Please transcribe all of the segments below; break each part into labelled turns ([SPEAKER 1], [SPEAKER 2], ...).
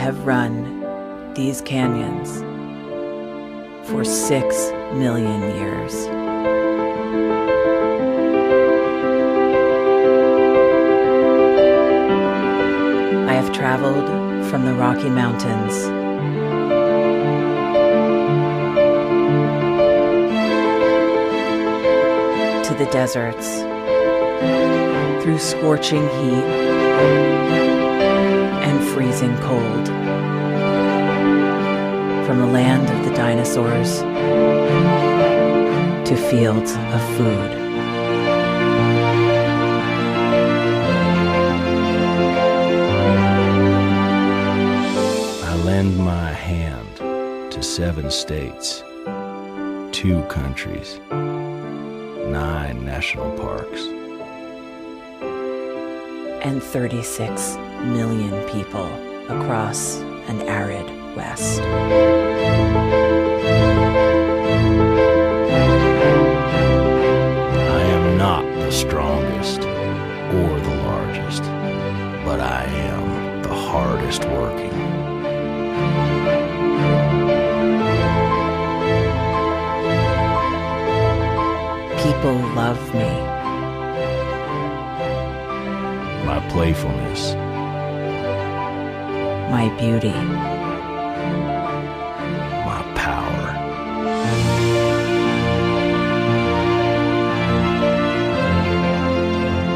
[SPEAKER 1] have run these canyons for 6 million years. I have traveled from the Rocky Mountains to the deserts, through scorching heat and freezing cold, from the land of the dinosaurs to fields of food.
[SPEAKER 2] I lend my hand to 7 states, 2 countries, 9 national parks,
[SPEAKER 1] and 36 million people across an arid West.
[SPEAKER 2] I am not the strongest or the largest, but I am the hardest working.
[SPEAKER 1] People love me.
[SPEAKER 2] My playfulness,
[SPEAKER 1] My beauty.
[SPEAKER 2] my power,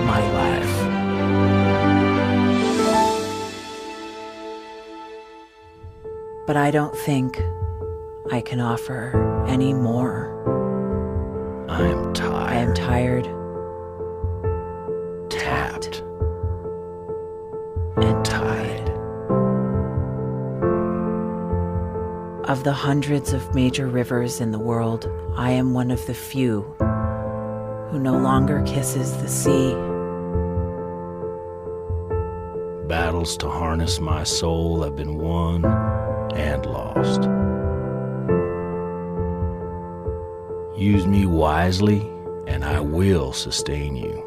[SPEAKER 1] My life. But I don't think I can offer any more.
[SPEAKER 2] I am tired.
[SPEAKER 1] I am tired,
[SPEAKER 2] tapped,
[SPEAKER 1] and tied. Of the hundreds of major rivers in the world, I am one of the few who no longer kisses the sea.
[SPEAKER 2] Battles to harness my soul have been won and lost. Use me wisely, and I will sustain you.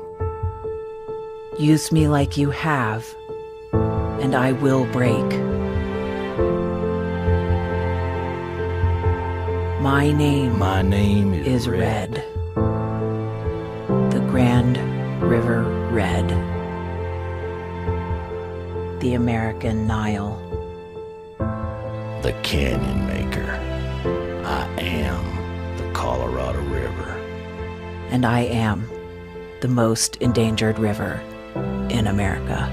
[SPEAKER 1] Use me like you have, and I will break. My name is Red. The Grand River Red. The American Nile.
[SPEAKER 2] The Canyon Maker. I am the Colorado River.
[SPEAKER 1] And I am the most endangered river in America.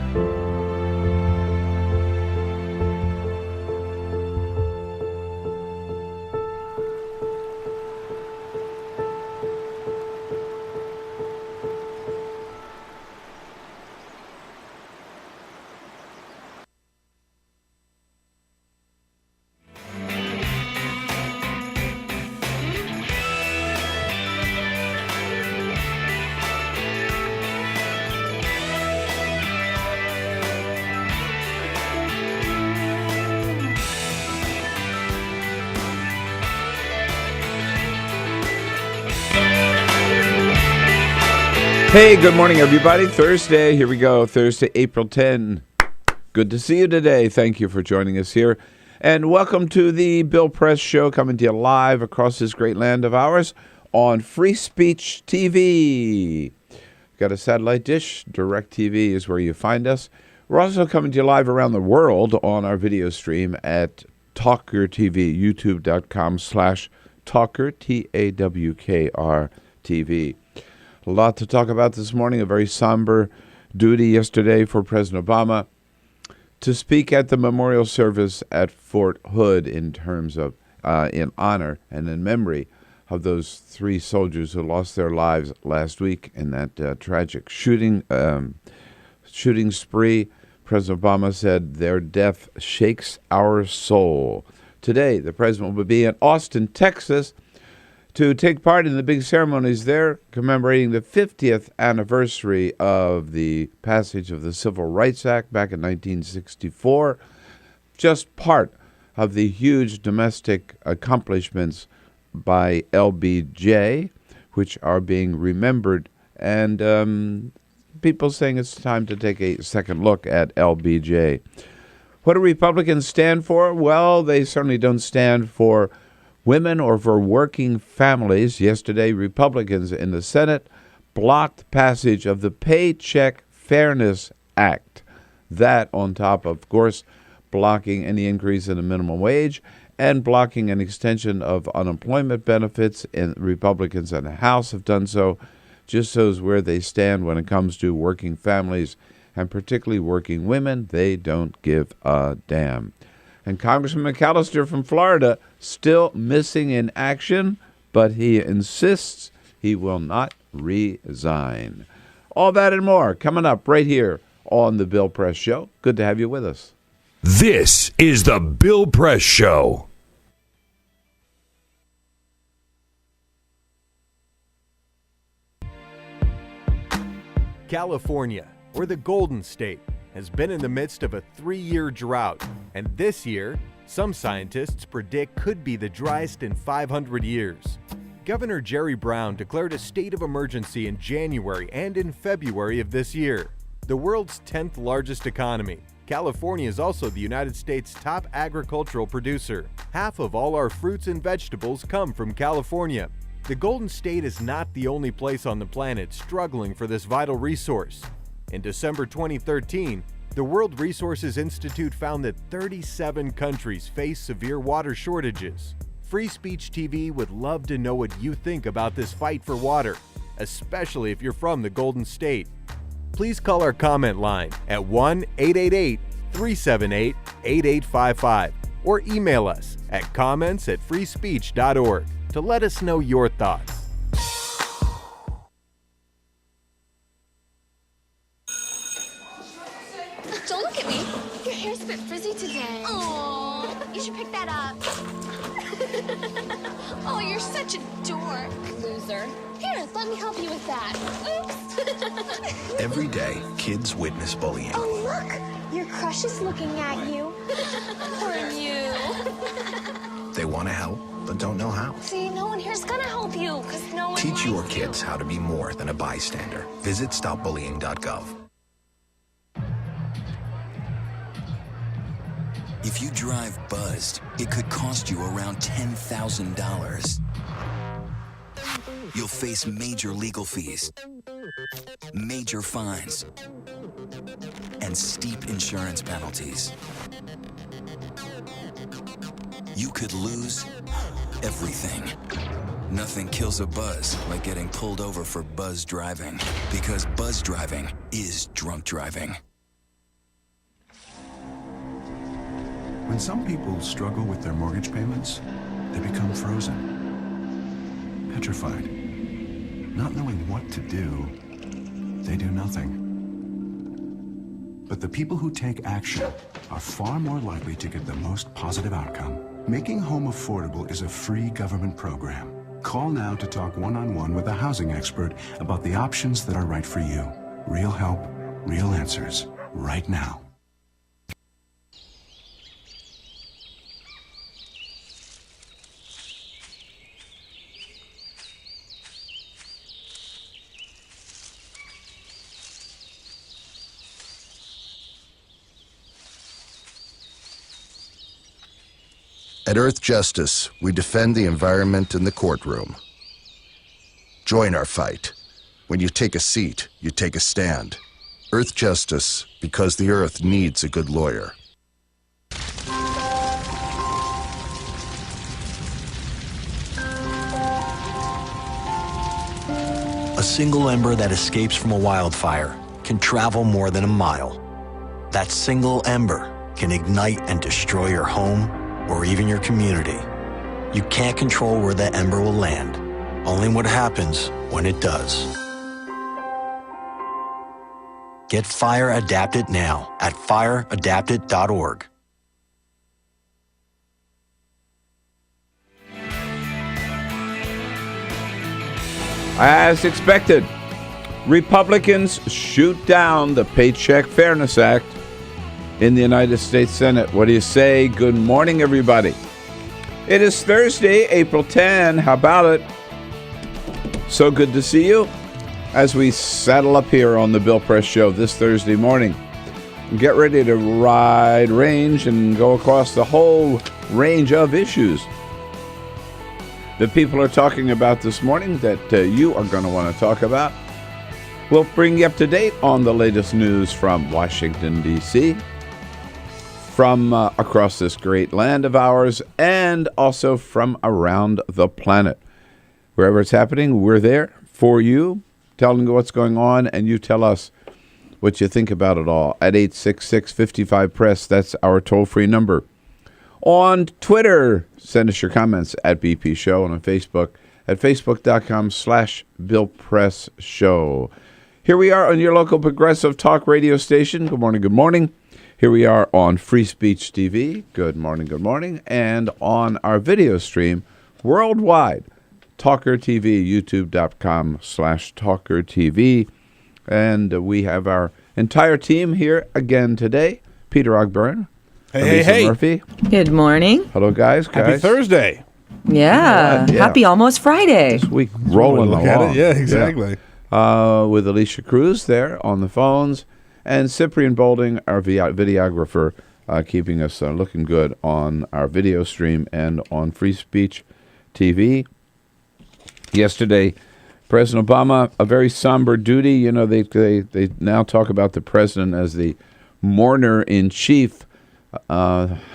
[SPEAKER 3] Hey, good morning, everybody. Thursday, here we go. Thursday, April 10. Good to see you today. Thank you for joining us here. And welcome to the Bill Press Show, coming to you live across this great land of ours on Free Speech TV. Got a satellite dish. DirecTV is where you find us. We're also coming to you live around the world on our video stream at TawkrTV, youtube.com/Tawkr, Tawkr TV. A lot to talk about this morning. A very somber duty yesterday for President Obama to speak at the memorial service at Fort Hood in terms of in honor and in memory of those 3 soldiers who lost their lives last week in that tragic shooting spree. President Obama said their death shakes our soul. Today, the president will be in Austin, Texas, to take part in the big ceremonies there, commemorating the 50th anniversary of the passage of the Civil Rights Act back in 1964. Just part of the huge domestic accomplishments by LBJ, which are being remembered, and people saying it's time to take a second look at LBJ. What do Republicans stand for? Well, they certainly don't stand for women or for working families. Yesterday, Republicans in the Senate blocked passage of the Paycheck Fairness Act. That on top, of course, blocking any increase in the minimum wage and blocking an extension of unemployment benefits. And Republicans in the House have done so. Just shows where they stand when it comes to working families and particularly working women. They don't give a damn. And Congressman McAllister from Florida still missing in action, but he insists he will not resign. All that and more coming up right here on The Bill Press Show. Good to have you with us.
[SPEAKER 4] This is The Bill Press Show.
[SPEAKER 5] California, or the Golden State, has been in the midst of a 3-year drought, and this year, some scientists predict could be the driest in 500 years. Governor Jerry Brown declared a state of emergency in January and in February of this year. The world's 10th largest economy, California is also the United States' top agricultural producer. Half of all our fruits and vegetables come from California. The Golden State is not the only place on the planet struggling for this vital resource. In December 2013, the World Resources Institute found that 37 countries face severe water shortages. Free Speech TV would love to know what you think about this fight for water, especially if you're from the Golden State. Please call our comment line at 1-888-378-8855 or email us at comments@freespeech.org to let us know your thoughts.
[SPEAKER 6] Don't look at me. Your hair's a bit frizzy today. Oh, you should pick that up. Oh, you're such a dork. Loser. Here, let me help you with that. Oops.
[SPEAKER 2] Every day, kids witness bullying.
[SPEAKER 6] Oh, look. Your crush is looking at you. Poor you.
[SPEAKER 2] They want to help, but don't know how.
[SPEAKER 6] See, no one here's gonna help you, because no one
[SPEAKER 2] Teach
[SPEAKER 6] likes
[SPEAKER 2] your
[SPEAKER 6] you.
[SPEAKER 2] kids how to be more than a bystander. Visit stopbullying.gov.
[SPEAKER 7] If you drive buzzed, it could cost you around $10,000. You'll face major legal fees, major fines, and steep insurance penalties. You could lose everything. Nothing kills a buzz like getting pulled over for buzz driving, because buzz driving is drunk driving.
[SPEAKER 8] When some people struggle with their mortgage payments, they become frozen, petrified. Not knowing what to do, they do nothing. But the people who take action are far more likely to get the most positive outcome. Making home affordable is a free government program. Call now to talk one-on-one with a housing expert about the options that are right for you. Real help, real answers, right now.
[SPEAKER 2] At Earth Justice, we defend the environment in the courtroom. Join our fight. When you take a seat, you take a stand. Earth Justice, because the Earth needs a good lawyer.
[SPEAKER 9] A single ember that escapes from a wildfire can travel more than a mile. That single ember can ignite and destroy your home or even your community. You can't control where that ember will land, only what happens when it does. Get Fire Adapted now at fireadapted.org.
[SPEAKER 3] As expected, Republicans shoot down the Paycheck Fairness Act in the United States Senate. What do you say? Good morning, everybody. It is Thursday, April 10. How about it? So good to see you as we saddle up here on the Bill Press Show this Thursday morning. get ready to ride range and go across the whole range of issues that people are talking about this morning that you are going to want to talk about. We'll bring you up to date on the latest news from Washington, D.C., from across this great land of ours, and also from around the planet. Wherever it's happening, we're there for you, telling you what's going on, and you tell us what you think about it all at 866-55-PRESS. That's our toll-free number. On Twitter, send us your comments at BP Show, and on Facebook at facebook.com/BillPressShow. Here we are on your local progressive talk radio station. Good morning, good morning. Here we are on Free Speech TV. Good morning, and on our video stream worldwide, TawkrTV, youtube.com/TawkrTV. And we have our entire team here again today. Peter Ogburn.
[SPEAKER 10] Hey.
[SPEAKER 3] Murphy.
[SPEAKER 11] Good morning.
[SPEAKER 3] Hello, guys.
[SPEAKER 10] Happy Thursday.
[SPEAKER 11] Yeah. Happy almost Friday.
[SPEAKER 3] This week rolling along.
[SPEAKER 10] At it. Yeah, exactly.
[SPEAKER 3] Yeah. With Alicia Cruz there on the phones, and Cyprian Bolding, our videographer, keeping us looking good on our video stream and on Free Speech TV. Yesterday, President Obama, a very somber duty. You know, they now talk about the president as the mourner-in-chief.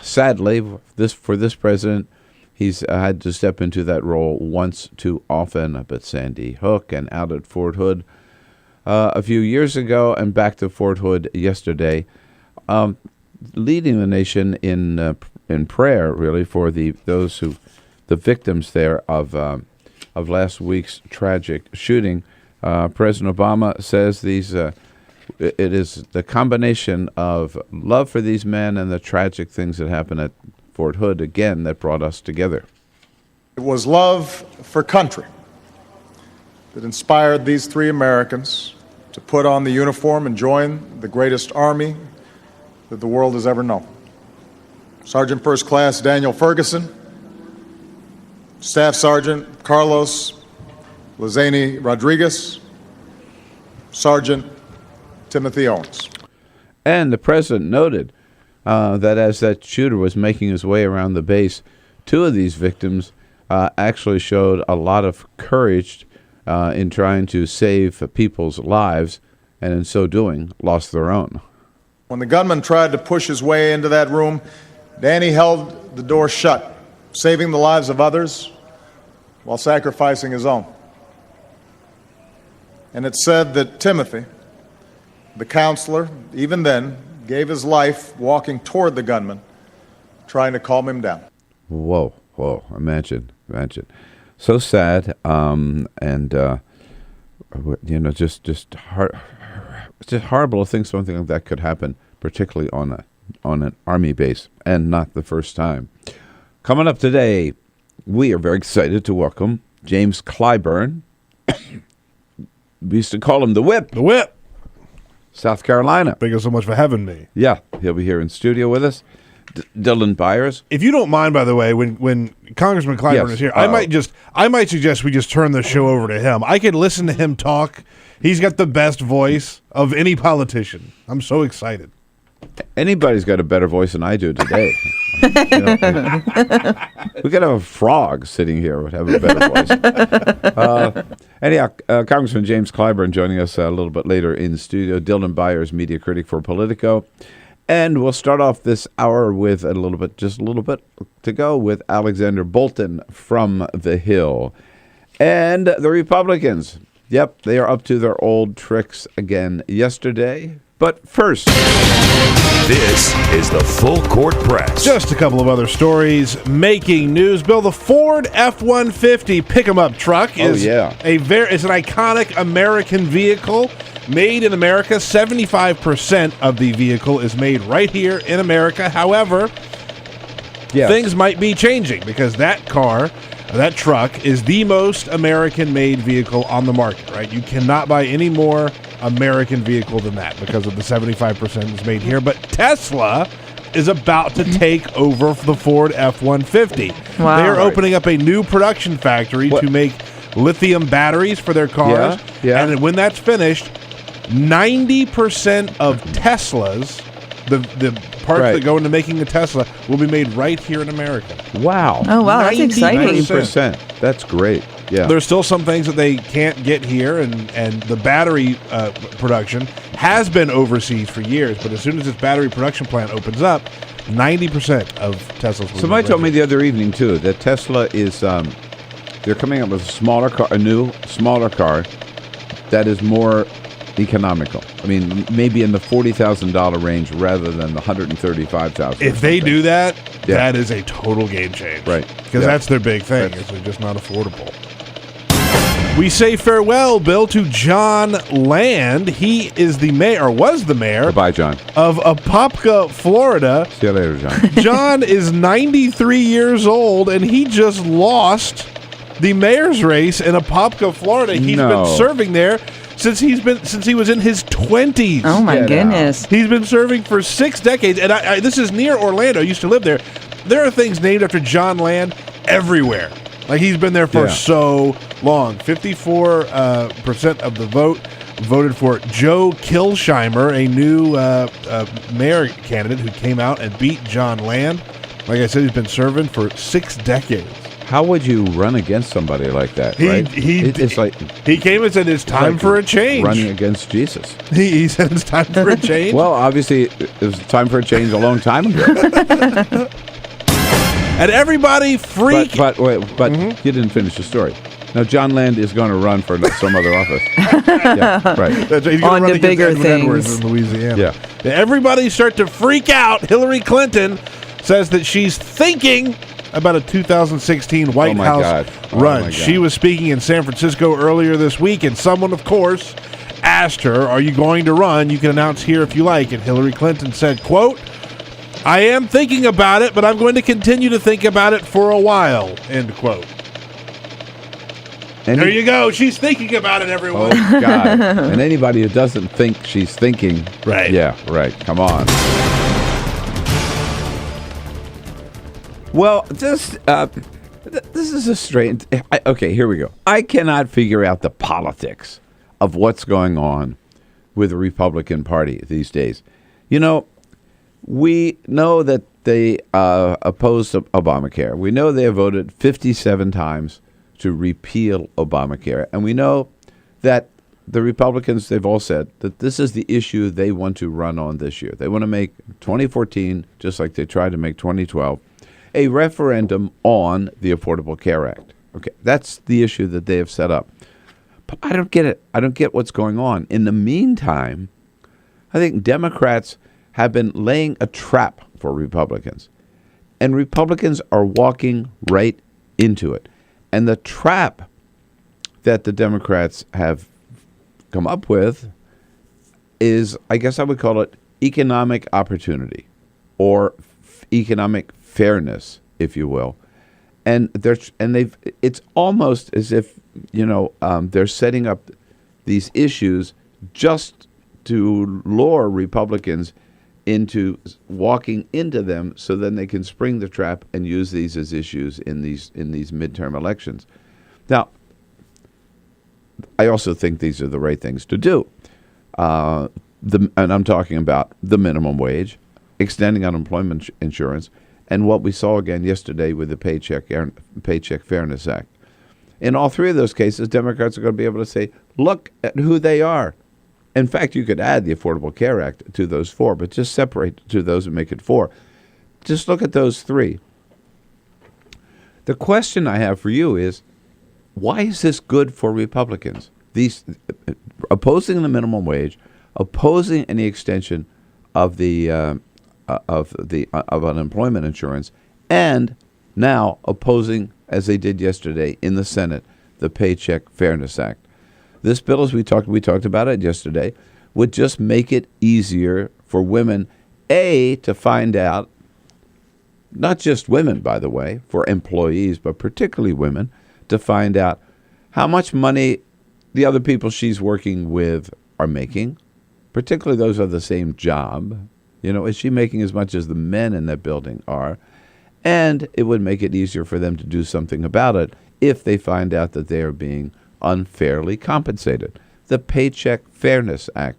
[SPEAKER 3] Sadly, for this president, he's had to step into that role once too often, up at Sandy Hook and out at Fort Hood a few years ago, and back to Fort Hood yesterday, leading the nation in prayer, really, for the victims there of last week's tragic shooting. President Obama says it is the combination of love for these men and the tragic things that happened at Fort Hood, again, that brought us together.
[SPEAKER 12] It was love for country that inspired these three Americans to put on the uniform and join the greatest army that the world has ever known. Sergeant First Class Daniel Ferguson, Staff Sergeant Carlos Lizani Rodriguez, Sergeant Timothy Owens.
[SPEAKER 3] And the president noted that as that shooter was making his way around the base, two of these victims actually showed a lot of courage in trying to save people's lives, and in so doing, lost their own.
[SPEAKER 12] When the gunman tried to push his way into that room, Danny held the door shut, saving the lives of others while sacrificing his own. And it's said that Timothy, the counselor, even then, gave his life walking toward the gunman, trying to calm him down.
[SPEAKER 3] Whoa, imagine. So sad, and just horrible to think something like that could happen, particularly on an army base, and not the first time. Coming up today, we are very excited to welcome James Clyburn. We used to call him the Whip.
[SPEAKER 10] The Whip.
[SPEAKER 3] South Carolina.
[SPEAKER 10] Thank you so much for having me.
[SPEAKER 3] Yeah, he'll be here in studio with us. Dylan Byers.
[SPEAKER 10] If you don't mind, by the way, when Congressman Clyburn is here, I might suggest we just turn the show over to him. I could listen to him talk. He's got the best voice of any politician. I'm so excited.
[SPEAKER 3] Anybody's got a better voice than I do today. We could have a frog sitting here would have a better voice. Anyhow, Congressman James Clyburn joining us a little bit later in the studio. Dylan Byers, media critic for Politico. And we'll start off this hour with just a little bit to go with Alexander Bolton from the Hill. And the Republicans. Yep, they are up to their old tricks again yesterday. But first,
[SPEAKER 4] this is the Full Court Press.
[SPEAKER 10] Just a couple of other stories making news. Bill, the Ford F-150 pick-em-up truck is it's an iconic American vehicle made in America. 75% of the vehicle is made right here in America. However, things might be changing because that truck is the most American-made vehicle on the market, right? You cannot buy any more American vehicle than that because of the 75% that's made here. But Tesla is about to take over the Ford F-150. Wow. They are opening up a new production factory to make lithium batteries for their cars. Yeah. And when that's finished, 90% of Teslas the parts that go into making a Tesla will be made right here in America.
[SPEAKER 3] Wow.
[SPEAKER 11] Oh, wow, that's exciting.
[SPEAKER 3] 90%. That's great. Yeah.
[SPEAKER 10] There's still some things that they can't get here, and the battery production has been overseas for years, but as soon as this battery production plant opens up, 90% of Teslas will
[SPEAKER 3] Somebody told me the other evening, too, that Tesla is, they're coming up with a new, smaller car that is more economical. I mean, maybe in the $40,000 range rather than the $135,000.
[SPEAKER 10] If they do that, that is a total game change.
[SPEAKER 3] Right.
[SPEAKER 10] Because that's their big thing, is they're just not affordable. We say farewell, Bill, to John Land. He is the mayor, or was the mayor.
[SPEAKER 3] Goodbye, John.
[SPEAKER 10] Of Apopka, Florida.
[SPEAKER 3] See you later, John.
[SPEAKER 10] John is 93 years old, and he just lost the mayor's race in Apopka, Florida. He's been serving there since he was in his 20s.
[SPEAKER 11] Oh, my goodness.
[SPEAKER 10] He's been serving for 6 decades, and this is near Orlando. I used to live there. There are things named after John Land everywhere. Like, he's been there for so long. 54% of the vote voted for Joe Kilsheimer, a new mayor candidate who came out and beat John Land. Like I said, he's been serving for 6 decades.
[SPEAKER 3] How would you run against somebody like that, right? It's like
[SPEAKER 10] he came and said it's time for a change.
[SPEAKER 3] Running against Jesus.
[SPEAKER 10] He said it's time for a change.
[SPEAKER 3] Well, obviously, it was time for a change a long time ago.
[SPEAKER 10] And everybody freak.
[SPEAKER 3] But you didn't finish the story. Now, John Land is going to run for some other office. Yeah, right.
[SPEAKER 10] He's
[SPEAKER 11] on to bigger things.
[SPEAKER 10] In Louisiana.
[SPEAKER 3] Yeah.
[SPEAKER 10] Everybody start to freak out. Hillary Clinton says that she's thinking about a 2016 White House run. She was speaking in San Francisco earlier this week, and someone, of course, asked her, "Are you going to run? You can announce here if you like." And Hillary Clinton said, quote, "I am thinking about it, but I'm going to continue to think about it for a while," end quote. There you go. She's thinking about it, everyone.
[SPEAKER 3] Oh, God. And anybody who doesn't think she's thinking.
[SPEAKER 10] Right.
[SPEAKER 3] Yeah, right. Come on. Well, this is a strange... Okay, here we go. I cannot figure out the politics of what's going on with the Republican Party these days. You know, we know that they opposed Obamacare. We know they have voted 57 times to repeal Obamacare. And we know that the Republicans, they've all said that this is the issue they want to run on this year. They want to make 2014, just like they tried to make 2012, a referendum on the Affordable Care Act. Okay, that's the issue that they have set up. But I don't get it. I don't get what's going on. In the meantime, I think Democrats have been laying a trap for Republicans. And Republicans are walking right into it. And the trap that the Democrats have come up with is, I guess I would call it economic opportunity or economic fairness, if you will. And it's almost as if, they're setting up these issues just to lure Republicans into walking into them, so then they can spring the trap and use these as issues in these midterm elections. Now, I also think these are the right things to do. And I'm talking about the minimum wage, extending unemployment insurance, and what we saw again yesterday with the Paycheck Fairness Act. In all three of those cases, Democrats are going to be able to say, look at who they are. In fact, you could add the Affordable Care Act to those 4, but just separate to those and make it 4. Just look at those 3. The question I have for you is, why is this good for Republicans? These opposing the minimum wage, opposing any extension of the unemployment insurance, and now opposing, as they did yesterday in the Senate, the Paycheck Fairness Act. This bill, as we talked about it yesterday, would just make it easier for women, to find out, not just women, by the way, for employees, but particularly women, to find out how much money the other people she's working with are making, particularly those who have the same job. Is she making as much as the men in that building are? And it would make it easier for them to do something about it if they find out that they are being unfairly compensated. The Paycheck Fairness Act.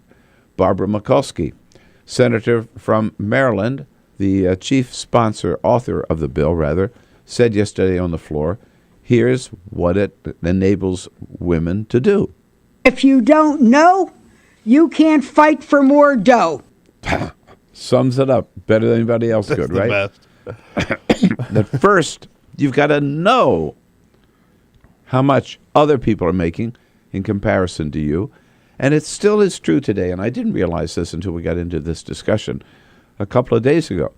[SPEAKER 3] Barbara Mikulski, Senator from Maryland, the chief author of the bill, said yesterday on the floor, here's what it enables women to do.
[SPEAKER 13] If you don't know, you can't fight for more dough.
[SPEAKER 3] Sums it up better than anybody else could, right?
[SPEAKER 10] Best.
[SPEAKER 3] That first, you've got to know how much other people are making in comparison to you. And it still is true today, and I didn't realize this until we got into this discussion a couple of days ago.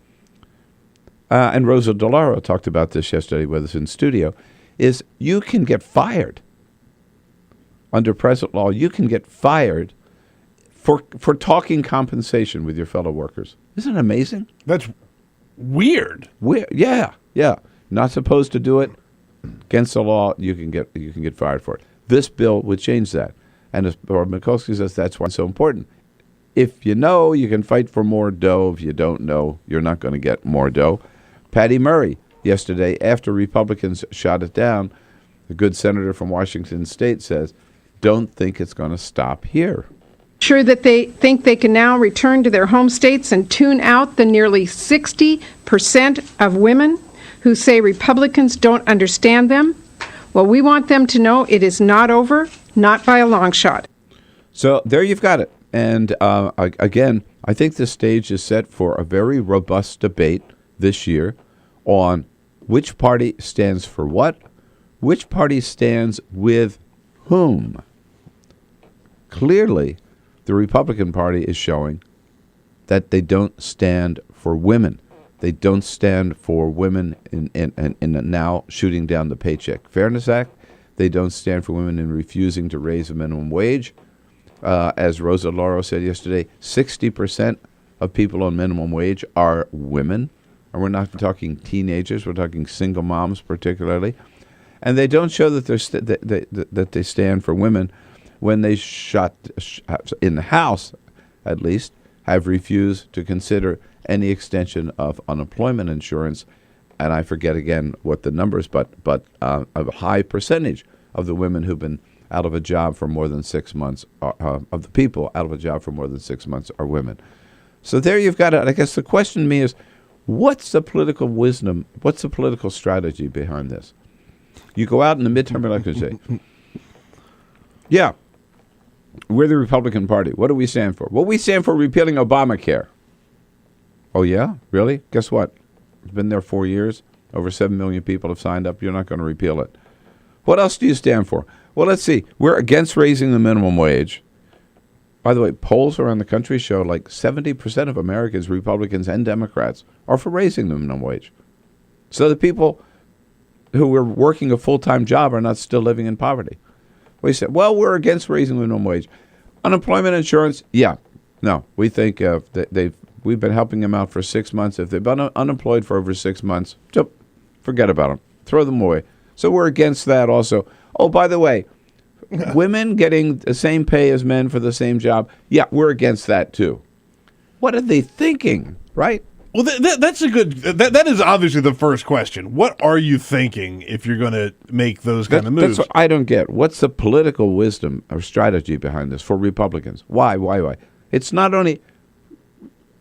[SPEAKER 3] And Rosa DeLauro talked about this yesterday with us in studio, is you can get fired. Under present law, you can get fired for talking compensation with your fellow workers. Isn't it amazing?
[SPEAKER 10] That's weird.
[SPEAKER 3] Yeah. Not supposed to do it. Against the law, you can get fired for it. This bill would change that. And as Mikulski says, that's why it's so important. If you know, you can fight for more dough. If you don't know, you're not going to get more dough. Patty Murray, yesterday, after Republicans shot it down, the good senator from Washington State says, don't think it's going to stop here.
[SPEAKER 14] Sure that they think they can now return to their home states and tune out the nearly 60% of women who say Republicans don't understand them. Well, we want them to know it is not over, not by a long shot.
[SPEAKER 3] So there you've got it. And again, I think the stage is set for a very robust debate this year on which party stands for what, which party stands with whom. Clearly, the Republican Party is showing that they don't stand for women. They don't stand for women in now shooting down the Paycheck Fairness Act. They don't stand for women in refusing to raise the minimum wage. As Rosa DeLauro said yesterday, 60% of people on minimum wage are women. And we're not talking teenagers. We're talking single moms particularly. And they don't show that that they stand for women when they in the House, at least, have refused to consider any extension of unemployment insurance. And I forget again what the numbers, but a high percentage of the women who've been out of a job for more than 6 months, of the people out of a job for more than 6 months are women. So there you've got it. I guess the question to me is, what's the political wisdom, what's the political strategy behind this? You go out in the midterm election and say, yeah, we're the Republican Party. What do we stand for? Well, we stand for repealing Obamacare. Oh, yeah? Really? Guess what? It's been there 4 years. Over 7 million people have signed up. You're not going to repeal it. What else do you stand for? Well, let's see. We're against raising the minimum wage. By the way, polls around the country show like 70% of Americans, Republicans and Democrats, are for raising the minimum wage. So the people who are working a full-time job are not still living in poverty. We said, well, we're against raising the minimum wage. Unemployment insurance, yeah. No, we think we've been helping them out for 6 months. If they've been unemployed for over 6 months, forget about them. Throw them away. So we're against that also. Oh, by the way, women getting the same pay as men for the same job, yeah, we're against that too. What are they thinking, right?
[SPEAKER 10] Well, that's a good. That is obviously the first question. What are you thinking if you're going to make those kind of moves?
[SPEAKER 3] That's what I don't get. What's the political wisdom or strategy behind this for Republicans? Why? It's not only,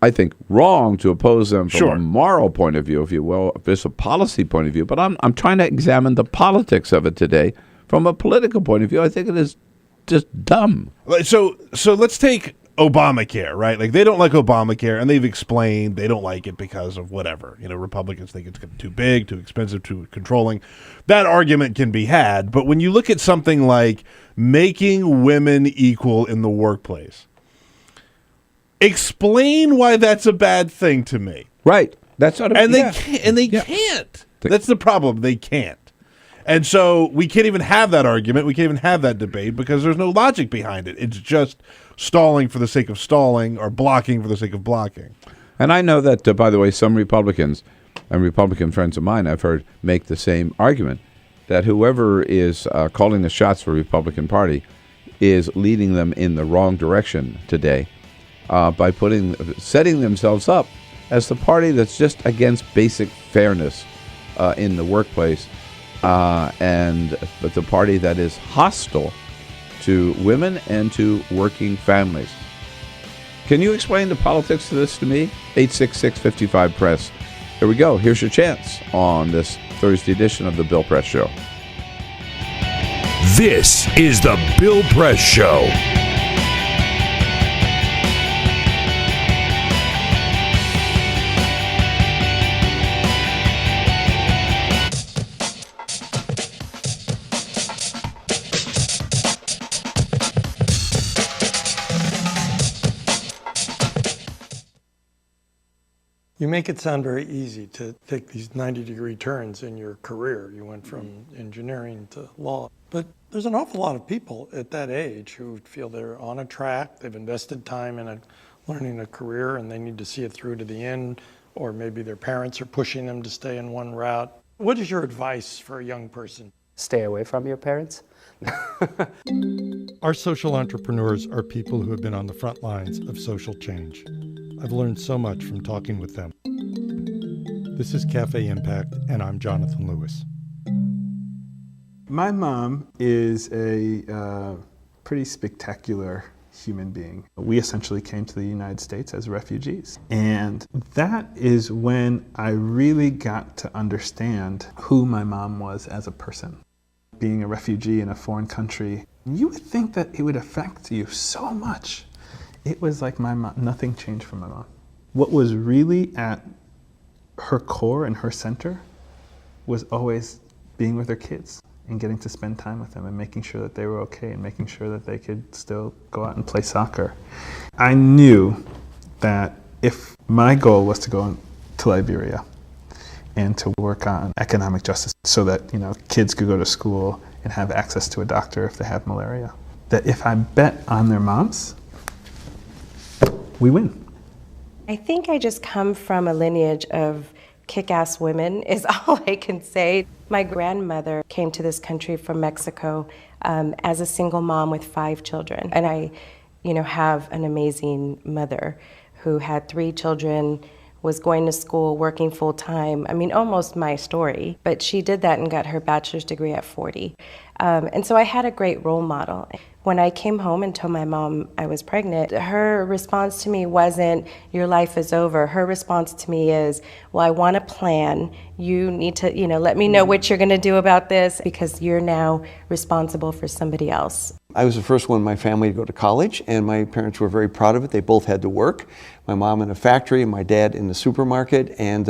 [SPEAKER 3] I think, wrong to oppose them from a moral point of view, if you will, if it's a policy point of view. But I'm trying to examine the politics of it today from a political point of view. I think it is just dumb.
[SPEAKER 10] So let's take Obamacare, right? Like, they don't like Obamacare, and they've explained they don't like it because of whatever. You know, Republicans think it's too big, too expensive, too controlling. That argument can be had, but when you look at something like making women equal in the workplace, explain why that's a bad thing to me.
[SPEAKER 3] Right. That's not.
[SPEAKER 10] They can't. That's the problem. They can't. And so we can't even have that argument. We can't even have that debate because there's no logic behind it. It's just stalling for the sake of stalling or blocking for the sake of blocking.
[SPEAKER 3] And I know that, by the way, some Republicans and Republican friends of mine I've heard make the same argument, that whoever is calling the shots for the Republican Party is leading them in the wrong direction today by setting themselves up as the party that's just against basic fairness in the workplace. But the party that is hostile to women and to working families. Can you explain the politics of this to me? 866-55-PRESS. Here we go. Here's your chance on this Thursday edition of the Bill Press Show.
[SPEAKER 4] This is the Bill Press Show.
[SPEAKER 15] You make it sound very easy to take these 90-degree turns in your career. You went from engineering to law. But there's an awful lot of people at that age who feel they're on a track, they've invested time in learning a career, and they need to see it through to the end, or maybe their parents are pushing them to stay in one route. What is your advice for a young person?
[SPEAKER 16] Stay away from your parents.
[SPEAKER 15] Our social entrepreneurs are people who have been on the front lines of social change. I've learned so much from talking with them. This is Cafe Impact, and I'm Jonathan Lewis.
[SPEAKER 17] My mom is a pretty spectacular human being. We essentially came to the United States as refugees. And that is when I really got to understand who my mom was as a person. Being a refugee in a foreign country, you would think that it would affect you so much. It was like my mom, nothing changed for my mom. What was really at her core and her center was always being with her kids and getting to spend time with them and making sure that they were okay and making sure that they could still go out and play soccer. I knew that if my goal was to go to Liberia and to work on economic justice so that, kids could go to school and have access to a doctor if they have malaria, that if I bet on their moms, we win.
[SPEAKER 18] I think I just come from a lineage of kick-ass women is all I can say. My grandmother came to this country from Mexico as a single mom with 5 children. And I, have an amazing mother who had 3 children, was going to school, working full-time. I mean, almost my story. But she did that and got her bachelor's degree at 40. And so I had a great role model. When I came home and told my mom I was pregnant, her response to me wasn't, your life is over. Her response to me is, well, I want a plan. You need to, let me know what you're going to do about this because you're now responsible for somebody else.
[SPEAKER 19] I was the first one in my family to go to college, and my parents were very proud of it. They both had to work. My mom in a factory and my dad in the supermarket, and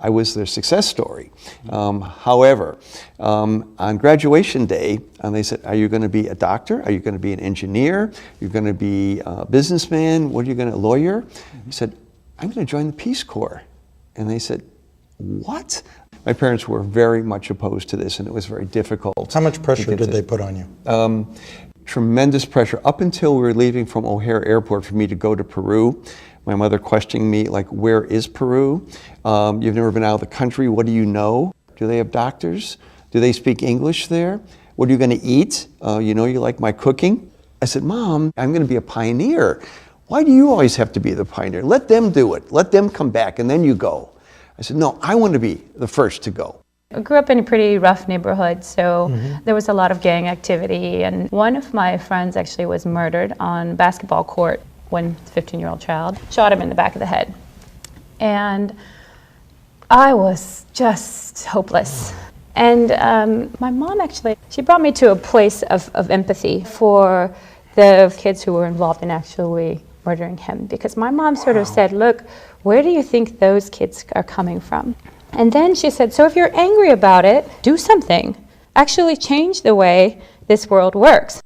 [SPEAKER 19] I was their success story. However, on graduation day, they said, are you going to be a doctor? Are you going to be an engineer? You're going to be a businessman? What are you going to, a lawyer? I said, I'm going to join the Peace Corps. And they said, what? My parents were very much opposed to this, and it was very difficult.
[SPEAKER 15] How much pressure did they put on you?
[SPEAKER 19] Tremendous pressure. Up until we were leaving from O'Hare Airport for me to go to Peru, my mother questioning me, like, where is Peru? You've never been out of the country. What do you know? Do they have doctors? Do they speak English there? What are you going to eat? You like my cooking? I said, Mom, I'm going to be a pioneer. Why do you always have to be the pioneer? Let them do it. Let them come back, and then you go. I said, no, I want to be the first to go.
[SPEAKER 20] I grew up in a pretty rough neighborhood, so there was a lot of gang activity, and one of my friends actually was murdered on a basketball court when a 15-year-old child shot him in the back of the head. And I was just hopeless. And my mom actually, she brought me to a place of empathy for the kids who were involved in actually murdering him, because my mom sort of said, look, where do you think those kids are coming from? And then she said, so if you're angry about it, do something. Actually change the way this world works.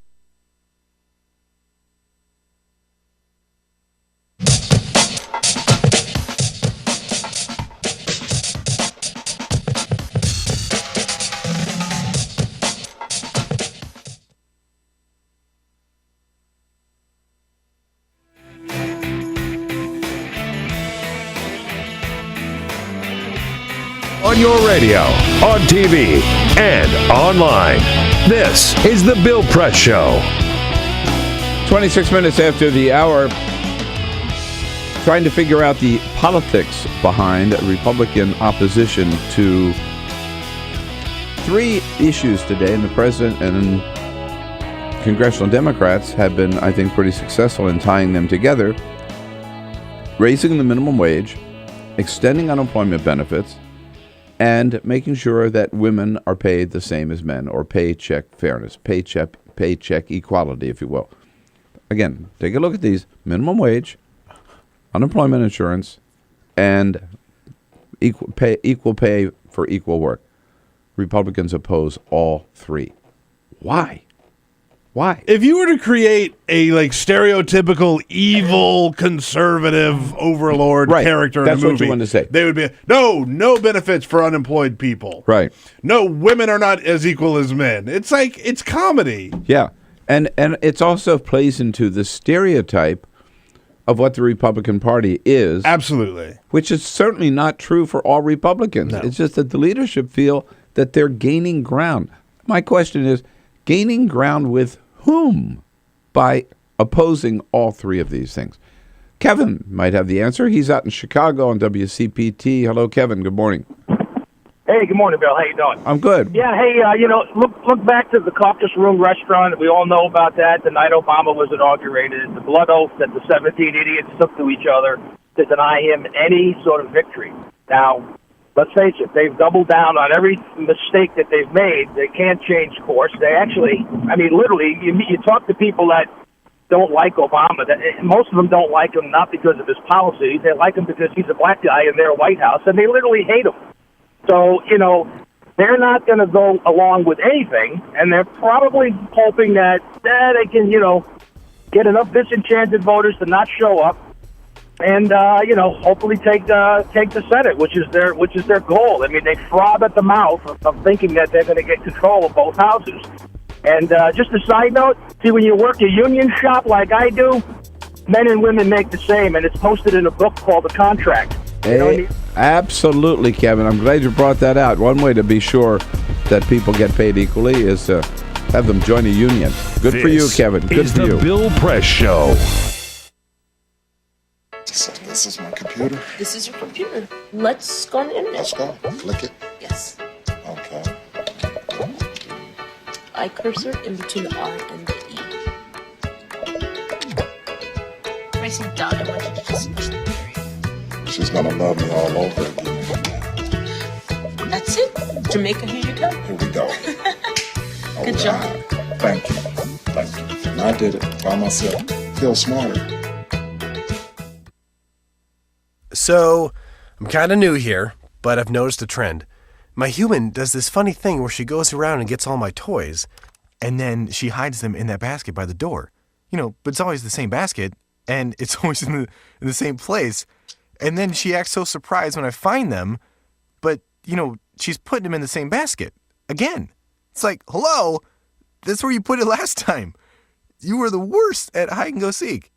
[SPEAKER 4] On your radio, on TV, and online. This is the Bill Press Show.
[SPEAKER 3] 26 minutes after the hour, trying to figure out the politics behind Republican opposition to 3 issues today, and the president and congressional Democrats have been, I think, pretty successful in tying them together. raising the minimum wage, extending unemployment benefits, and making sure that women are paid the same as men, or paycheck fairness, paycheck equality, if you will. Again, take a look at these: minimum wage, unemployment insurance, and equal pay for equal work. Republicans oppose all three. Why? Why?
[SPEAKER 10] If you were to create a stereotypical evil conservative overlord character in a movie,
[SPEAKER 3] that's what you want to say.
[SPEAKER 10] They would be no benefits for unemployed people.
[SPEAKER 3] Right.
[SPEAKER 10] No, women are not as equal as men. It's it's comedy.
[SPEAKER 3] Yeah. And it also plays into the stereotype of what the Republican Party is.
[SPEAKER 10] Absolutely.
[SPEAKER 3] Which is certainly not true for all Republicans. No. It's just that the leadership feel that they're gaining ground. My question is, gaining ground with whom? By opposing all three of these things. Kevin might have the answer. He's out in Chicago on WCPT. Hello, Kevin. Good morning.
[SPEAKER 21] Hey, good morning, Bill. How you doing?
[SPEAKER 3] I'm good.
[SPEAKER 21] Yeah, hey, look back to the Caucus Room restaurant. We all know about that. The night Obama was inaugurated, the blood oath that the 17 idiots took to each other to deny him any sort of victory. Now, let's face it, they've doubled down on every mistake that they've made. They can't change course. They actually, literally, you talk to people that don't like Obama. Most of them don't like him not because of his policies. They like him because he's a black guy in their White House, and they literally hate him. So, they're not going to go along with anything, and they're probably hoping that they can, get enough disenchanted voters to not show up, and hopefully take the Senate, which is their goal. They throb at the mouth of thinking that they're going to get control of both houses. And just a side note, see, when you work a union shop like I do, men and women make the same, and it's posted in a book called The Contract.
[SPEAKER 3] Absolutely, Kevin. I'm glad you brought that out. One way to be sure that people get paid equally is to have them join a union. Good for you, Kevin. Good for you.
[SPEAKER 4] This is the Bill Press Show.
[SPEAKER 2] So this is my computer.
[SPEAKER 22] This is your computer. Let's go on the internet.
[SPEAKER 2] Let's go. Click it.
[SPEAKER 22] Yes.
[SPEAKER 2] Okay.
[SPEAKER 22] I cursor in between the R and the E. Pressing down, I want you to just push the period.
[SPEAKER 2] She's gonna love me all over again.
[SPEAKER 22] That's it. Jamaica, here you go.
[SPEAKER 2] Here we go.
[SPEAKER 22] Good job.
[SPEAKER 2] Thank you. And I did it by myself. Feel smarter.
[SPEAKER 23] So, I'm kind of new here, but I've noticed a trend. My human does this funny thing where she goes around and gets all my toys, and then she hides them in that basket by the door. But it's always the same basket, and it's always in the same place. And then she acts so surprised when I find them, but, she's putting them in the same basket. Again. It's like, hello, that's where you put it last time. You were the worst at hide and go seek.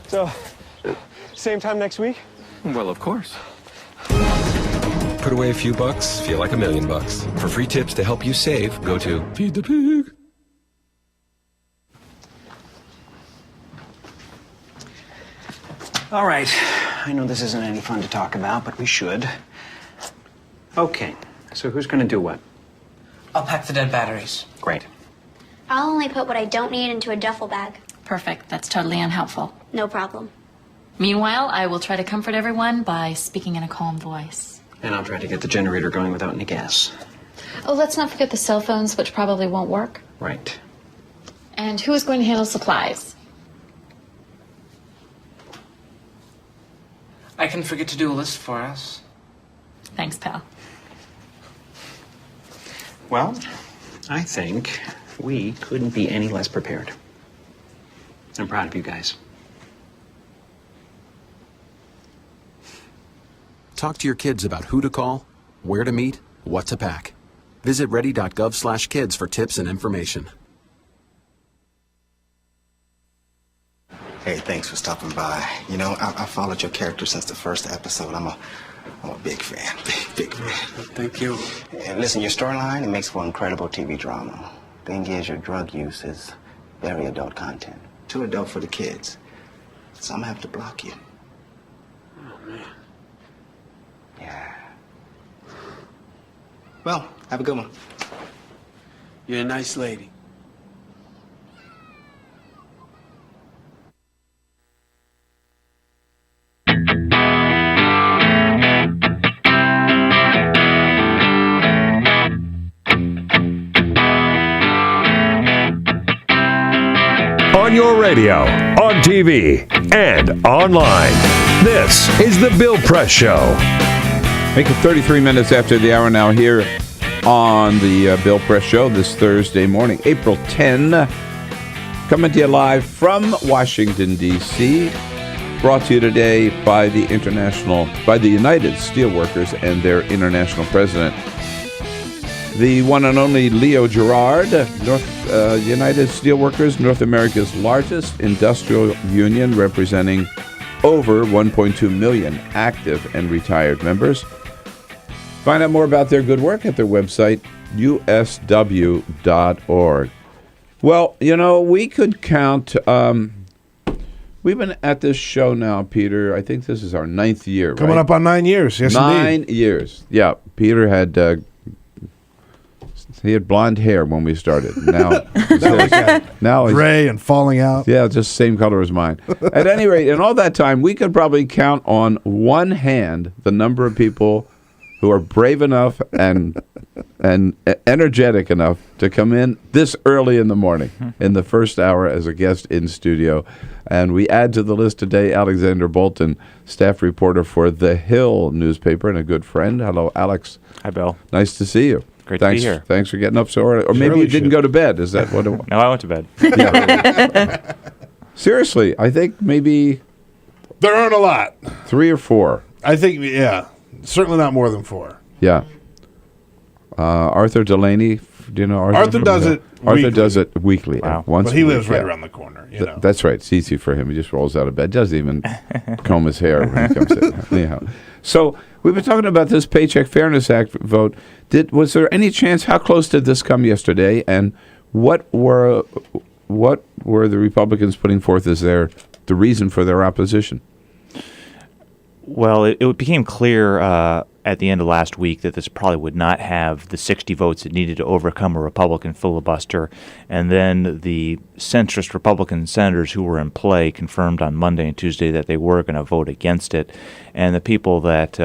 [SPEAKER 24] So, same time next week?
[SPEAKER 25] Well, of course. Put away a few bucks, feel like $1 million. For free tips to help you save, go to Feed the Pig.
[SPEAKER 26] All right. I know this isn't any fun to talk about, but we should. Okay. So who's going to do what?
[SPEAKER 22] I'll pack the dead batteries.
[SPEAKER 1] Great.
[SPEAKER 5] I'll only put what I don't need into a duffel bag.
[SPEAKER 6] Perfect. That's totally unhelpful.
[SPEAKER 5] No problem.
[SPEAKER 6] Meanwhile, I will try to comfort everyone by speaking in a calm voice.
[SPEAKER 1] And I'll try to get the generator going without any gas.
[SPEAKER 6] Oh, let's not forget the cell phones, which probably won't work.
[SPEAKER 1] Right.
[SPEAKER 6] And who is going to handle supplies?
[SPEAKER 22] I can forget to do a list for us.
[SPEAKER 6] Thanks, pal.
[SPEAKER 1] Well, I think we couldn't be any less prepared. I'm proud of you guys.
[SPEAKER 7] Talk to your kids about who to call, where to meet, what to pack. Visit ready.gov/kids for tips and information.
[SPEAKER 8] Hey, thanks for stopping by. You know, I followed your character since the first episode. I'm a big fan, big fan.
[SPEAKER 26] Thank you.
[SPEAKER 8] And listen, your storyline, it makes for incredible TV drama. Thing is, your drug use is very adult content. Too adult for the kids. So I'm gonna have to block you.
[SPEAKER 26] Oh, man.
[SPEAKER 8] Yeah. Well, have a good one.
[SPEAKER 26] You're a nice lady.
[SPEAKER 4] On your radio, on TV, and online. This is The Bill Press Show.
[SPEAKER 3] Make it 33 minutes after the hour now here on the Bill Press Show this Thursday morning, April 10. Coming to you live from Washington, D.C. Brought to you today by the United Steelworkers and their international president, the one and only Leo Gerard. United Steelworkers, North America's largest industrial union, representing over 1.2 million active and retired members. Find out more about their good work at their website, usw.org. Well, you know, we could count. We've been at this show now, Peter. I think this is our 9th year.
[SPEAKER 10] Coming
[SPEAKER 3] right?
[SPEAKER 10] up on 9 years. Yes,
[SPEAKER 3] 9
[SPEAKER 10] indeed.
[SPEAKER 3] years. Yeah, Peter had. He had blonde hair when we started. Now he's
[SPEAKER 10] gray and falling out.
[SPEAKER 3] Yeah, just same color as mine. At any rate, in all that time, we could probably count on one hand the number of people who are brave enough and energetic enough to come in this early in the morning, in the first hour as a guest in studio. And we add to the list today Alexander Bolton, staff reporter for The Hill newspaper and a good friend. Hello, Alex.
[SPEAKER 9] Hi, Bill.
[SPEAKER 3] Nice to see you.
[SPEAKER 9] Great to be here.
[SPEAKER 3] Thanks for getting up so early. Or maybe you didn't go to bed. Is that what it was?
[SPEAKER 9] No, I went to bed.
[SPEAKER 3] Yeah. Seriously, I think maybe...
[SPEAKER 10] There aren't a lot.
[SPEAKER 3] 3 or 4.
[SPEAKER 10] I think, yeah. Certainly not more than 4.
[SPEAKER 3] Yeah. Arthur Delaney, do you know Arthur?
[SPEAKER 10] Arthur does it
[SPEAKER 3] Arthur
[SPEAKER 10] weekly.
[SPEAKER 3] does it weekly.
[SPEAKER 10] Wow.
[SPEAKER 3] Once
[SPEAKER 10] But he
[SPEAKER 3] a week,
[SPEAKER 10] lives right around the corner, you know.
[SPEAKER 3] That's right. It's easy for him. He just rolls out of bed. Doesn't even comb his hair when he comes in. Anyhow. So we've been talking about this Paycheck Fairness Act vote. Was there any chance, how close did this come yesterday, and what were the Republicans putting forth as the reason for their opposition?
[SPEAKER 9] Well, it became clear at the end of last week that this probably would not have the 60 votes it needed to overcome a Republican filibuster. And then the centrist Republican senators who were in play confirmed on Monday and Tuesday that they were going to vote against it. And the people that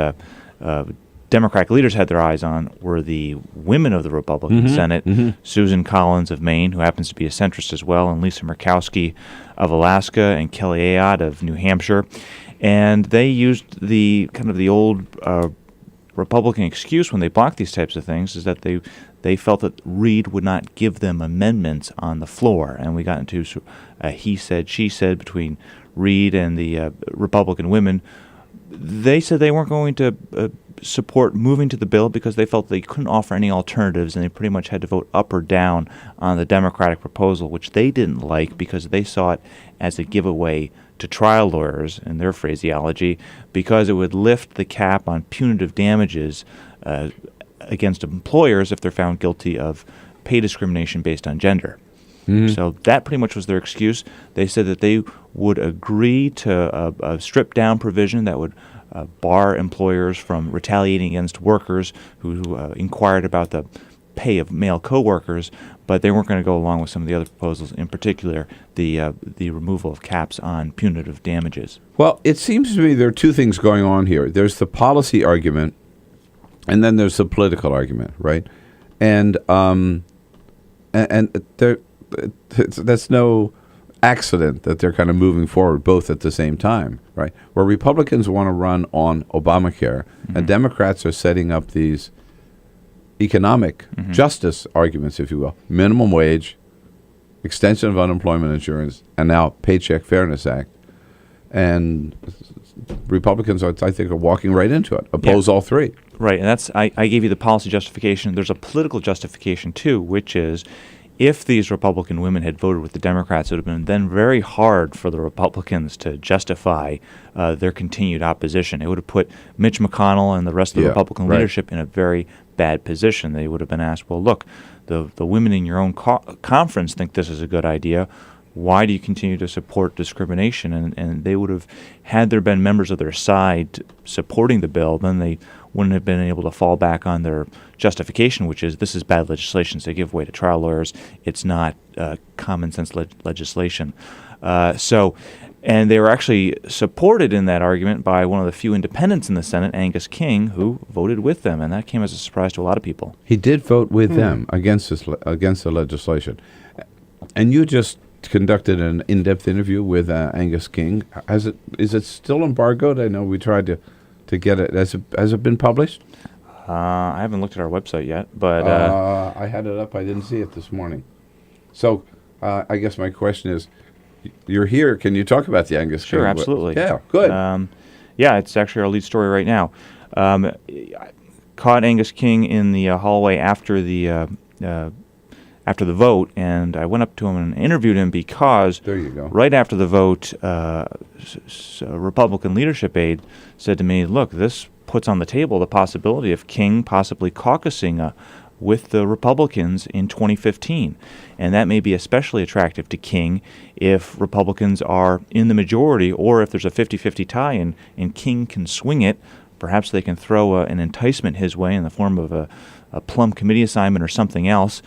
[SPEAKER 9] Democratic leaders had their eyes on were the women of the Republican Senate, Susan Collins of Maine, who happens to be a centrist as well, and Lisa Murkowski of Alaska, and Kelly Ayotte of New Hampshire. And they used the kind of the old Republican excuse when they blocked these types of things, is that they felt that Reid would not give them amendments on the floor. And we got into a he said, she said between Reid and the Republican women. They said they weren't going to support moving to the bill because they felt they couldn't offer any alternatives, and they pretty much had to vote up or down on the Democratic proposal, which they didn't like because they saw it as a giveaway to trial lawyers, in their phraseology, because it would lift the cap on punitive damages against employers if they're found guilty of pay discrimination based on gender. So that pretty much was their excuse. They said that they would agree to a stripped-down provision that would bar employers from retaliating against workers who inquired about the pay of male coworkers, but they weren't going to go along with some of the other proposals, in particular the removal of caps on punitive damages.
[SPEAKER 3] Well, it seems to me there are two things going on here. There's the policy argument, and then there's the political argument, right? And that's no accident that they're kind of moving forward both at the same time, right? Where Republicans want to run on Obamacare, and Democrats are setting up these economic justice arguments, if you will. Minimum wage, extension of unemployment insurance, and now Paycheck Fairness Act. And Republicans, I think, are walking right into it. Oppose all three.
[SPEAKER 9] Right, and that's I gave you the policy justification. There's a political justification, too, which is if these Republican women had voted with the Democrats, it would have been then very hard for the Republicans to justify their continued opposition. It would have put Mitch McConnell and the rest of the Republican leadership in a very bad position. They would have been asked, well, look, the women in your own conference think this is a good idea. Why do you continue to support discrimination? And they would have, had there been members of their side supporting the bill, then they wouldn't have been able to fall back on their justification, which is this is bad legislation, so they give way to trial lawyers. It's not common sense legislation. And they were actually supported in that argument by one of the few independents in the Senate, Angus King, who voted with them, and that came as a surprise to a lot of people.
[SPEAKER 3] He did vote with them against the legislation. And you just conducted an in-depth interview with Angus King. Is it still embargoed? I know we tried to get it. Has it been published?
[SPEAKER 9] I haven't looked at our website yet, but
[SPEAKER 3] I had it up. I didn't see it this morning. So I guess my question is, you're here. Can you talk about the Angus King?
[SPEAKER 9] Sure, absolutely.
[SPEAKER 3] Yeah, good.
[SPEAKER 9] Yeah, it's actually our lead story right now. I caught Angus King in the hallway after the vote, and I went up to him and interviewed him because
[SPEAKER 3] there you go.
[SPEAKER 9] Right after the vote, a Republican leadership aide said to me, look, this puts on the table the possibility of King possibly caucusing with the Republicans in 2015. And that may be especially attractive to King if Republicans are in the majority, or if there's a 50-50 tie and King can swing it. Perhaps they can throw an enticement his way in the form of a plum committee assignment or something else.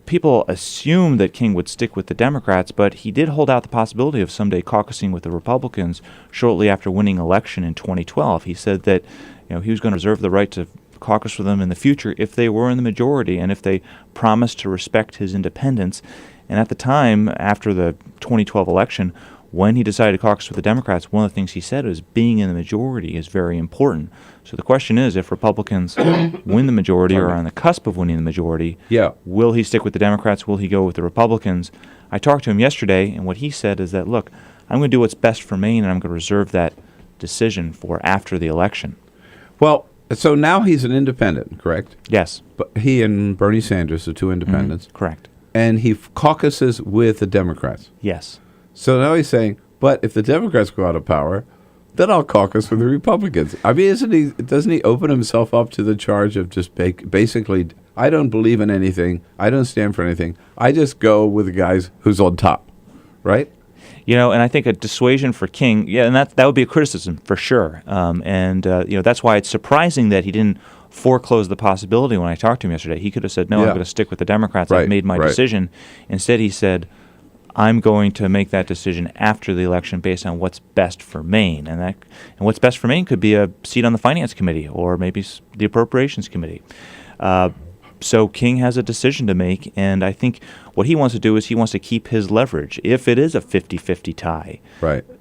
[SPEAKER 9] People assumed that King would stick with the Democrats, but he did hold out the possibility of someday caucusing with the Republicans shortly after winning election in 2012. He said that he was going to reserve the right to caucus with them in the future if they were in the majority and if they promised to respect his independence. And at the time, after the 2012 election, when he decided to caucus with the Democrats, one of the things he said was being in the majority is very important. So the question is, if Republicans win the majority or are on the cusp of winning the majority, will he stick with the Democrats? Will he go with the Republicans? I talked to him yesterday, and what he said is that, look, I'm going to do what's best for Maine, and I'm going to reserve that decision for after the election.
[SPEAKER 3] Well, so now he's an independent, correct?
[SPEAKER 9] Yes.
[SPEAKER 3] But he and Bernie Sanders are two independents.
[SPEAKER 9] Correct.
[SPEAKER 3] And he caucuses with the Democrats.
[SPEAKER 9] Yes.
[SPEAKER 3] So now he's saying, but if the Democrats go out of power, then I'll caucus with the Republicans. I mean, doesn't he open himself up to the charge of just basically, I don't believe in anything, I don't stand for anything, I just go with the guys who's on top, right?
[SPEAKER 9] And I think a dissuasion for King, and that would be a criticism for sure. That's why it's surprising that he didn't foreclose the possibility when I talked to him yesterday. He could have said, no, I'm going to stick with the Democrats. I've made my decision. Instead, he said, I'm going to make that decision after the election based on what's best for Maine. And what's best for Maine could be a seat on the Finance Committee or maybe the Appropriations Committee. So King has a decision to make, and I think what he wants to do is he wants to keep his leverage. If it is a 50-50 tie,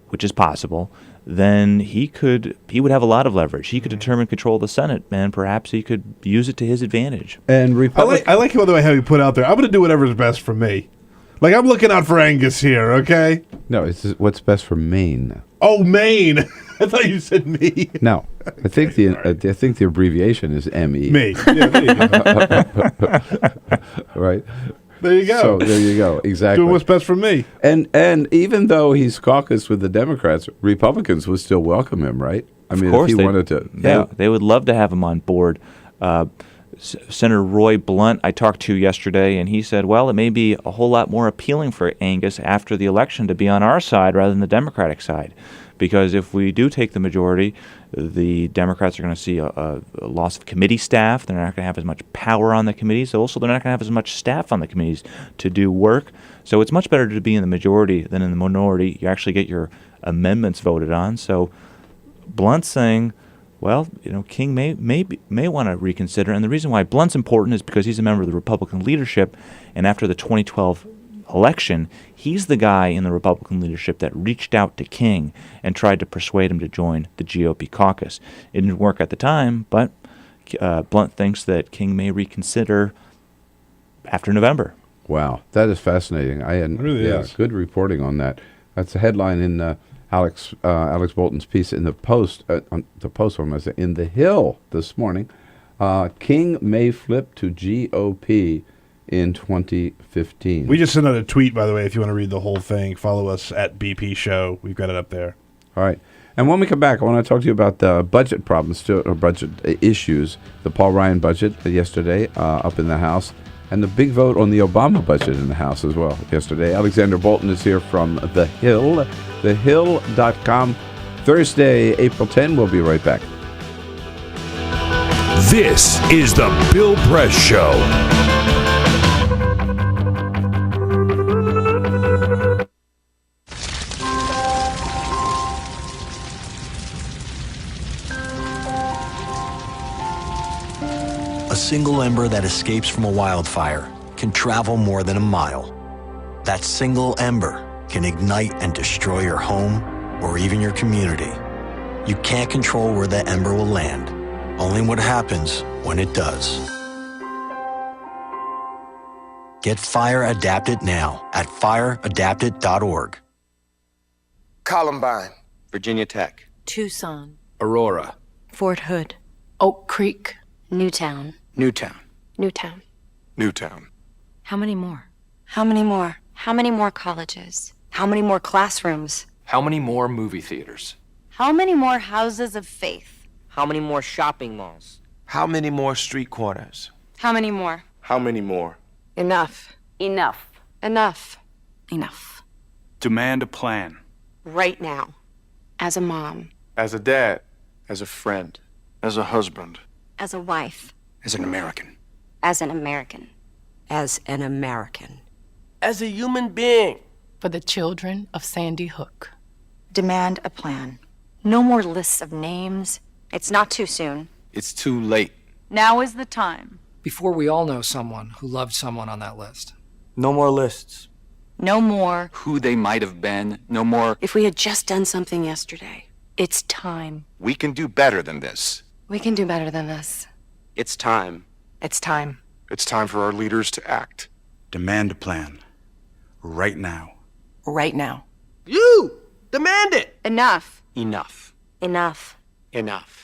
[SPEAKER 9] which is possible, then he would have a lot of leverage. He could determine control of the Senate, and perhaps he could use it to his advantage.
[SPEAKER 3] And
[SPEAKER 10] I like how the way how you put out there, I'm going to do whatever's best for me. Like, I'm looking out for Angus here, okay?
[SPEAKER 3] No, it's what's best for Maine.
[SPEAKER 10] Oh, Maine. I thought you said me.
[SPEAKER 3] No, I think the abbreviation is ME.
[SPEAKER 10] Me. Yeah, there you go.
[SPEAKER 3] Right.
[SPEAKER 10] There you go.
[SPEAKER 3] So there you go. Exactly.
[SPEAKER 10] Doing what's best for me.
[SPEAKER 3] And even though he's caucused with the Democrats, Republicans would still welcome him, right? I mean,
[SPEAKER 9] of course
[SPEAKER 3] if he wanted to.
[SPEAKER 9] They would love to have him on board. Senator Roy Blunt I talked to yesterday, and he said, well, it may be a whole lot more appealing for Angus after the election to be on our side rather than the Democratic side. Because if we do take the majority, the Democrats are going to see a loss of committee staff. They're not going to have as much power on the committees. Also, they're not going to have as much staff on the committees to do work. So it's much better to be in the majority than in the minority. You actually get your amendments voted on. So Blunt's saying, well, King may want to reconsider. And the reason why Blunt's important is because he's a member of the Republican leadership. And after the 2012 election, he's the guy in the Republican leadership that reached out to King and tried to persuade him to join the GOP caucus. It didn't work at the time, but Blunt thinks that King may reconsider after November.
[SPEAKER 3] Wow, that is fascinating. It really is. Good reporting on that. That's a headline in Alex Bolton's piece in the Post, in the Hill this morning. King may flip to GOP in 2015.
[SPEAKER 10] We just sent out a tweet, by the way, if you want to read the whole thing. Follow us at BP Show. We've got it up there.
[SPEAKER 3] All right. And when we come back, I want to talk to you about the budget problems, or budget issues. The Paul Ryan budget yesterday up in the House, and the big vote on the Obama budget in the House as well yesterday. Alexander Bolton is here from The Hill, thehill.com. Thursday, April 10. We'll be right back.
[SPEAKER 4] This is The Bill Press Show.
[SPEAKER 11] A single ember that escapes from a wildfire can travel more than a mile. That single ember can ignite and destroy your home or even your community. You can't control where that ember will land, only what happens when it does. Get Fire Adapted now at fireadapted.org.
[SPEAKER 12] Columbine, Virginia Tech,
[SPEAKER 13] Tucson,
[SPEAKER 12] Aurora,
[SPEAKER 13] Fort Hood, Oak Creek,
[SPEAKER 5] Newtown.
[SPEAKER 12] Newtown,
[SPEAKER 5] Newtown.
[SPEAKER 12] Newtown.
[SPEAKER 13] How many more?
[SPEAKER 5] How many more? How many more colleges? How many more classrooms?
[SPEAKER 12] How many more movie theaters?
[SPEAKER 13] How many more houses of faith?
[SPEAKER 14] How many more shopping malls?
[SPEAKER 12] How many more street corners?
[SPEAKER 5] How many more?
[SPEAKER 12] How many more?
[SPEAKER 13] Enough. Enough.
[SPEAKER 5] Enough.
[SPEAKER 13] Enough.
[SPEAKER 12] Demand a plan.
[SPEAKER 5] Right now. As a mom.
[SPEAKER 12] As a dad. As a friend. As a husband.
[SPEAKER 5] As a wife.
[SPEAKER 12] As an American.
[SPEAKER 5] As an American.
[SPEAKER 13] As an American.
[SPEAKER 14] As a human being.
[SPEAKER 13] For the children of Sandy Hook.
[SPEAKER 5] Demand a plan. No more lists of names. It's not too soon.
[SPEAKER 12] It's too late.
[SPEAKER 13] Now is the time.
[SPEAKER 16] Before we all know someone who loved someone on that list.
[SPEAKER 14] No more lists.
[SPEAKER 5] No more.
[SPEAKER 12] Who they might have been. No more.
[SPEAKER 5] If we had just done something yesterday. It's time.
[SPEAKER 12] We can do better than this.
[SPEAKER 5] We can do better than this.
[SPEAKER 14] It's time.
[SPEAKER 5] It's time.
[SPEAKER 12] It's time for our leaders to act.
[SPEAKER 17] Demand a plan. Right now.
[SPEAKER 13] Right now.
[SPEAKER 14] You! Demand it!
[SPEAKER 5] Enough.
[SPEAKER 12] Enough.
[SPEAKER 5] Enough.
[SPEAKER 14] Enough.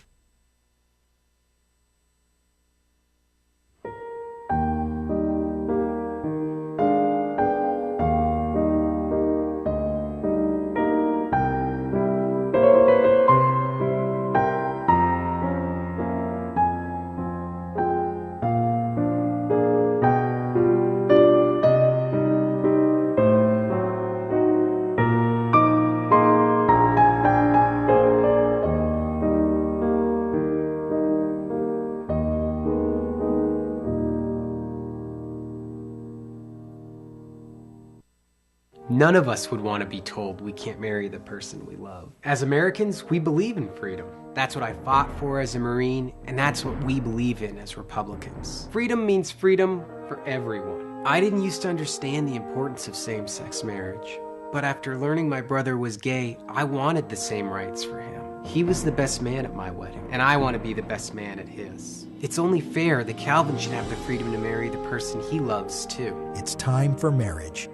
[SPEAKER 27] None of us would want to be told we can't marry the person we love. As Americans, we believe in freedom. That's what I fought for as a Marine, and that's what we believe in as Republicans. Freedom means freedom for everyone. I didn't used to understand the importance of same-sex marriage, but after learning my brother was gay, I wanted the same rights for him. He was the best man at my wedding, and I want to be the best man at his. It's only fair that Calvin should have the freedom to marry the person he loves, too.
[SPEAKER 28] It's time for marriage.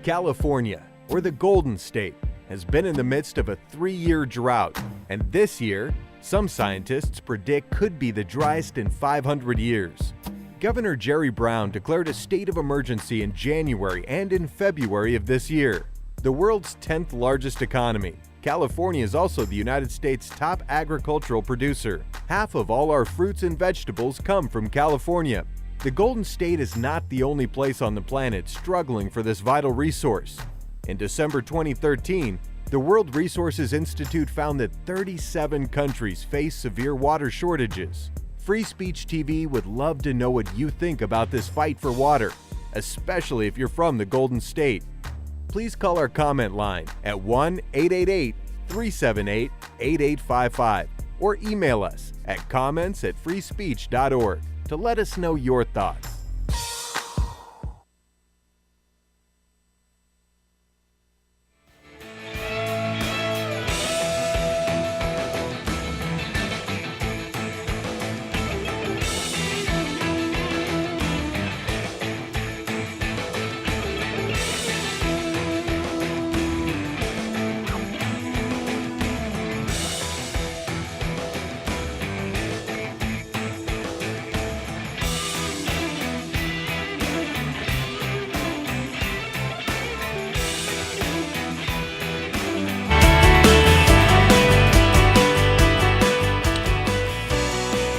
[SPEAKER 29] California, or the Golden State, has been in the midst of a 3-year drought, and this year, some scientists predict could be the driest in 500 years. Governor Jerry Brown declared a state of emergency in January and in February of this year. The world's 10th largest economy, California is also the United States' top agricultural producer. Half of all our fruits and vegetables come from California. The Golden State is not the only place on the planet struggling for this vital resource. In December 2013, the World Resources Institute found that 37 countries face severe water shortages. Free Speech TV would love to know what you think about this fight for water, especially if you're from the Golden State. Please call our comment line at 1-888-378-8855 or email us at comments@freespeech.org to let us know your thoughts.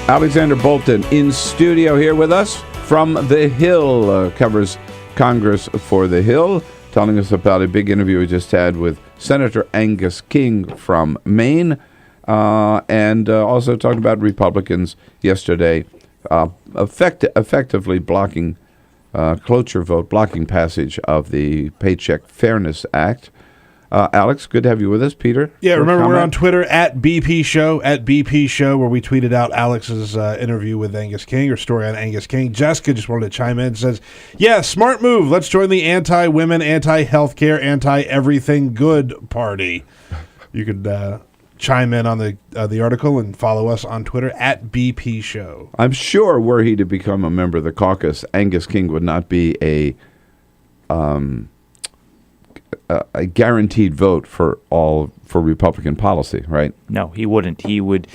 [SPEAKER 3] Alexander Bolton in studio here with us from the Hill, covers Congress for the Hill, telling us about a big interview we just had with Senator Angus King from Maine, and also talked about Republicans yesterday effectively blocking cloture vote, blocking passage of the Paycheck Fairness Act. Alex, good to have you with us. Peter?
[SPEAKER 10] Yeah, remember we're on Twitter at BP Show, where we tweeted out Alex's interview with Angus King, or story on Angus King. Jessica just wanted to chime in and says, yeah, smart move. Let's join the anti-women, anti-healthcare, anti-everything good party. You could chime in on the article and follow us on Twitter at BP Show.
[SPEAKER 3] I'm sure were he to become a member of the caucus, Angus King would not be a guaranteed vote for Republican policy, right?
[SPEAKER 9] No, he wouldn't. He would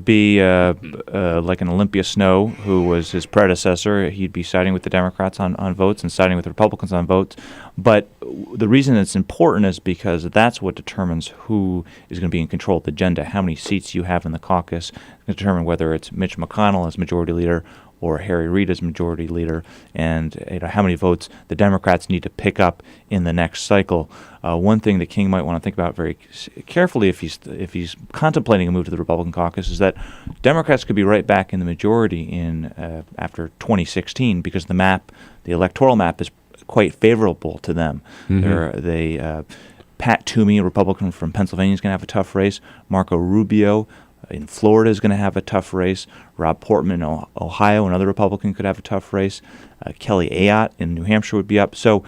[SPEAKER 9] be like an Olympia Snowe, who was his predecessor. He'd be siding with the Democrats on votes and siding with the Republicans on votes. But the reason it's important is because that's what determines who is going to be in control of the agenda. How many seats you have in the caucus can determine whether it's Mitch McConnell as majority leader or Harry Reid as majority leader, and how many votes the Democrats need to pick up in the next cycle. One thing that King might want to think about very carefully if he's contemplating a move to the Republican caucus is that Democrats could be right back in the majority in after 2016 because the electoral map is quite favorable to them.
[SPEAKER 3] Mm-hmm.
[SPEAKER 9] Pat Toomey, a Republican from Pennsylvania, is going to have a tough race. Marco Rubio in Florida is going to have a tough race. Rob Portman in Ohio, another Republican, could have a tough race. Kelly Ayotte in New Hampshire would be up. So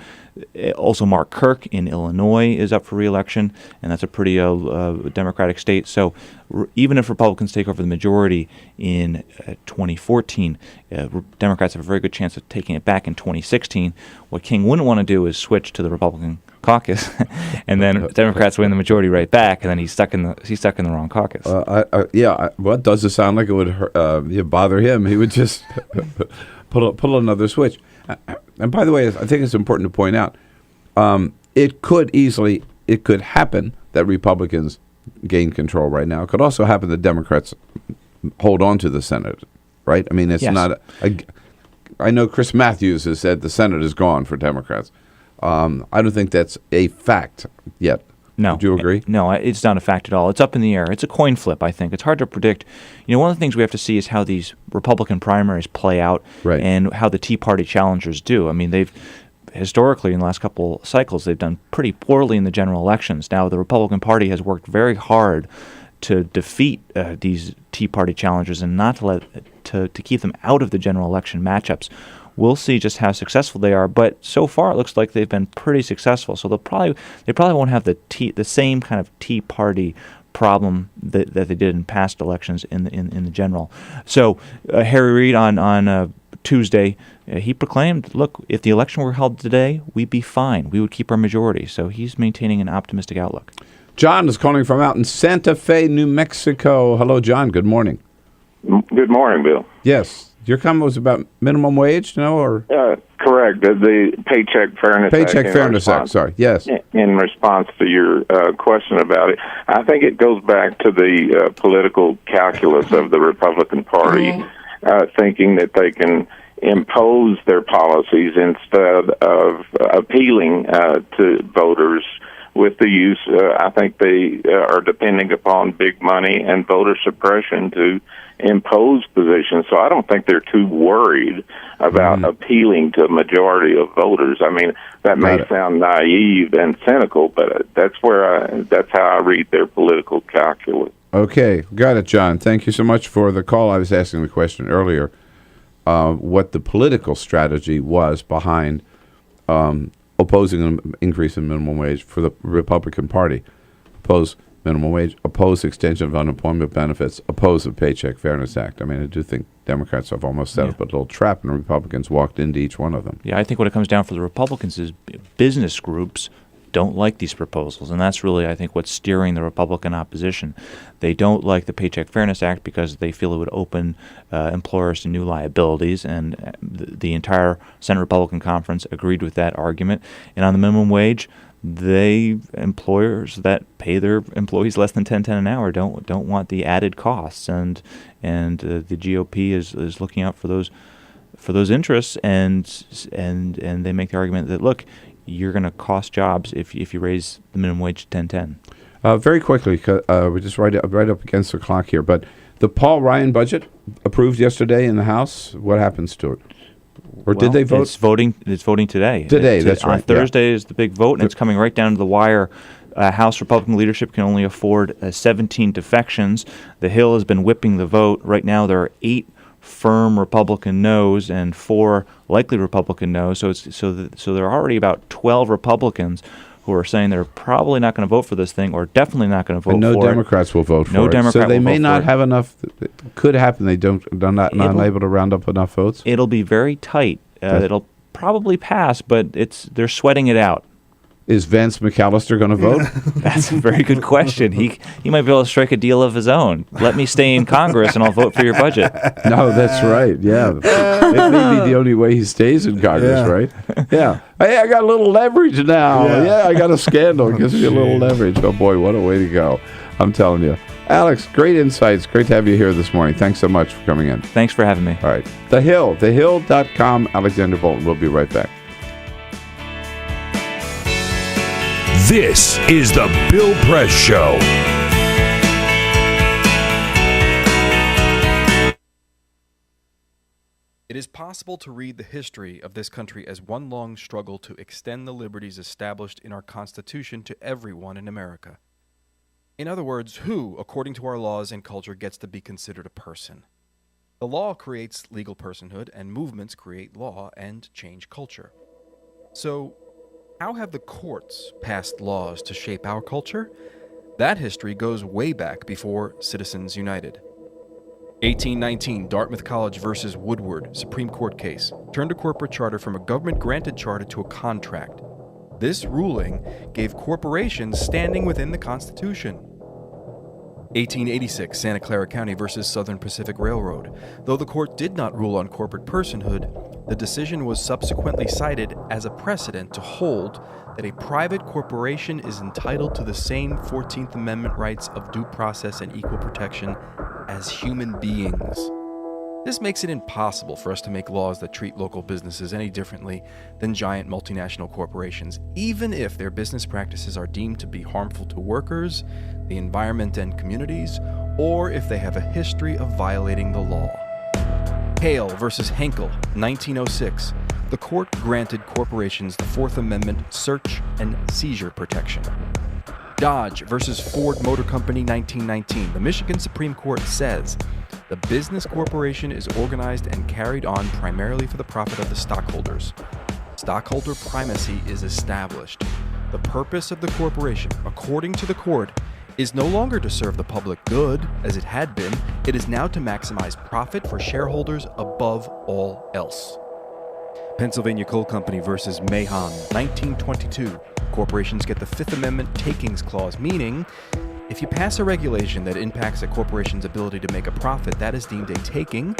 [SPEAKER 9] also Mark Kirk in Illinois is up for re-election, and that's a pretty Democratic state. So even if Republicans take over the majority in 2014, Democrats have a very good chance of taking it back in 2016. What King wouldn't want to do is switch to the Republican caucus, and then Democrats win the majority right back, and then he's stuck in the wrong caucus.
[SPEAKER 3] Well, it doesn't sound like it would bother him. He would just pull another switch. And by the way, I think it's important to point out, it could happen that Republicans gain control right now. It could also happen that Democrats hold on to the Senate, right? I mean, it's not. I know Chris Matthews has said the Senate is gone for Democrats. I don't think that's a fact yet.
[SPEAKER 9] No.
[SPEAKER 3] Do you agree?
[SPEAKER 9] No, it's not a fact at all. It's up in the air. It's a coin flip, I think. It's hard to predict. One of the things we have to see is how these Republican primaries play out,
[SPEAKER 3] right,
[SPEAKER 9] and how the Tea Party challengers do. I mean, they've historically, in the last couple cycles, they've done pretty poorly in the general elections. Now, the Republican Party has worked very hard to defeat these Tea Party challengers and not to keep them out of the general election matchups. We'll see just how successful they are, but so far it looks like they've been pretty successful. So they probably won't have the same kind of Tea Party problem that they did in past elections in the general. So Harry Reid on Tuesday, he proclaimed, "Look, if the election were held today, we'd be fine. We would keep our majority." So he's maintaining an optimistic outlook.
[SPEAKER 3] John is calling from out in Santa Fe, New Mexico. Hello, John. Good morning.
[SPEAKER 2] Good morning, Bill.
[SPEAKER 3] Yes. Do Your comment was about minimum wage, no? Or
[SPEAKER 2] correct. The Paycheck Fairness Act.
[SPEAKER 3] Paycheck Fairness Act, sorry. Yes.
[SPEAKER 2] In response to your question about it, I think it goes back to the political calculus of the Republican Party, thinking that they can impose their policies instead of appealing to voters with the use. I think they are depending upon big money and voter suppression to impose positions. So I don't think they're too worried about appealing to a majority of voters. I mean, that may sound naive and cynical, but that's how I read their political calculus.
[SPEAKER 3] Okay, got it, John. Thank you so much for the call. I was asking the question earlier, what the political strategy was behind opposing an increase in minimum wage for the Republican Party. Oppose minimum wage, oppose extension of unemployment benefits, oppose the Paycheck Fairness Act. I mean, I do think Democrats have almost set up a little trap, and Republicans walked into each one of them.
[SPEAKER 9] Yeah, I think what it comes down for the Republicans is business groups don't like these proposals, and that's really, I think, what's steering the Republican opposition. They don't like the Paycheck Fairness Act because they feel it would open employers to new liabilities, and the entire Senate Republican Conference agreed with that argument. And on the minimum wage, employers that pay their employees less than $10.10 an hour don't want the added costs, and the GOP is looking out for those interests, and they make the argument that, look, you're going to cost jobs if you raise the minimum wage to $10.10.
[SPEAKER 3] Very quickly, we're just right up against the clock here, but the Paul Ryan budget approved yesterday in the House. What happens to it? Or did they vote?
[SPEAKER 9] It's voting today.
[SPEAKER 3] That's right.
[SPEAKER 9] On Thursday is the big vote, and it's coming right down to the wire. House Republican leadership can only afford 17 defections. The Hill has been whipping the vote. Right now there are 8 firm Republican no's and 4 likely Republican no's. So there are already about 12 Republicans who are saying they're probably not going to vote for this thing, or definitely not going to vote for it.
[SPEAKER 3] No Democrats will vote for it.
[SPEAKER 9] No Democrat
[SPEAKER 3] So they
[SPEAKER 9] will
[SPEAKER 3] may
[SPEAKER 9] vote
[SPEAKER 3] not
[SPEAKER 9] for
[SPEAKER 3] have enough. It could happen. They're not able to round up enough votes.
[SPEAKER 9] It'll be very tight. It'll probably pass, but they're sweating it out.
[SPEAKER 3] Is Vance McAllister going to vote?
[SPEAKER 9] That's a very good question. He might be able to strike a deal of his own. Let me stay in Congress and I'll vote for your budget.
[SPEAKER 3] No, that's right. Yeah. It may be the only way he stays in Congress, right? Yeah. Hey, I got a little leverage now. Yeah, I got a scandal. It gives me a little leverage. Oh, boy, what a way to go. I'm telling you. Alex, great insights. Great to have you here this morning. Thanks so much for coming in.
[SPEAKER 9] Thanks for having me.
[SPEAKER 3] All right. The Hill, thehill.com, Alexander Bolton. We'll be right back.
[SPEAKER 4] This is the Bill Press Show.
[SPEAKER 15] It is possible to read the history of this country as one long struggle to extend the liberties established in our Constitution to everyone in America. In other words, who, according to our laws and culture, gets to be considered a person? The law creates legal personhood, and movements create law and change culture. So, how have the courts passed laws to shape our culture? That history goes way back before Citizens United. 1819, Dartmouth College versus Woodward, Supreme Court case, turned a corporate charter from a government-granted charter to a contract. This ruling gave corporations standing within the Constitution. 1886, Santa Clara County versus Southern Pacific Railroad. Though the court did not rule on corporate personhood, the decision was subsequently cited as a precedent to hold that a private corporation is entitled to the same 14th Amendment rights of due process and equal protection as human beings. This makes it impossible for us to make laws that treat local businesses any differently than giant multinational corporations, even if their business practices are deemed to be harmful to workers, the environment and communities, or if they have a history of violating the law. Hale versus Henkel, 1906. The court granted corporations the Fourth Amendment search and seizure protection. Dodge versus Ford Motor Company, 1919. The Michigan Supreme Court says the business corporation is organized and carried on primarily for the profit of the stockholders. Stockholder primacy is established. The purpose of the corporation, according to the court, is no longer to serve the public good, as it had been. It is now to maximize profit for shareholders above all else. Pennsylvania Coal Company versus Mahon, 1922. Corporations get the Fifth Amendment takings clause, meaning if you pass a regulation that impacts a corporation's ability to make a profit, that is deemed a taking,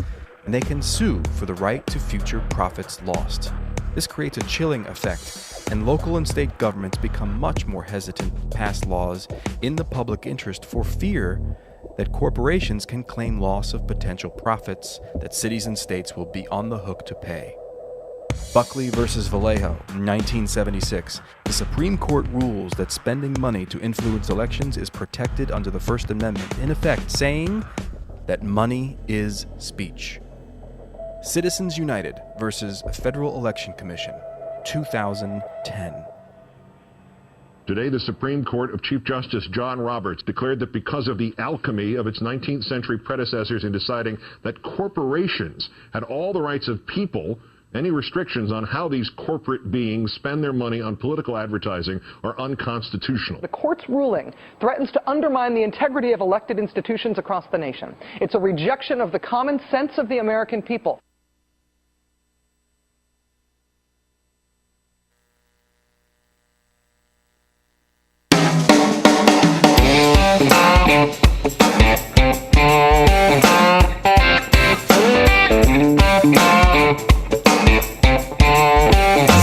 [SPEAKER 15] and they can sue for the right to future profits lost. This creates a chilling effect, and local and state governments become much more hesitant to pass laws in the public interest for fear that corporations can claim loss of potential profits that cities and states will be on the hook to pay. Buckley versus Vallejo, 1976. The Supreme Court rules that spending money to influence elections is protected under the First Amendment, in effect saying that money is speech. Citizens United versus Federal Election Commission, 2010.
[SPEAKER 18] Today, the Supreme Court of Chief Justice John Roberts declared that because of the alchemy of its 19th century predecessors in deciding that corporations had all the rights of people, any restrictions on how these corporate beings spend their money on political advertising are unconstitutional.
[SPEAKER 19] The court's ruling threatens to undermine the integrity of elected institutions across the nation. It's a rejection of the common sense of the American people.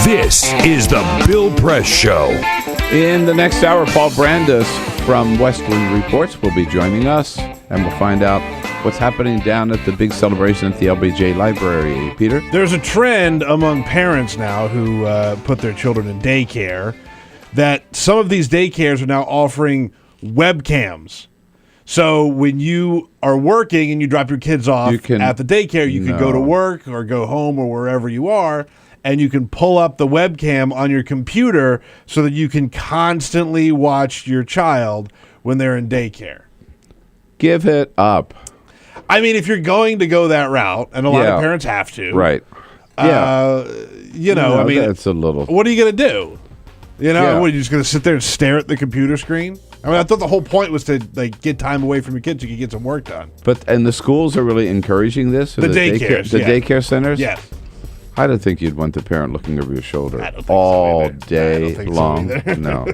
[SPEAKER 4] This is the Bill Press Show.
[SPEAKER 3] In the next hour, Paul Brandus from Westland Reports will be joining us, and we'll find out what's happening down at the big celebration at the LBJ Library. Peter?
[SPEAKER 10] There's a trend among parents now who put their children in daycare that some of these daycares are now offering webcams. So when you are working and you drop your kids off at the daycare, you can go to work or go home or wherever you are, and you can pull up the webcam on your computer so that you can constantly watch your child when they're in daycare.
[SPEAKER 3] Give it up.
[SPEAKER 10] I mean, if you're going to go that route, and a lot of parents have to.
[SPEAKER 3] Right.
[SPEAKER 10] You know, I mean,
[SPEAKER 3] it's a little.
[SPEAKER 10] What are you going to do? You know, what, are you just going to sit there and stare at the computer screen? I mean, I thought the whole point was to get time away from your kids so you can get some work done.
[SPEAKER 3] And the schools are really encouraging this?
[SPEAKER 10] The daycares.
[SPEAKER 3] The daycare centers?
[SPEAKER 10] Yes.
[SPEAKER 3] I don't think you'd want the parent looking over your shoulder all day long. No.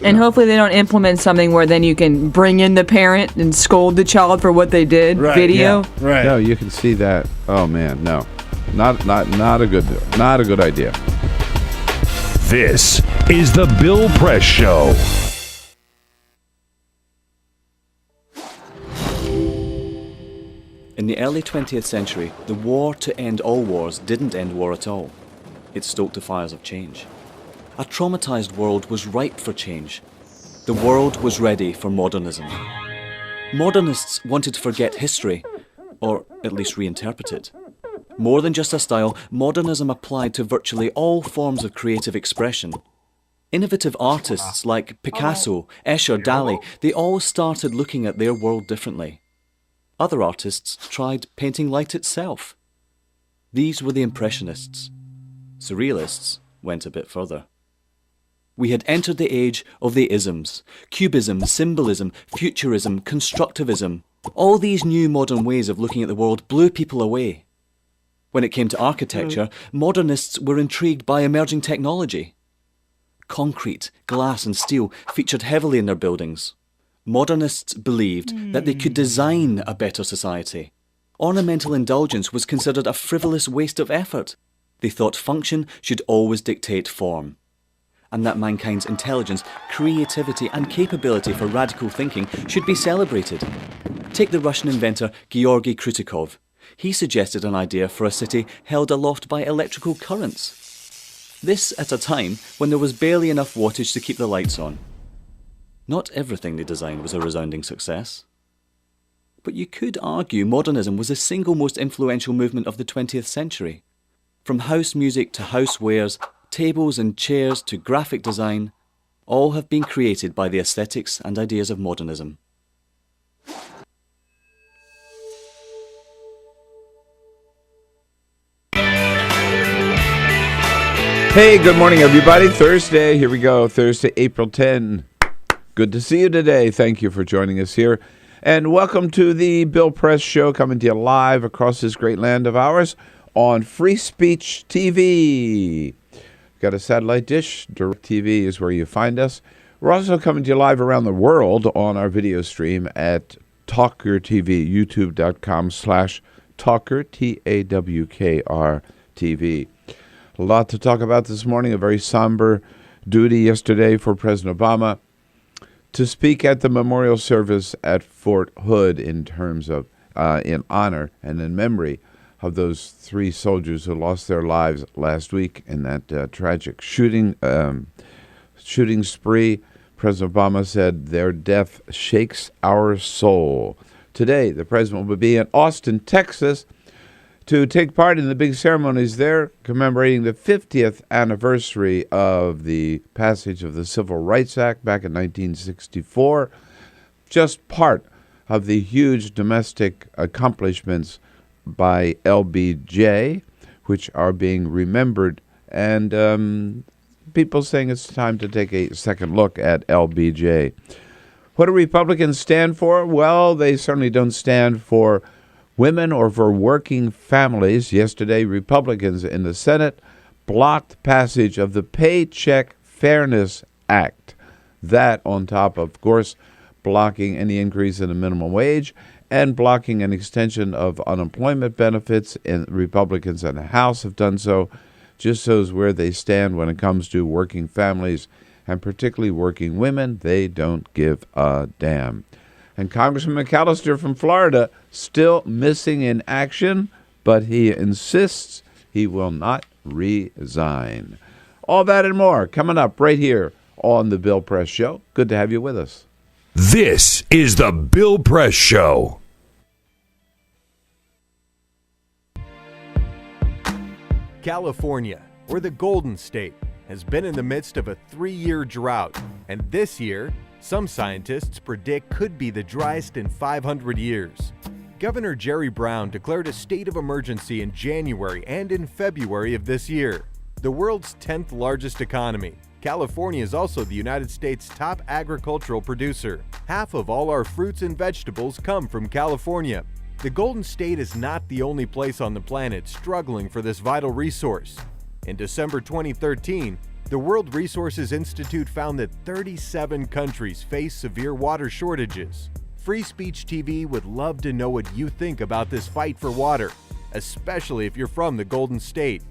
[SPEAKER 20] And hopefully they don't implement something where then you can bring in the parent and scold the child for what they did. Video.
[SPEAKER 3] Yeah. Right. No, you can see that. Oh man, no, not a good idea.
[SPEAKER 4] This is the Bill Press Show.
[SPEAKER 21] In the early 20th century, the war to end all wars didn't end war at all. It stoked the fires of change. A traumatized world was ripe for change. The world was ready for modernism. Modernists wanted to forget history, or at least reinterpret it. More than just a style, modernism applied to virtually all forms of creative expression. Innovative artists like Picasso, Escher, Dali, they all started looking at their world differently. Other artists tried painting light itself. These were the Impressionists. Surrealists went a bit further. We had entered the age of the isms: cubism, symbolism, futurism, constructivism. All these new modern ways of looking at the world blew people away. When it came to architecture, modernists were intrigued by emerging technology. Concrete, glass and steel featured heavily in their buildings. Modernists believed that they could design a better society. Ornamental indulgence was considered a frivolous waste of effort. They thought function should always dictate form, and that mankind's intelligence, creativity and capability for radical thinking should be celebrated. Take the Russian inventor Georgy Krutikov. He suggested an idea for a city held aloft by electrical currents. This at a time when there was barely enough wattage to keep the lights on. Not everything they designed was a resounding success. But you could argue modernism was the single most influential movement of the 20th century. From house music to housewares, tables and chairs to graphic design, all have been created by the aesthetics and ideas of modernism.
[SPEAKER 3] Hey, good morning, everybody. Thursday, here we go. Thursday, April 10. Good to see you today. Thank you for joining us here. And welcome to the Bill Press Show, coming to you live across this great land of ours on Free Speech TV. Got a satellite dish. TawkrTV is where you find us. We're also coming to you live around the world on our video stream at TawkrTV, youtube.com/TawkrTV. Talker, TAWKR TV. A lot to talk about this morning. A very somber duty yesterday for President Obama to speak at the memorial service at Fort Hood in terms of in honor and in memory of those 3 soldiers who lost their lives last week in that tragic shooting spree. President Obama said their death shakes our soul. Today, the president will be in Austin, Texas, to take part in the big ceremonies there, commemorating the 50th anniversary of the passage of the Civil Rights Act back in 1964. Just part of the huge domestic accomplishments by LBJ, which are being remembered, and people saying it's time to take a second look at LBJ. What do Republicans stand for? Well, they certainly don't stand for women or for working families. Yesterday, Republicans in the Senate blocked passage of the Paycheck Fairness Act. That on top, of course, blocking any increase in the minimum wage and blocking an extension of unemployment benefits. And Republicans in the House have done so. Just shows where they stand when it comes to working families and particularly working women. They don't give a damn. And Congressman McAllister from Florida still missing in action, but he insists he will not resign. All that and more coming up right here on The Bill Press Show. Good to have you with us.
[SPEAKER 4] This is The Bill Press Show.
[SPEAKER 29] California, or the Golden State, has been in the midst of a 3-year drought, and this year, some scientists predict could be the driest in 500 years. Governor Jerry Brown declared a state of emergency in January and in February of this year. The world's 10th largest economy, California is also the United States' top agricultural producer. Half of all our fruits and vegetables come from California. The Golden State is not the only place on the planet struggling for this vital resource. In December 2013, the World Resources Institute found that 37 countries face severe water shortages. Free Speech TV would love to know what you think about this fight for water, especially if you're from the Golden State.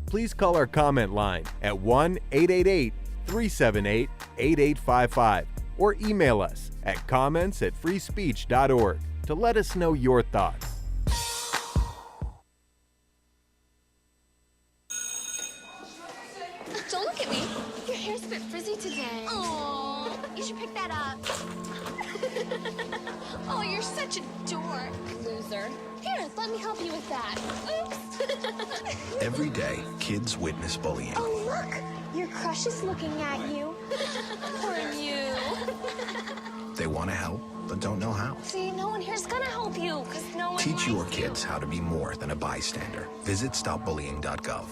[SPEAKER 29] Please call our comment line at 1-888-378-8855 or email us at comments@freespeech.org to let us know your thoughts.
[SPEAKER 1] Don't look at me. Your hair's a bit frizzy today. Oh, you should pick that up. Oh, you're such a dork. Loser. Here, let me help you with that. Oops.
[SPEAKER 6] Every day, kids witness bullying.
[SPEAKER 1] Oh, look. Your crush is looking at you. Poor you.
[SPEAKER 6] They want to help, but don't know how.
[SPEAKER 1] See, no one here's gonna help you, because no one
[SPEAKER 6] Teach your
[SPEAKER 1] likes
[SPEAKER 6] kids how to be more than a bystander. Visit stopbullying.gov.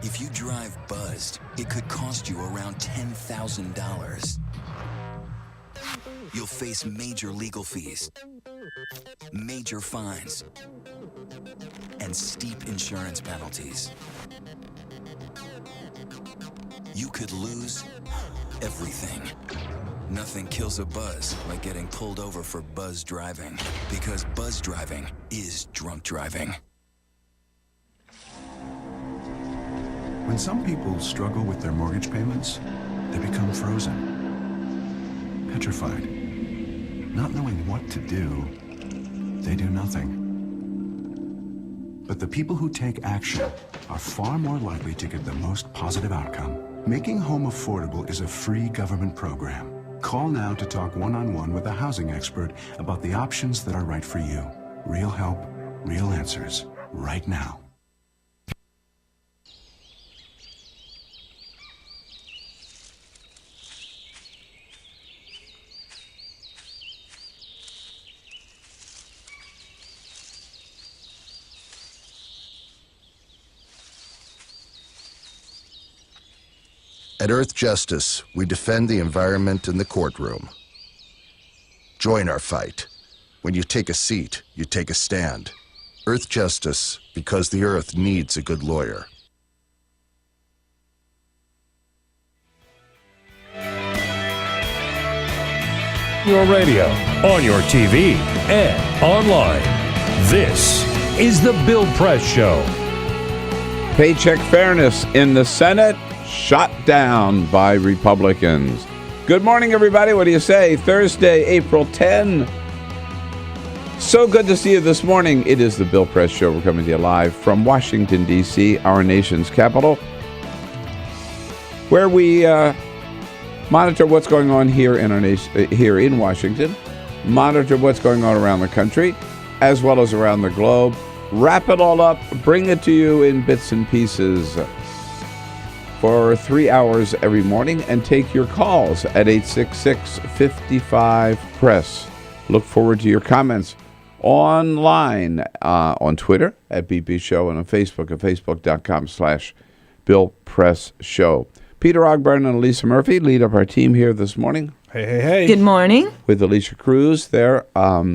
[SPEAKER 7] If you drive buzzed, it could cost you around $10,000. You'll face major legal fees, major fines, and steep insurance penalties. You could lose everything. Nothing kills a buzz like getting pulled over for buzz driving, because buzz driving is drunk driving.
[SPEAKER 17] When some people struggle with their mortgage payments, they become frozen, petrified. Not knowing what to do, they do nothing. But the people who take action are far more likely to get the most positive outcome. Making home affordable is a free government program. Call now to talk one-on-one with a housing expert about the options that are right for you. Real help, real answers, right now.
[SPEAKER 8] At Earth Justice, we defend the environment in the courtroom. Join our fight. When you take a seat, you take a stand. Earth Justice, because the Earth needs a good lawyer.
[SPEAKER 4] your radio, on your TV, and online. This is The Bill Press Show.
[SPEAKER 3] Paycheck fairness in the Senate shot down by Republicans. Good morning, everybody. What do you say? Thursday, April 10. So good to see you this morning. It is The Bill Press Show. We're coming to you live from Washington, D.C., our nation's capital, where we monitor what's going on here in our nation, here in Washington, monitor what's going on around the country, as well as around the globe, wrap it all up, bring it to you in bits and pieces for 3 hours every morning, and take your calls at 866-55-PRESS. Look forward to your comments online on Twitter at BP Show and on Facebook at facebook.com/Bill Press Show. Peter Ogburn and Elisa Murphy lead up our team here this morning.
[SPEAKER 10] Hey.
[SPEAKER 20] Good morning.
[SPEAKER 3] With Alicia Cruz there.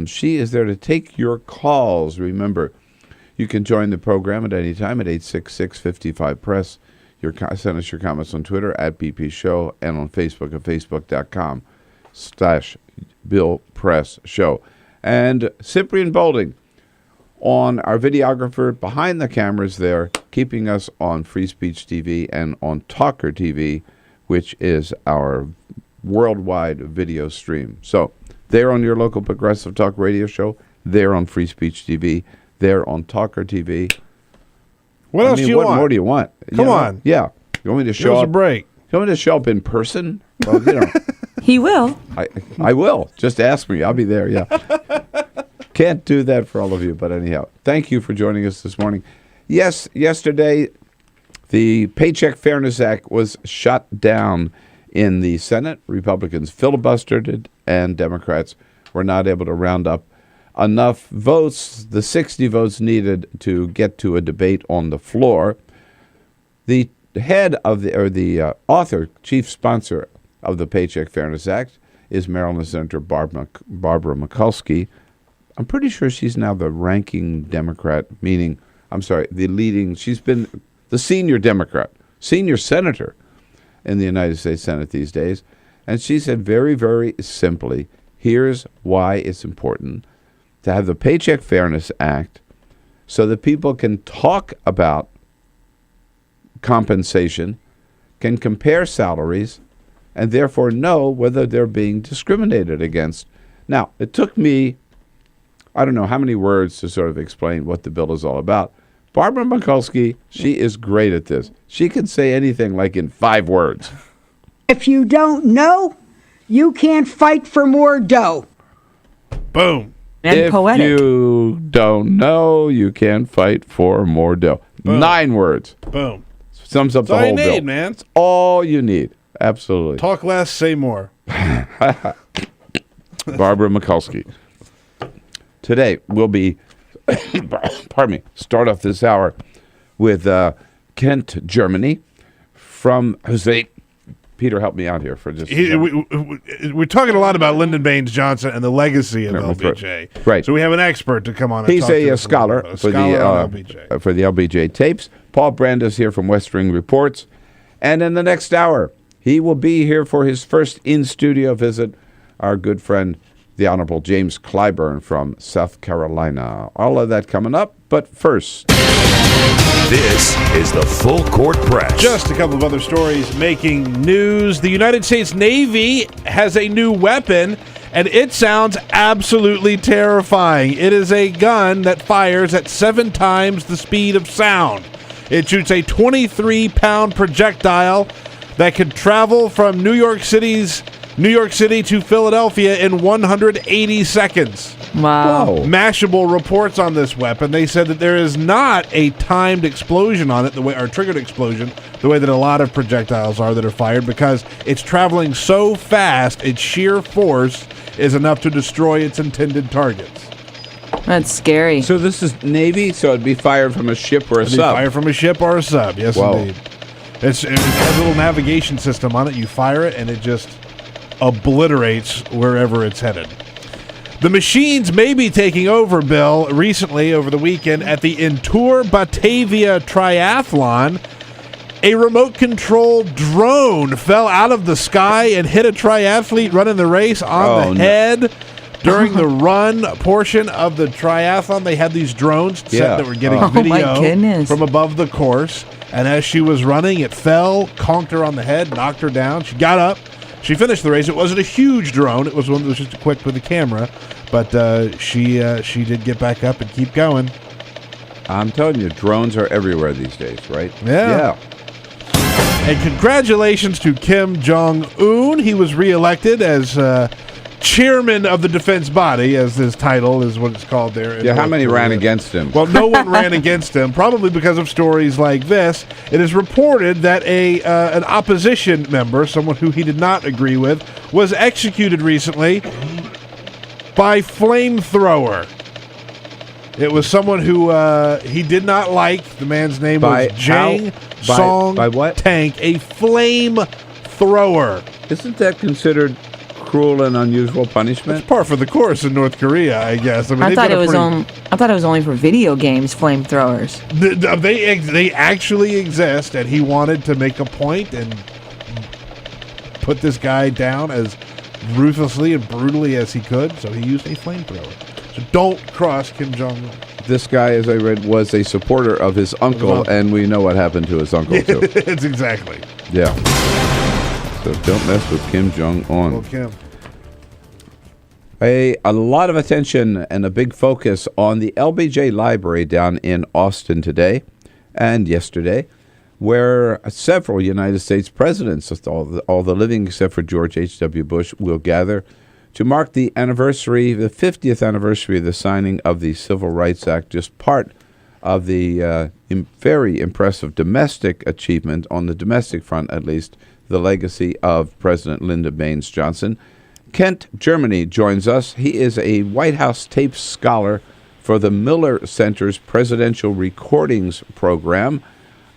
[SPEAKER 3] She is there to take your calls. Remember, you can join the program at any time at 866-55-PRESS. Send us your comments on Twitter at BP Show and on Facebook at facebook.com/Bill Press Show. And Cyprian Bolding, on our videographer behind the cameras there, keeping us on Free Speech TV and on TawkrTV, which is our worldwide video stream. So they're on your local progressive talk radio show. They're on Free Speech TV. They're on TawkrTV.
[SPEAKER 10] What else do you want?
[SPEAKER 3] What more do you want?
[SPEAKER 10] Come on.
[SPEAKER 3] Yeah. You want me to show
[SPEAKER 10] Give us
[SPEAKER 3] up?
[SPEAKER 10] a break.
[SPEAKER 3] You want me to show up in person? Well,
[SPEAKER 20] He will.
[SPEAKER 3] I will. Just ask me. I'll be there, yeah. Can't do that for all of you, but anyhow. Thank you for joining us this morning. Yes, yesterday, the Paycheck Fairness Act was shot down in the Senate. Republicans filibustered it, and Democrats were not able to round up enough votes, the 60 votes needed to get to a debate on the floor. The head of the author, chief sponsor of the Paycheck Fairness Act is Maryland Senator Barbara Mikulski. I'm pretty sure she's now the ranking Democrat, she's been the senior Democrat, senior senator in the United States Senate these days. And she said very, very simply, here's why it's important to have the Paycheck Fairness Act so that people can talk about compensation, can compare salaries, and therefore know whether they're being discriminated against. Now, it took me, I don't know how many words to sort of explain what the bill is all about. Barbara Mikulski, she is great at this. She can say anything like in 5 words.
[SPEAKER 11] If you don't know, you can't fight for more dough.
[SPEAKER 10] Boom.
[SPEAKER 20] And
[SPEAKER 3] if
[SPEAKER 20] poetic.
[SPEAKER 3] you don't know, you can't fight for more dough.
[SPEAKER 10] Boom.
[SPEAKER 3] 9 words.
[SPEAKER 10] Boom.
[SPEAKER 3] Sums up
[SPEAKER 10] That's
[SPEAKER 3] the
[SPEAKER 10] all
[SPEAKER 3] whole
[SPEAKER 10] you
[SPEAKER 3] bill.
[SPEAKER 10] need, man.
[SPEAKER 3] It's all you need. Absolutely.
[SPEAKER 10] Talk less, say more.
[SPEAKER 3] Barbara Mikulski. Today we'll be, start off this hour with Kent, Germany, from Jose. Peter, help me out here for just a second.
[SPEAKER 10] We're talking a lot about Lyndon Baines Johnson and the legacy of LBJ.
[SPEAKER 3] Right.
[SPEAKER 10] So we have an expert to come on and
[SPEAKER 3] He's
[SPEAKER 10] talk to
[SPEAKER 3] a
[SPEAKER 10] us
[SPEAKER 3] scholar
[SPEAKER 10] about
[SPEAKER 3] for
[SPEAKER 10] on LBJ.
[SPEAKER 3] For the LBJ tapes. Paul Brandus here from West Wing Reports. And in the next hour, he will be here for his first in-studio visit, our good friend, the Honorable James Clyburn from South Carolina. All of that coming up, but first.
[SPEAKER 4] This is the Full Court Press.
[SPEAKER 10] Just a couple of other stories making news. The United States Navy has a new weapon, and it sounds absolutely terrifying. It is a gun that fires at 7 times the speed of sound. It shoots a 23-pound projectile that could travel from New York City to Philadelphia in 180 seconds.
[SPEAKER 20] Wow.
[SPEAKER 10] Mashable reports on this weapon. They said that there is not a timed explosion on it, or triggered explosion, the way that a lot of projectiles are that are fired, because it's traveling so fast, its sheer force is enough to destroy its intended targets.
[SPEAKER 20] That's scary.
[SPEAKER 3] So this is Navy, so it'd be fired from a ship or a
[SPEAKER 10] It'd be
[SPEAKER 3] sub.
[SPEAKER 10] fired from a ship or a sub, yes,
[SPEAKER 3] Whoa.
[SPEAKER 10] indeed. It has a little navigation system on it. You fire it, and it just obliterates wherever it's headed. The machines may be taking over, Bill, recently over the weekend at the Intour Batavia Triathlon. A remote-controlled drone fell out of the sky and hit a triathlete running the race on the head. During the run portion of the triathlon, they had these drones set that were getting video from above the course. And as she was running, it fell, conked her on the head, knocked her down. She got up. She finished the race. It wasn't a huge drone. It was one that was just equipped with a camera. But she did get back up and keep going.
[SPEAKER 3] I'm telling you, drones are everywhere these days, right?
[SPEAKER 10] Yeah. And congratulations to Kim Jong-un. He was reelected as chairman of the defense body, as his title is what it's called there.
[SPEAKER 3] Yeah, how many ran against him?
[SPEAKER 10] Well, no one ran against him, probably because of stories like this. It is reported that an opposition member, someone who he did not agree with, was executed recently by flamethrower. It was someone who he did not like. The man's name was Jang Song Tank, a flamethrower.
[SPEAKER 3] Isn't that considered cruel and unusual punishment?
[SPEAKER 10] It's par for the course in North Korea, I guess. I mean,
[SPEAKER 20] I thought it was only for video games. Flamethrowers.
[SPEAKER 10] They actually exist, and he wanted to make a point and put this guy down as ruthlessly and brutally as he could. So he used a flamethrower. So don't cross Kim Jong-un.
[SPEAKER 3] This guy, as I read, was a supporter of his uncle, and we know what happened to his uncle too.
[SPEAKER 10] It's exactly.
[SPEAKER 3] Yeah. So don't mess with Kim Jong-un.
[SPEAKER 10] Well, Kim.
[SPEAKER 3] A lot of attention and a big focus on the LBJ Library down in Austin today and yesterday, where several United States presidents, all the living except for George H.W. Bush, will gather to mark the 50th anniversary of the signing of the Civil Rights Act, just part of the very impressive domestic achievement, on the domestic front at least, the legacy of President Lyndon Baines Johnson. Kent Germany joins us. He is a White House tapes scholar for the Miller Center's Presidential Recordings Program,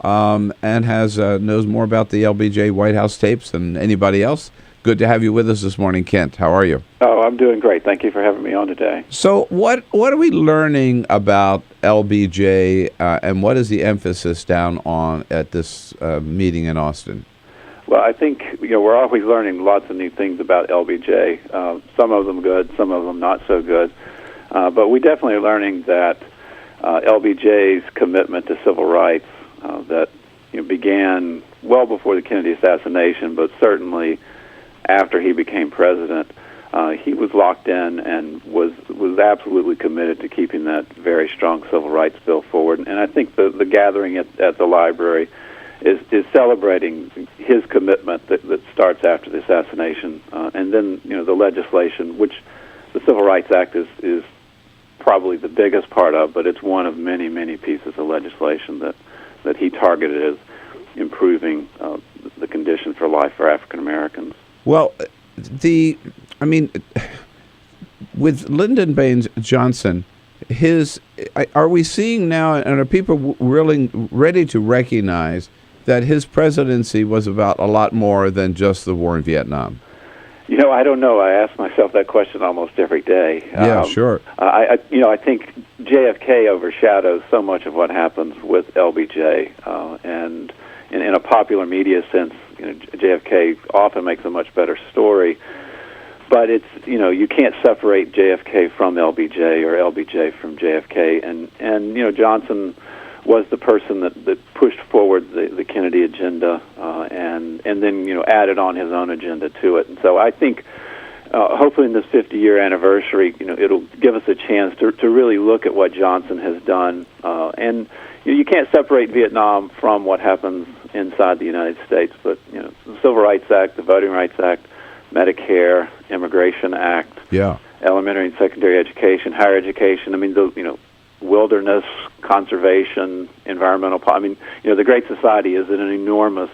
[SPEAKER 3] and knows more about the LBJ White House tapes than anybody else. Good to have you with us this morning, Kent. How are you?
[SPEAKER 12] Oh, I'm doing great. Thank you for having me on today.
[SPEAKER 3] So what are we learning about LBJ, and what is the emphasis down on at this meeting in Austin?
[SPEAKER 12] Well, I think we're always learning lots of new things about LBJ. Some of them good, some of them not so good. But we definitely are learning that LBJ's commitment to civil rights that began well before the Kennedy assassination, but certainly after he became president, he was locked in and was absolutely committed to keeping that very strong civil rights bill forward. And I think the gathering at the library is celebrating his commitment that starts after the assassination, and then the legislation, which the Civil Rights Act is probably the biggest part of, but it's one of many, many pieces of legislation that he targeted as improving the condition for life for African Americans.
[SPEAKER 3] Well, with Lyndon Baines Johnson, are we seeing now, and are people really ready to recognize that his presidency was about a lot more than just the war in Vietnam?
[SPEAKER 12] I don't know. I ask myself that question almost every day.
[SPEAKER 3] Yeah, sure.
[SPEAKER 12] I think JFK overshadows so much of what happens with LBJ, and in a popular media sense, JFK often makes a much better story. But it's you can't separate JFK from LBJ or LBJ from JFK, and Johnson was the person that pushed forward the Kennedy agenda, and then added on his own agenda to it. And so I think hopefully in this 50-year anniversary, it'll give us a chance to really look at what Johnson has done, and you can't separate Vietnam from what happens inside the United States. But the Civil Rights Act, the Voting Rights Act, Medicare, Immigration Act, elementary and secondary education, higher education. Wilderness, conservation, environmental. The Great Society is an enormous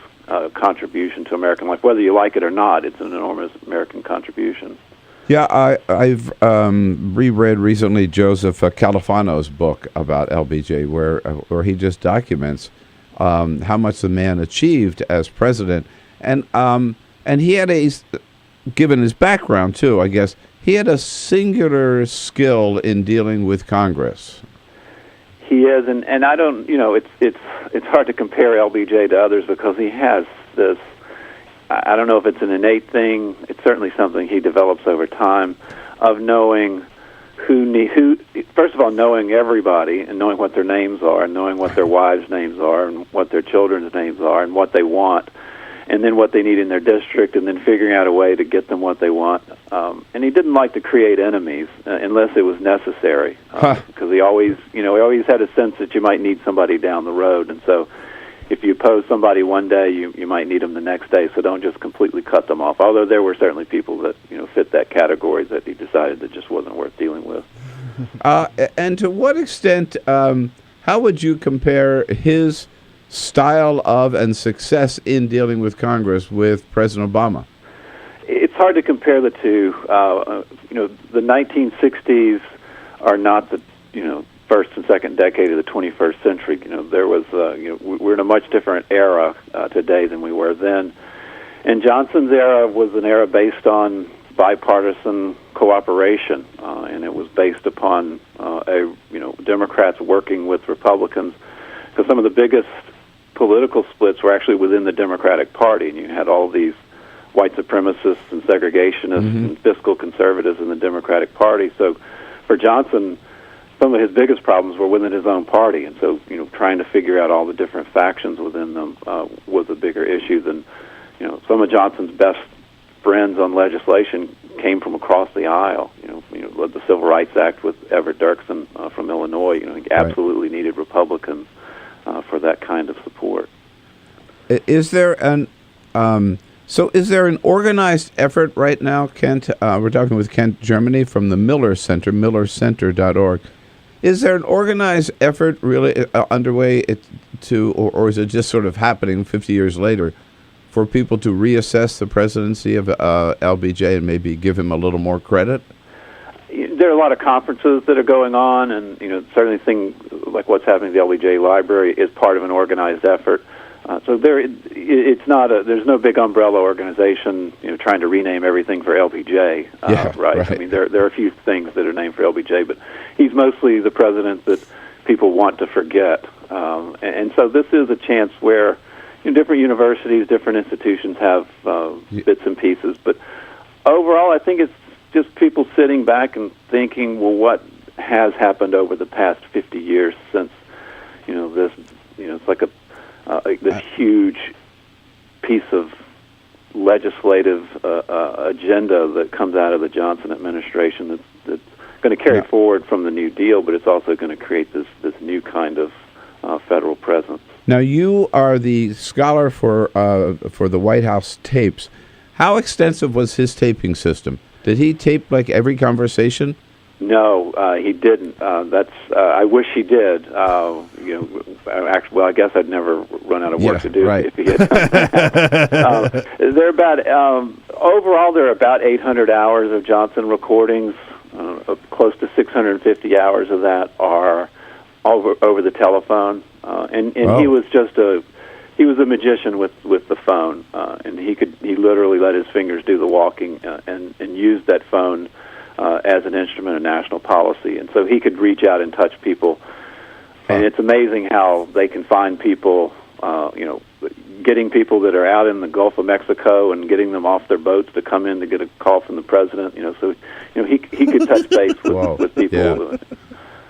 [SPEAKER 12] contribution to American life. Whether you like it or not, it's an enormous American contribution.
[SPEAKER 3] Yeah, I've reread recently Joseph Califano's book about LBJ, where he just documents how much the man achieved as president, and he had given his background too, I guess, he had a singular skill in dealing with Congress.
[SPEAKER 12] He is, and I don't, it's hard to compare LBJ to others because he has this. I don't know if it's an innate thing. It's certainly something he develops over time, of knowing who. First of all, knowing everybody and knowing what their names are, and knowing what their wives' names are, and what their children's names are, and what they want, and then what they need in their district, and then figuring out a way to get them what they want. And he didn't like to create enemies unless it was necessary, because he always had a sense that you might need somebody down the road, and so if you oppose somebody one day, you might need them the next day. So don't just completely cut them off. Although there were certainly people that fit that category that he decided that just wasn't worth dealing with.
[SPEAKER 3] And to what extent, how would you compare his style of and success in dealing with Congress with President Obama?
[SPEAKER 12] It's hard to compare the two. The 1960s are not the first and second decade of the 21st century. There was we're in a much different era today than we were then. And Johnson's era was an era based on bipartisan cooperation, and it was based upon Democrats working with Republicans, because some of the biggest political splits were actually within the Democratic Party, and you had all these white supremacists and segregationists and fiscal conservatives in the Democratic Party. So for Johnson, some of his biggest problems were within his own party, and so trying to figure out all the different factions within them was a bigger issue than some of Johnson's best friends on legislation came from across the aisle. Led the Civil Rights Act with Everett Dirksen from Illinois. He absolutely needed Republicans for that kind of support.
[SPEAKER 3] Is there an organized effort right now, Kent? We're talking with Kent Germany from the Miller Center, millercenter.org. Is there an organized effort really underway or is it just sort of happening 50 years later for people to reassess the presidency of LBJ and maybe give him a little more credit?
[SPEAKER 12] There are a lot of conferences that are going on, and certainly things like what's happening at the LBJ Library is part of an organized effort. So it's not there's no big umbrella organization trying to rename everything for LBJ, right? I mean, there are a few things that are named for LBJ, but he's mostly the president that people want to forget, and so this is a chance where different universities, different institutions have bits and pieces, but overall, I think it's just people sitting back and thinking, well, what has happened over the past 50 years since this it's like this huge piece of legislative agenda that comes out of the Johnson administration that's going to carry forward from the New Deal, but it's also going to create this new kind of federal presence.
[SPEAKER 3] Now, you are the scholar for the White House tapes. How extensive was his taping system? Did he tape like every conversation? No,
[SPEAKER 12] he didn't. I wish he did. Actually, well, I guess I'd never run out of work to do if he had done that. They're about overall, there are about 800 hours of Johnson recordings. Close to 650 hours of that are over the telephone, and he was just a magician with the phone, and he literally let his fingers do the walking and used that phone as an instrument of national policy, and so he could reach out and touch people. And it's amazing how they can find people, getting people that are out in the Gulf of Mexico and getting them off their boats to come in to get a call from the president. So he could touch base with people.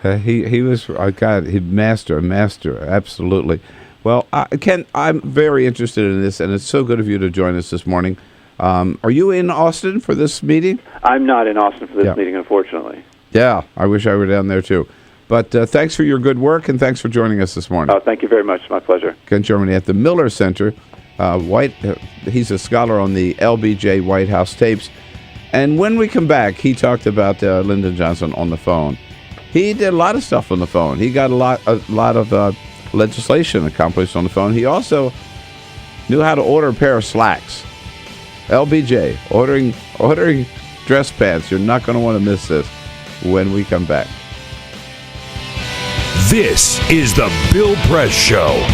[SPEAKER 3] Yeah. He was he'd master, absolutely. Well, Ken, I'm very interested in this, and it's so good of you to join us this morning. Are you in Austin for this meeting?
[SPEAKER 12] I'm not in Austin for this meeting, unfortunately.
[SPEAKER 3] Yeah, I wish I were down there too. But thanks for your good work, and thanks for joining us this morning.
[SPEAKER 12] Thank you very much. My pleasure.
[SPEAKER 3] Ken Germany at the Miller Center. He's a scholar on the LBJ White House tapes. And when we come back, he talked about Lyndon Johnson on the phone. He did a lot of stuff on the phone. He got a lot of legislation accomplished on the phone. He also knew how to order a pair of slacks. LBJ, ordering dress pants. You're not going to want to miss this when we come back.
[SPEAKER 4] This is the Bill Press Show.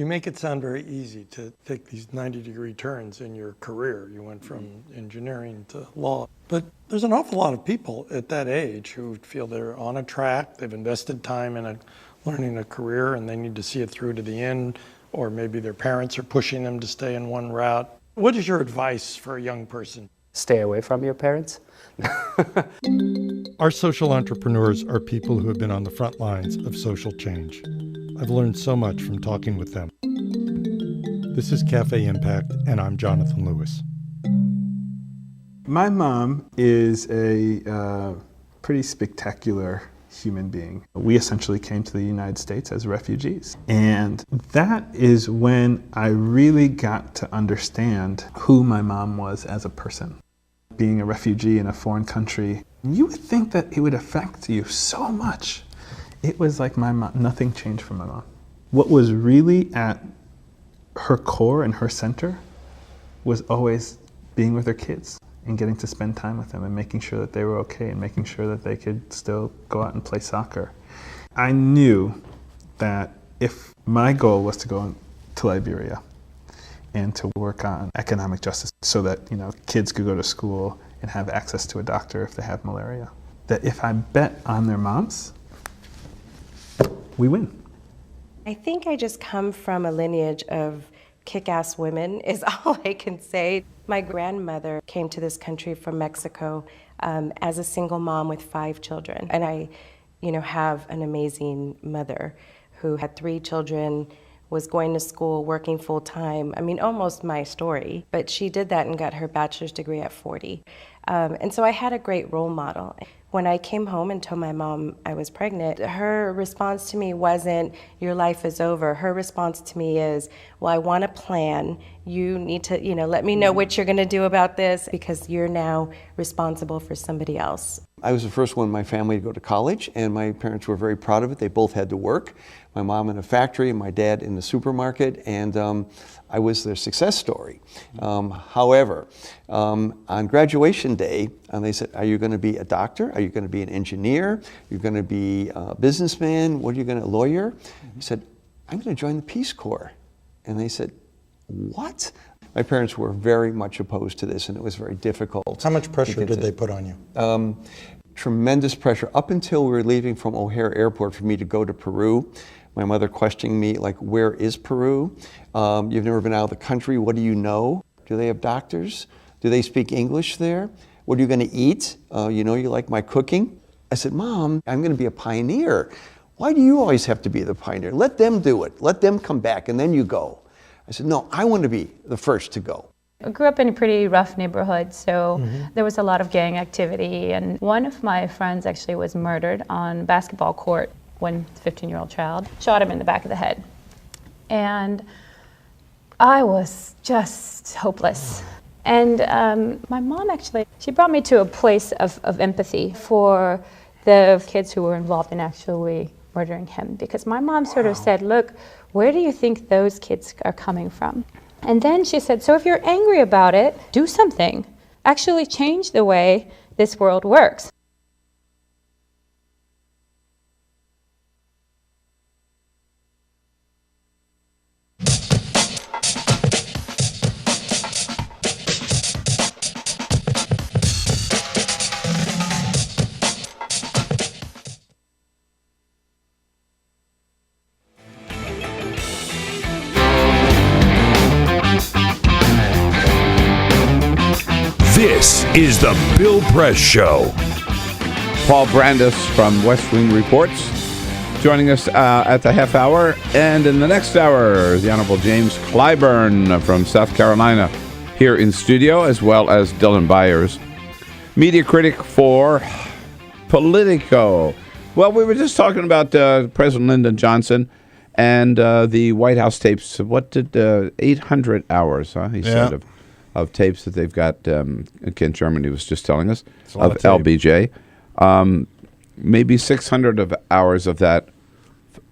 [SPEAKER 5] You make it sound very easy to take these 90-degree turns in your career. You went from engineering to law. But there's an awful lot of people at that age who feel they're on a track, they've invested time in learning a career, and they need to see it through to the end, or maybe their parents are pushing them to stay in one route. What is your advice for a young person?
[SPEAKER 13] Stay away from your parents.
[SPEAKER 16] Our social entrepreneurs are people who have been on the front lines of social change. I've learned so much from talking with them. This is Cafe Impact, and I'm Jonathan Lewis.
[SPEAKER 22] My mom is a pretty spectacular human being. We essentially came to the United States as refugees. And that is when I really got to understand who my mom was as a person. Being a refugee in a foreign country, you would think that it would affect you so much. It was like my mom, nothing changed for my mom. What was really at her core and her center was always being with her kids and getting to spend time with them and making sure that they were okay and making sure that they could still go out and play soccer. I knew that if my goal was to go to Liberia and to work on economic justice so that, kids could go to school and have access to a doctor if they have malaria, that if I bet on their moms, we win.
[SPEAKER 23] I think I just come from a lineage of kick-ass women is all I can say. My grandmother came to this country from Mexico as a single mom with 5 children. And I, have an amazing mother who had 3 children, was going to school, working full-time. I mean, almost my story. But she did that and got her bachelor's degree at 40. And so I had a great role model. When I came home and told my mom I was pregnant, her response to me wasn't, your life is over. Her response to me is, well, I want a plan. You need to, let me know what you're going to do about this because you're now responsible for somebody else.
[SPEAKER 24] I was the first one in my family to go to college, and my parents were very proud of it. They both had to work. My mom in a factory and my dad in the supermarket, and I was their success story. However, on graduation day, they said, are you going to be a doctor? Are you going to be an engineer? You're going to be a businessman? What are you going to, a lawyer? I said, I'm going to join the Peace Corps. And they said, what? My parents were very much opposed to this, and it was very difficult.
[SPEAKER 5] How much pressure did they put on you?
[SPEAKER 24] Tremendous pressure. Up until we were leaving from O'Hare Airport for me to go to Peru, my mother questioning me, like, where is Peru? You've never been out of the country. What do you know? Do they have doctors? Do they speak English there? What are you going to eat? You like my cooking? I said, Mom, I'm going to be a pioneer. Why do you always have to be the pioneer? Let them do it. Let them come back, and then you go. I said, no, I want to be the first to go.
[SPEAKER 25] I grew up in a pretty rough neighborhood, so there was a lot of gang activity. And one of my friends actually was murdered on basketball court when a 15-year-old child shot him in the back of the head. And I was just hopeless. And my mom actually, she brought me to a place of empathy for the kids who were involved in actually murdering him. Because my mom sort of said, look, where do you think those kids are coming from? And then she said, so if you're angry about it, do something. Actually change the way this world works.
[SPEAKER 4] This is the Bill Press Show.
[SPEAKER 3] Paul Brandus from West Wing Reports joining us at the half hour. And in the next hour, the Honorable James Clyburn from South Carolina here in studio, as well as Dylan Byers, media critic for Politico. Well, we were just talking about President Lyndon Johnson and the White House tapes. What did 800 hours, he said, of tapes that they've got. Ken Sherman, he was just telling us, of LBJ. Maybe 600 of hours of that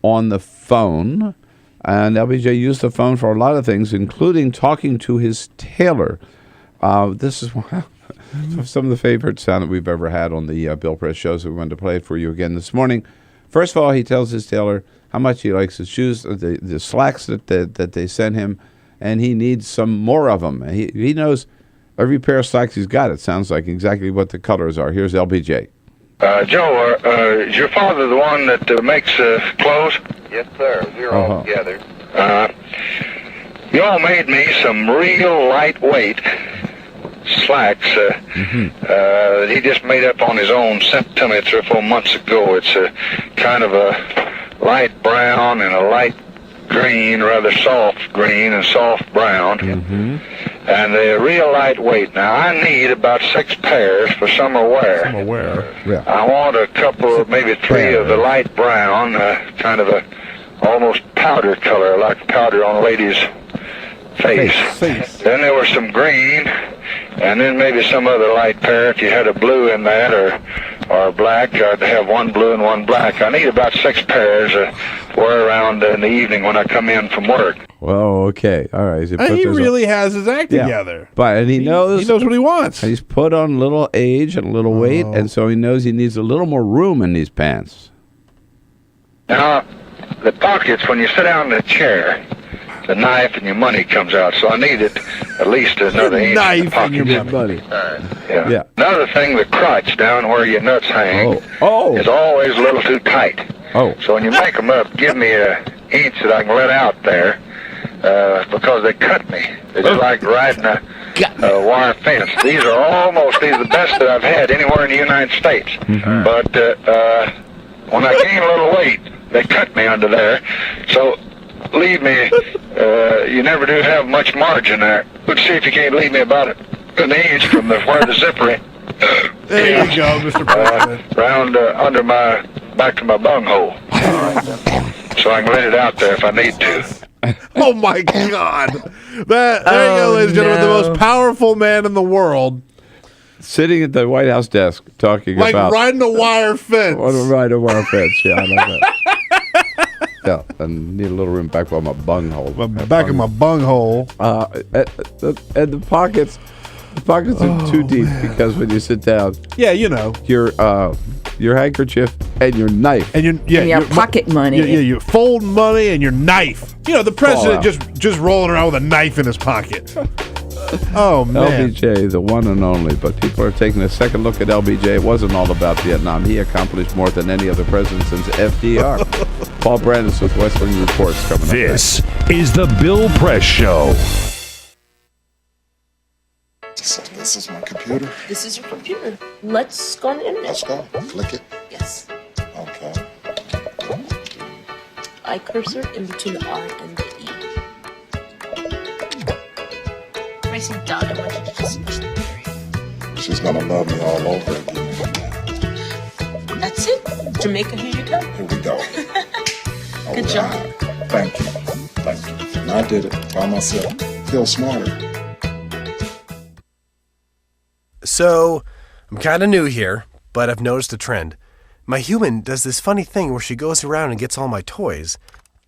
[SPEAKER 3] on the phone. And LBJ used the phone for a lot of things, including talking to his tailor. This is some of the favorite sound that we've ever had on the Bill Press shows. We wanted to play it for you again this morning. First of all, he tells his tailor how much he likes his shoes, the slacks that they send him, and he needs some more of them. He knows every pair of slacks he's got. It sounds like exactly what the colors are. Here's LBJ.
[SPEAKER 2] Joe, is your father the one that makes clothes?
[SPEAKER 9] Yes, sir. We're all together.
[SPEAKER 2] You all made me some real lightweight slacks. He just made up on his own, sent to me 3 or 4 months ago. It's a kind of a light brown and a light green, rather soft green and soft brown. And they're real lightweight. Now, I need about 6 pairs for summer wear.
[SPEAKER 10] Summer wear. Yeah.
[SPEAKER 2] I want a couple, maybe 3 of the light brown, kind of a almost powder color, like powder on a lady's face. Then there were some green, and then maybe some other light pair. If you had a blue in that or black, I'd have 1 blue and 1 black. I need about 6 pairs to wear around in the evening when I come in from work.
[SPEAKER 3] Well, okay, all right.
[SPEAKER 10] He really has his act together.
[SPEAKER 3] But he knows
[SPEAKER 10] what he wants.
[SPEAKER 3] He's put on a little age and a little weight, and so he knows he needs a little more room in these pants.
[SPEAKER 2] Now, the pockets, when you sit down in a chair, the knife and your money comes out. So I needed at least another inch.
[SPEAKER 3] Knife and your money.
[SPEAKER 2] Yeah. Another thing, the crotch down where your nuts hang is always a little too tight. So when you make them up, give me an inch that I can let out there, because they cut me. It's like riding a wire fence. These are the best that I've had anywhere in the United States. But when I gain a little weight, they cut me under there. So leave me, you never do have much margin there. Let's see if you can't leave me about an inch from where the zipper is.
[SPEAKER 10] There you go, Mr. President.
[SPEAKER 2] Round under my, back to my bunghole. So I can let it out there if I need to.
[SPEAKER 10] Oh, my God. There you go, ladies and gentlemen, the most powerful man in the world.
[SPEAKER 3] Sitting at the White House desk talking about...
[SPEAKER 10] Like riding a wire fence.
[SPEAKER 3] Riding a wire fence, yeah, I like that. Yeah, and need a little room back by my bunghole.
[SPEAKER 10] Back in my bunghole.
[SPEAKER 3] And the pockets are too deep because when you sit down...
[SPEAKER 10] Yeah, you know.
[SPEAKER 3] Your handkerchief and your knife.
[SPEAKER 20] And your pocket money.
[SPEAKER 10] Yeah, your fold money and your knife. You know, the president just rolling around with a knife in his pocket. Oh, man.
[SPEAKER 3] LBJ, the one and only. But people are taking a second look at LBJ. It wasn't all about Vietnam. He accomplished more than any other president since FDR. Paul Brandus with West Wing Reports coming up.
[SPEAKER 4] This is the Bill Press Show.
[SPEAKER 14] So this is my computer.
[SPEAKER 15] This is your computer. Let's go on the internet.
[SPEAKER 14] Let's go. Click it.
[SPEAKER 15] Yes.
[SPEAKER 14] Okay.
[SPEAKER 15] I cursor in between the R and the E. Pressing down, I want you to just push the period.
[SPEAKER 14] She's gonna love me all over again.
[SPEAKER 15] That's it. Jamaica, here you go.
[SPEAKER 14] Here we go.
[SPEAKER 15] Good job.
[SPEAKER 14] Thank you. Thank you. And I did it by myself. Feel smarter.
[SPEAKER 18] So, I'm kind of new here, but I've noticed a trend. My human does this funny thing where she goes around and gets all my toys,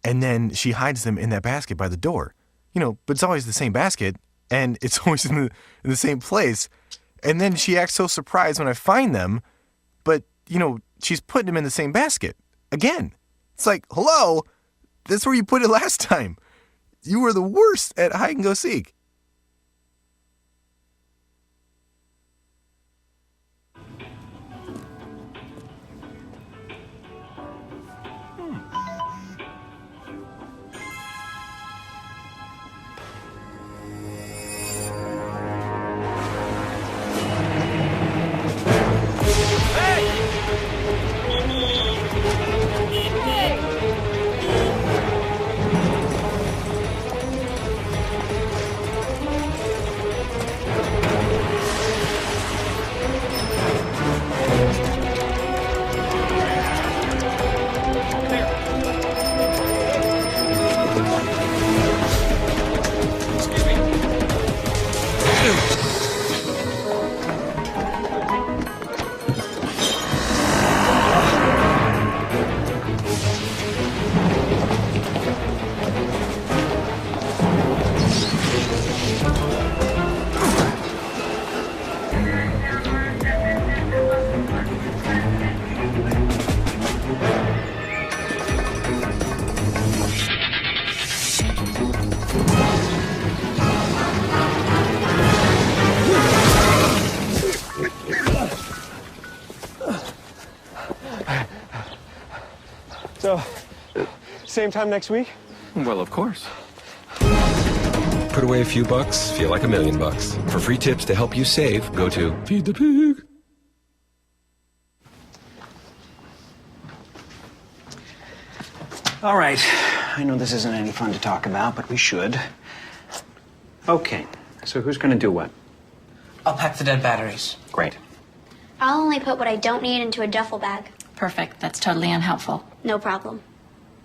[SPEAKER 18] and then she hides them in that basket by the door. You know, but it's always the same basket, and it's always in the same place. And then she acts so surprised when I find them, but, you know, she's putting them in the same basket. Again. It's like, hello, that's where you put it last time. You were the worst at hide and go seek.
[SPEAKER 1] So, same time next week?
[SPEAKER 6] Well, of course. Put away a few bucks, feel like $1 million. For free tips to help you save, go to Feed the Pig.
[SPEAKER 7] All right. I know this isn't any fun to talk about, but we should. Okay. So who's going to do what?
[SPEAKER 19] I'll pack the dead batteries.
[SPEAKER 7] Great.
[SPEAKER 21] I'll only put what I don't need into a duffel bag.
[SPEAKER 15] Perfect. That's totally unhelpful.
[SPEAKER 21] No problem.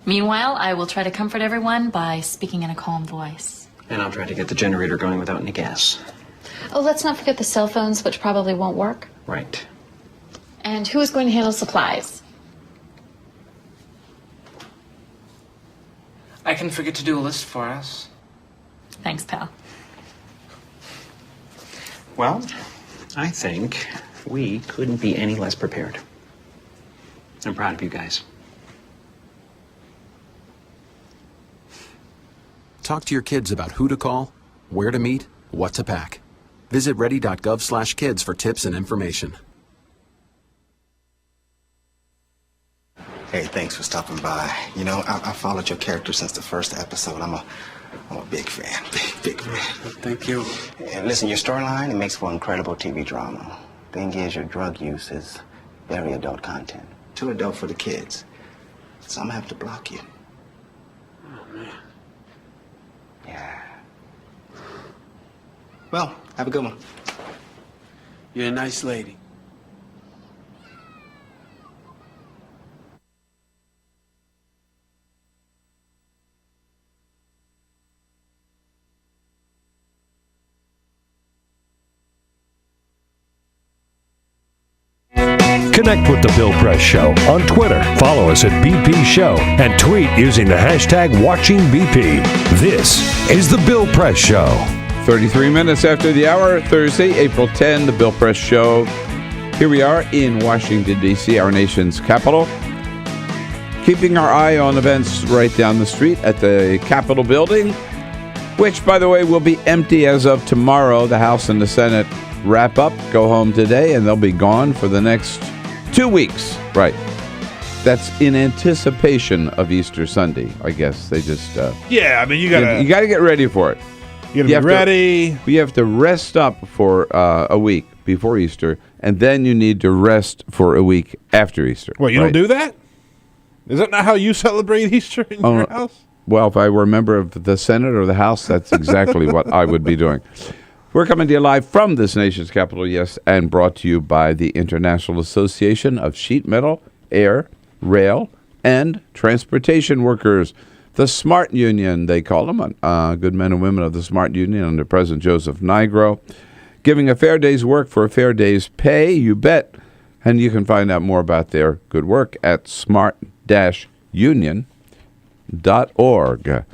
[SPEAKER 15] Meanwhile, I will try to comfort everyone by speaking in a calm voice.
[SPEAKER 7] And I'll try to get the generator going without any gas.
[SPEAKER 15] Oh, let's not forget the cell phones, which probably won't work.
[SPEAKER 7] Right.
[SPEAKER 15] And who is going to handle supplies?
[SPEAKER 19] I can forget to do a list for us.
[SPEAKER 15] Thanks, pal.
[SPEAKER 7] Well, I think we couldn't be any less prepared. I'm proud of you guys.
[SPEAKER 6] Talk to your kids about who to call, where to meet, what to pack. Visit ready.gov/kids for tips and information.
[SPEAKER 26] Hey, thanks for stopping by. You know, I followed your character since the first episode. I'm a big fan. Big fan.
[SPEAKER 7] Thank you.
[SPEAKER 26] And listen, your storyline, it makes for incredible TV drama. Thing is, your drug use is very adult content. Too adult for the kids. So I'm gonna have to block you.
[SPEAKER 7] Oh, man.
[SPEAKER 26] Yeah. Well, have a good one.
[SPEAKER 19] You're a nice lady.
[SPEAKER 4] Connect with The Bill Press Show on Twitter. Follow us at BP Show and tweet using the hashtag WatchingBP. This is The Bill Press Show.
[SPEAKER 3] 33 minutes after the hour, Thursday, April 10, The Bill Press Show. Here we are in Washington, D.C., our nation's capital. Keeping our eye on events right down the street at the Capitol building, which, by the way, will be empty as of tomorrow. The House and the Senate wrap up, go home today, and they'll be gone for the next 2 weeks. Right. That's in anticipation of Easter Sunday, I guess. They just...
[SPEAKER 10] yeah, I mean, you gotta
[SPEAKER 3] get ready for it.
[SPEAKER 10] You gotta be ready.
[SPEAKER 3] You have to rest up for a week before Easter, and then you need to rest for a week after Easter.
[SPEAKER 10] Well, you don't do that? Is that not how you celebrate Easter in your house?
[SPEAKER 3] Well, if I were a member of the Senate or the House, that's exactly what I would be doing. We're coming to you live from this nation's capital, yes, and brought to you by the International Association of Sheet Metal, Air, Rail, and Transportation Workers, the SMART Union, they call them, good men and women of the SMART Union under President Joseph Nigro, giving a fair day's work for a fair day's pay, you bet. And you can find out more about their good work at smart-union.org.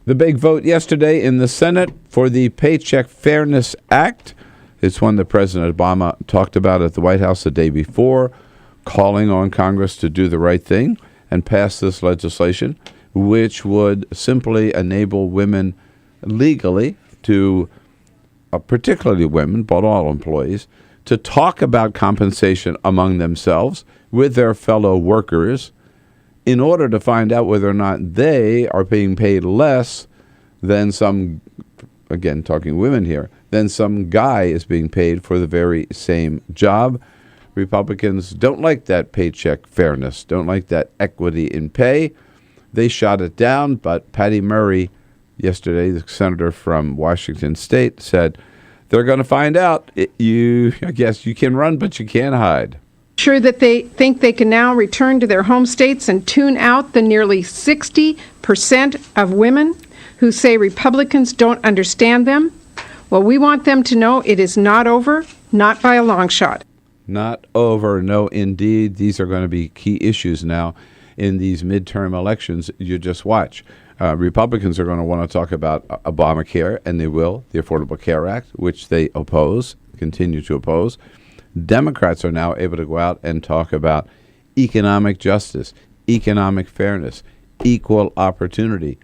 [SPEAKER 3] The big vote yesterday in the Senate for the Paycheck Fairness Act. It's one that President Obama talked about at the White House the day before, calling on Congress to do the right thing and pass this legislation, which would simply enable women legally to, particularly women, but all employees, to talk about compensation among themselves with their fellow workers in order to find out whether or not they are being paid less than some, again, talking women here, than some guy is being paid for the very same job. Republicans don't like that paycheck fairness, don't like that equity in pay. They shot it down, but Patty Murray yesterday, the senator from Washington State, said they're going to find out. I guess you can run, but you can't hide.
[SPEAKER 27] Sure that they think they can now return to their home states and tune out the nearly 60% of women who say Republicans don't understand them. Well, we want them to know it is not over, not by a long shot.
[SPEAKER 3] Not over, no, indeed. These are going to be key issues now in these midterm elections. You just watch. Republicans are going to want to talk about Obamacare, and they will, the Affordable Care Act, which they oppose, continue to oppose. Democrats are now able to go out and talk about economic justice, economic fairness, equal opportunity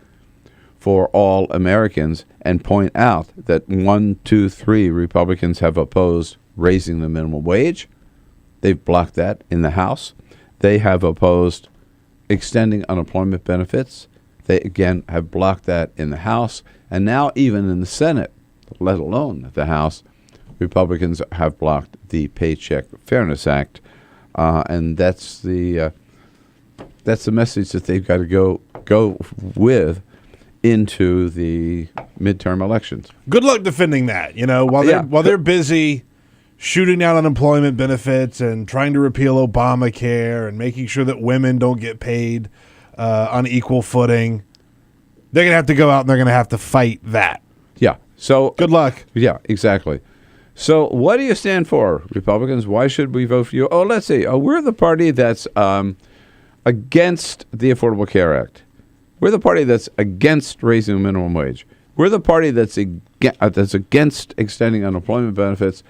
[SPEAKER 3] for all Americans, and point out that 1, 2, 3 Republicans have opposed raising the minimum wage. They've blocked that in the House. They have opposed extending unemployment benefits. They, again, have blocked that in the House. And now even in the Senate, let alone the House, Republicans have blocked the Paycheck Fairness Act. And that's the message that they've got to go with into the midterm elections.
[SPEAKER 10] Good luck defending that. While they're busy shooting down unemployment benefits and trying to repeal Obamacare and making sure that women don't get paid on equal footing, they're going to have to go out and they're going to have to fight that.
[SPEAKER 3] Yeah. So
[SPEAKER 10] good luck.
[SPEAKER 3] Yeah, exactly. So what do you stand for, Republicans? Why should we vote for you? Oh, let's see. We're the party that's against the Affordable Care Act. We're the party that's against raising the minimum wage. We're the party that's against extending unemployment benefits.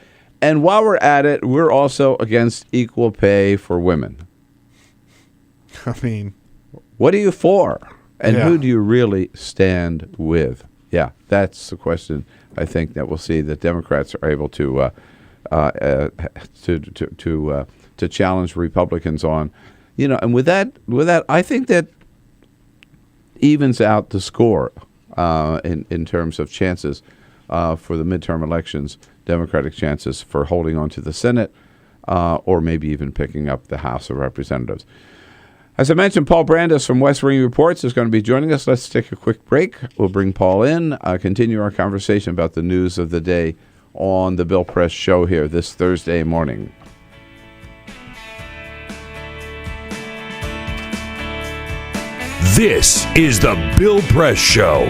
[SPEAKER 3] And while we're at it, we're also against equal pay for women.
[SPEAKER 10] I mean,
[SPEAKER 3] what are you for? And who do you really stand with? Yeah, that's the question. I think that we'll see that Democrats are able to challenge Republicans on, and with that, I think that evens out the score in terms of chances for the midterm elections. Democratic chances for holding on to the Senate or maybe even picking up the House of Representatives. As I mentioned, Paul Brandus from West Wing Reports is going to be joining us. Let's take a quick break. We'll bring Paul in, continue our conversation about the news of the day on the Bill Press Show here this Thursday morning.
[SPEAKER 4] This is the Bill Press Show.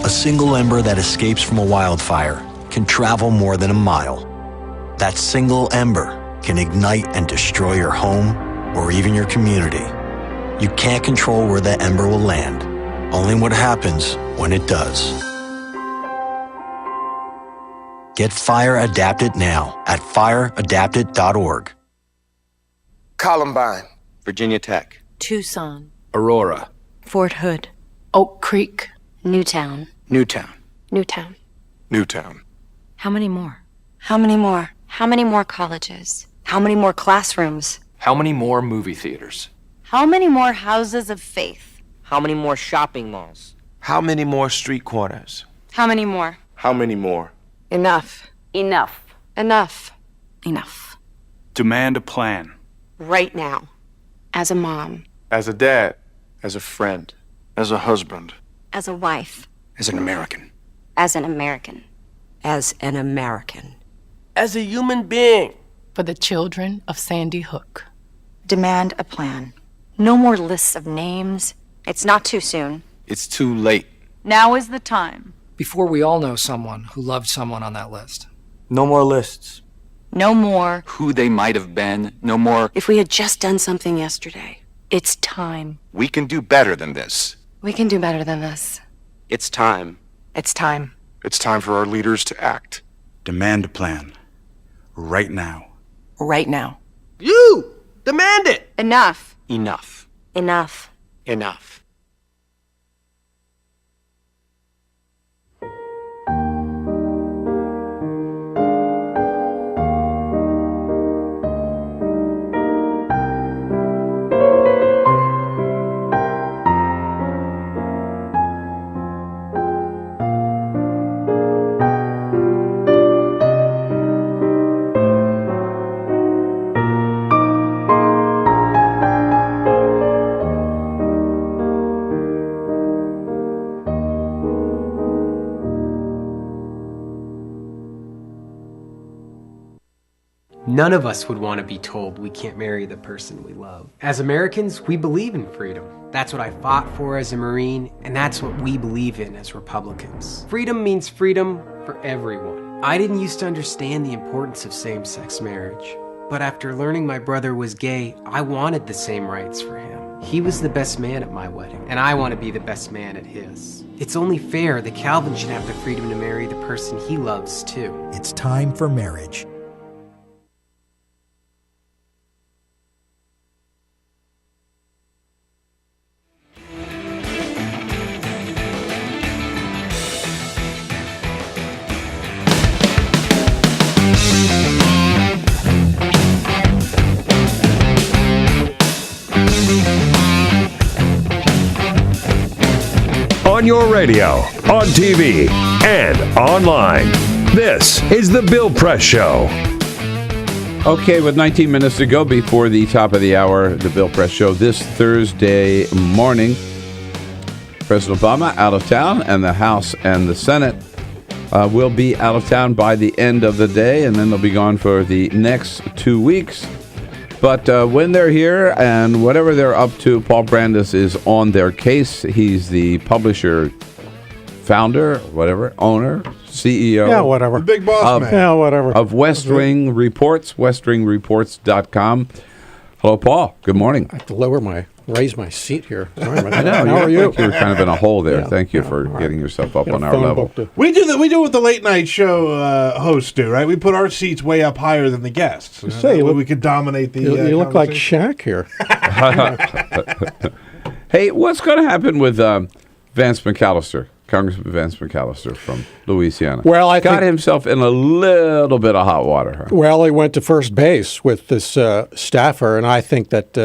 [SPEAKER 8] A single ember that escapes from a wildfire can travel more than a mile. That single ember can ignite and destroy your home or even your community. You can't control where that ember will land, only what happens when it does. Get Fire Adapted now at fireadapted.org.
[SPEAKER 11] Columbine, Virginia Tech,
[SPEAKER 12] Tucson,
[SPEAKER 11] Aurora,
[SPEAKER 12] Fort Hood, Oak Creek,
[SPEAKER 21] Newtown.
[SPEAKER 11] Newtown,
[SPEAKER 21] Newtown.
[SPEAKER 11] Newtown.
[SPEAKER 12] How many more?
[SPEAKER 21] How many more? How many more colleges? How many more classrooms?
[SPEAKER 11] How many more movie theaters?
[SPEAKER 21] How many more houses of faith?
[SPEAKER 13] How many more shopping malls?
[SPEAKER 11] How many more street corners?
[SPEAKER 21] How many more?
[SPEAKER 11] How many more?
[SPEAKER 21] Enough.
[SPEAKER 12] Enough.
[SPEAKER 21] Enough.
[SPEAKER 12] Enough.
[SPEAKER 11] Demand a plan.
[SPEAKER 21] Right now. As a mom.
[SPEAKER 11] As a dad. As a friend. As a husband.
[SPEAKER 21] As a wife.
[SPEAKER 11] As an American.
[SPEAKER 21] As an American.
[SPEAKER 12] As an American.
[SPEAKER 11] As a human being.
[SPEAKER 12] For the children of Sandy Hook.
[SPEAKER 21] Demand a plan. No more lists of names. It's not too soon.
[SPEAKER 11] It's too late.
[SPEAKER 12] Now is the time.
[SPEAKER 13] Before we all know someone who loved someone on that list.
[SPEAKER 11] No more lists.
[SPEAKER 21] No more.
[SPEAKER 11] Who they might have been. No more.
[SPEAKER 12] If we had just done something yesterday. It's time.
[SPEAKER 11] We can do better than this.
[SPEAKER 21] We can do better than this.
[SPEAKER 11] It's time.
[SPEAKER 12] It's time.
[SPEAKER 11] It's time for our leaders to act. Demand a plan. Right now.
[SPEAKER 12] Right now.
[SPEAKER 13] You! Demand it!
[SPEAKER 21] Enough.
[SPEAKER 11] Enough.
[SPEAKER 21] Enough.
[SPEAKER 11] Enough.
[SPEAKER 16] None of us would want to be told we can't marry the person we love. As Americans, we believe in freedom. That's what I fought for as a Marine, and that's what we believe in as Republicans. Freedom means freedom for everyone. I didn't used to understand the importance of same-sex marriage, but after learning my brother was gay, I wanted the same rights for him. He was the best man at my wedding, and I want to be the best man at his. It's only fair that Calvin should have the freedom to marry the person he loves, too.
[SPEAKER 17] It's time for marriage.
[SPEAKER 4] your radio, on TV, and online. This is The Bill Press Show.
[SPEAKER 3] Okay, with 19 minutes to go before the top of the hour, The Bill Press Show this Thursday morning. President Obama out of town, and the House and the Senate will be out of town by the end of the day, and then they'll be gone for the next 2 weeks. But when they're here and whatever they're up to, Paul Brandus is on their case. He's the publisher, founder, whatever, owner, CEO.
[SPEAKER 5] Yeah, whatever.
[SPEAKER 10] Big boss man.
[SPEAKER 5] Yeah, whatever.
[SPEAKER 3] Of West Wing Reports, westwingreports.com. Hello, Paul. Good morning.
[SPEAKER 5] I have to raise my seat here. Sorry about
[SPEAKER 3] I
[SPEAKER 5] that.
[SPEAKER 3] know.
[SPEAKER 5] How are you?
[SPEAKER 3] You were kind of in a hole there.
[SPEAKER 5] Yeah.
[SPEAKER 3] Thank you for getting yourself up
[SPEAKER 5] Got a
[SPEAKER 3] on our
[SPEAKER 5] phone
[SPEAKER 3] level.
[SPEAKER 5] book to-
[SPEAKER 10] We do what the late night show hosts do, right? We put our seats way up higher than the guests.
[SPEAKER 5] Say,
[SPEAKER 10] That way we could dominate the.
[SPEAKER 5] You look like
[SPEAKER 10] conversation.
[SPEAKER 5] Shaq here.
[SPEAKER 3] Hey, what's going to happen with Vance McAllister, Congressman Vance McAllister from Louisiana?
[SPEAKER 5] Well, I
[SPEAKER 3] got
[SPEAKER 5] think-
[SPEAKER 3] himself in a little bit of hot water. Huh?
[SPEAKER 5] Well, he went to first base with this staffer, and I think that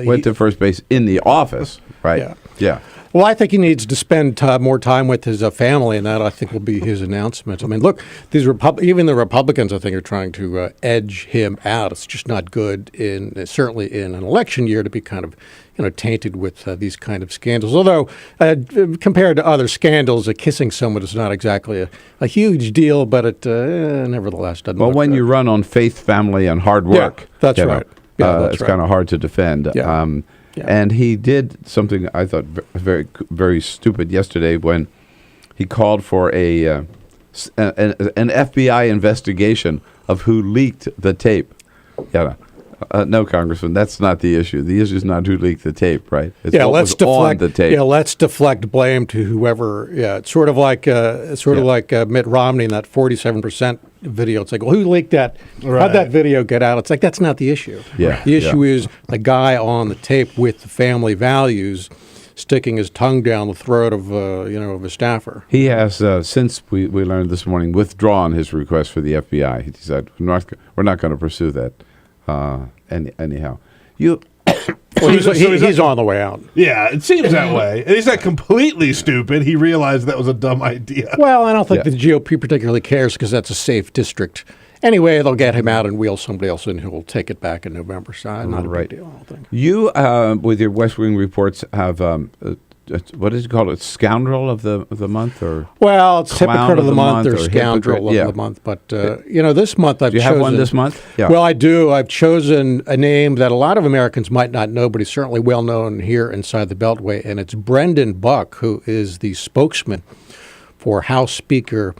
[SPEAKER 3] Went to first base in the office, right? Yeah.
[SPEAKER 5] Well, I think he needs to spend more time with his family, and that I think will be his announcement. I mean, look, these even the Republicans, I think, are trying to edge him out. It's just not good, certainly in an election year, to be kind of tainted with these kind of scandals. Although, compared to other scandals, kissing someone is not exactly a huge deal, but it nevertheless doesn't.
[SPEAKER 3] Well, when you run on faith, family, and hard work,
[SPEAKER 5] that's right.
[SPEAKER 3] It's kind of hard to defend.
[SPEAKER 5] Yeah.
[SPEAKER 3] And he did something I thought very, very stupid yesterday when he called for an FBI investigation of who leaked the tape. Yeah. No, Congressman, that's not the issue. The issue is not who leaked the tape, right? It's what
[SPEAKER 5] let's
[SPEAKER 3] was
[SPEAKER 5] deflect
[SPEAKER 3] on the tape.
[SPEAKER 5] Yeah, let's deflect blame to whoever. Yeah, it's sort of like Mitt Romney in that 47% video. It's like, well, who leaked that?
[SPEAKER 10] Right.
[SPEAKER 5] How'd that video get out? It's like that's not the issue.
[SPEAKER 3] Yeah,
[SPEAKER 5] the issue is the guy on the tape with the family values sticking his tongue down the throat of a staffer.
[SPEAKER 3] He has since we learned this morning withdrawn his request for the FBI. He said we're not going to pursue that. Anyhow, you.
[SPEAKER 5] Well, he's on the way out.
[SPEAKER 10] Yeah, it seems that way. And he's not completely stupid. He realized that was a dumb idea.
[SPEAKER 5] Well, I don't think the GOP particularly cares because that's a safe district. Anyway, they'll get him out and wheel somebody else in who will take it back in November. So not a big deal, I don't think.
[SPEAKER 3] You, with your West Wing reports, have what is it called? A scoundrel of the month, or
[SPEAKER 5] well, it's hypocrite of the month or
[SPEAKER 3] or
[SPEAKER 5] scoundrel of the month. But this month I've chosen.
[SPEAKER 3] Do you have one this month? Yeah.
[SPEAKER 5] Well, I do. I've chosen a name that a lot of Americans might not know, but he's certainly well known here inside the Beltway, and it's Brendan Buck, who is the spokesman for House Speaker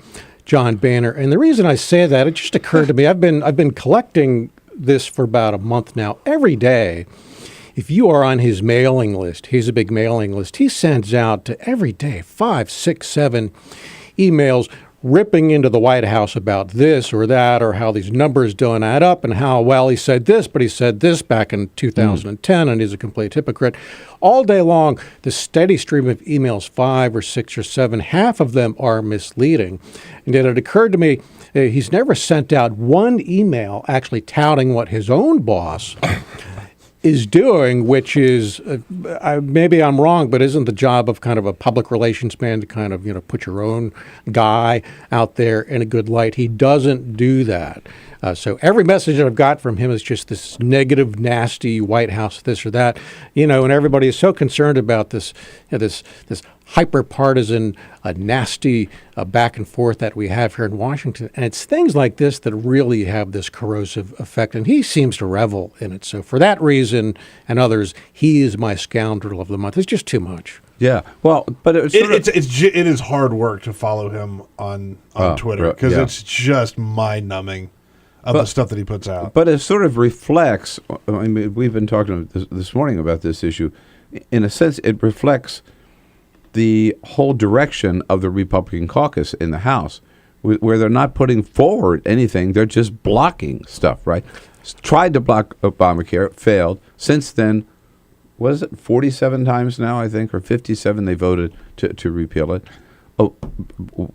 [SPEAKER 5] John Boehner. And the reason I say that, it just occurred to me. I've been collecting this for about a month now. Every day, if you are on his mailing list, he's a big mailing list, he sends out to every day 5, 6, 7 emails ripping into the White House about this or that, or how these numbers don't add up, and how, well, he said this, but he said this back in 2010, and he's a complete hypocrite. All day long, the steady stream of emails, 5 or 6 or 7, half of them are misleading. And yet it occurred to me, he's never sent out one email actually touting what his own boss is doing, which is, maybe I'm wrong, but isn't the job of kind of a public relations man to kind of, put your own guy out there in a good light? He doesn't do that. So every message that I've got from him is just this negative, nasty White House, this or that, and everybody is so concerned about this hyper-partisan, nasty back and forth that we have here in Washington. And it's things like this that really have this corrosive effect, and he seems to revel in it. So for that reason and others, he is my scoundrel of the month. It's just too much.
[SPEAKER 3] Yeah, well, but it
[SPEAKER 10] is hard work to follow him on Twitter, because it's just mind-numbing of the stuff that he puts out.
[SPEAKER 3] But it sort of reflects, I mean, we've been talking this morning about this issue. In a sense, it reflects the whole direction of the Republican caucus in the House, where they're not putting forward anything. They're just blocking stuff, right? Tried to block Obamacare, failed. Since then, what is it, 47 times now, I think, or 57 they voted to repeal it.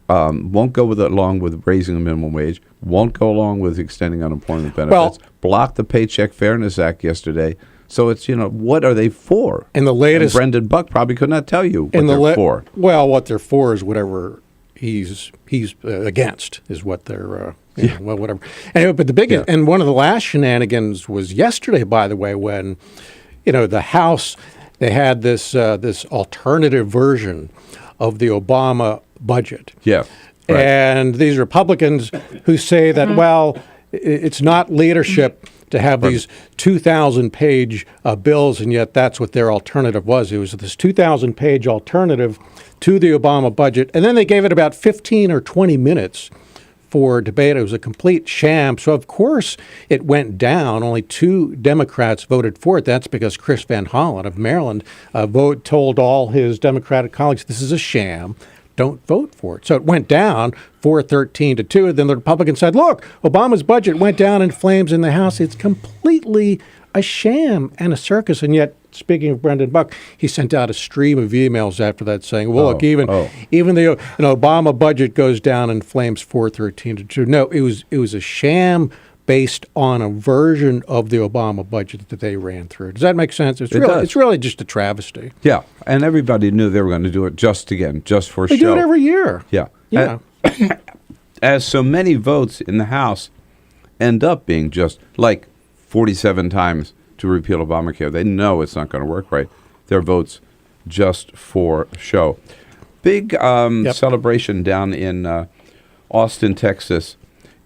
[SPEAKER 3] Won't go along with raising the minimum wage, won't go along with extending unemployment benefits, blocked the Paycheck Fairness Act yesterday. So it's, what are they for?
[SPEAKER 5] And the latest...
[SPEAKER 3] And Brendan Buck probably could not tell you what they're for.
[SPEAKER 5] Well, what they're for is whatever he's against is what they're... well, whatever. Anyway, but the biggest... And one of the last shenanigans was yesterday, by the way, when, the House, they had this alternative version of the Obama budget.
[SPEAKER 3] Yeah. Right.
[SPEAKER 5] And these Republicans who say that, well, it's not leadership to have these 2,000-page bills, and yet that's what their alternative was. It was this 2,000-page alternative to the Obama budget, and then they gave it about 15 or 20 minutes for debate. It was a complete sham. So, of course, it went down. Only 2 Democrats voted for it. That's because Chris Van Hollen of Maryland told all his Democratic colleagues, this is a sham. Don't vote for it. So it went down 4-13-2. And then the Republicans said, look, Obama's budget went down in flames in the House. It's completely a sham and a circus. And yet, speaking of Brendan Buck, he sent out a stream of emails after that saying, well, look, even the Obama budget goes down in flames 4-13-2. No, it was a sham based on a version of the Obama budget that they ran through. Does that make sense? It's really just a travesty.
[SPEAKER 3] Yeah, and everybody knew they were going to do it just for
[SPEAKER 5] they
[SPEAKER 3] show.
[SPEAKER 5] They do it every year.
[SPEAKER 3] Yeah.
[SPEAKER 5] Yeah.
[SPEAKER 3] As so many votes in the House end up being just like 47 times to repeal Obamacare. They know it's not going to work right. Their votes just for show. Big celebration down in Austin, Texas.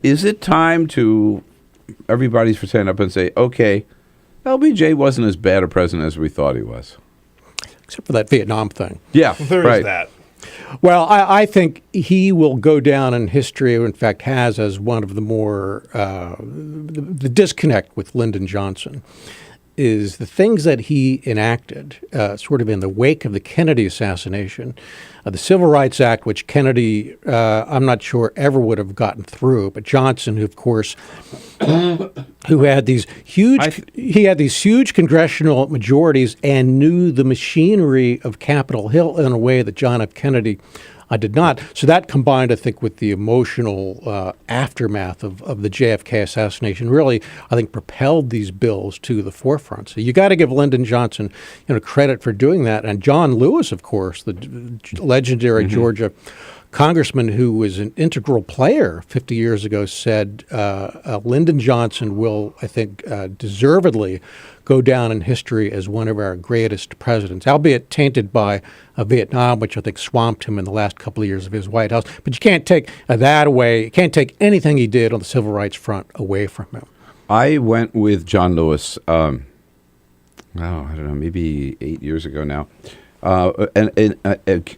[SPEAKER 3] Is it time to everybody's for stand up and say, okay, LBJ wasn't as bad a president as we thought he was?
[SPEAKER 5] Except for that Vietnam thing.
[SPEAKER 3] Yeah,
[SPEAKER 10] there is that.
[SPEAKER 5] Well, I think he will go down in history, or in fact has, as one of the more, the disconnect with Lyndon Johnson is the things that he enacted sort of in the wake of the Kennedy assassination. The Civil Rights Act, which Kennedy, I'm not sure, ever would have gotten through, but Johnson, who, of course, who had these huge congressional majorities and knew the machinery of Capitol Hill in a way that John F. Kennedy did not. So that combined, I think, with the emotional aftermath of the JFK assassination really, I think, propelled these bills to the forefront. So you got to give Lyndon Johnson, credit for doing that. And John Lewis, of course, the legendary Georgia congressman who was an integral player 50 years ago, said Lyndon Johnson will, I think, deservedly go down in history as one of our greatest presidents, albeit tainted by Vietnam, which I think swamped him in the last couple of years of his White House. But you can't take that away. You can't take anything he did on the civil rights front away from him.
[SPEAKER 3] I went with John Lewis, I don't know, maybe 8 years ago now, and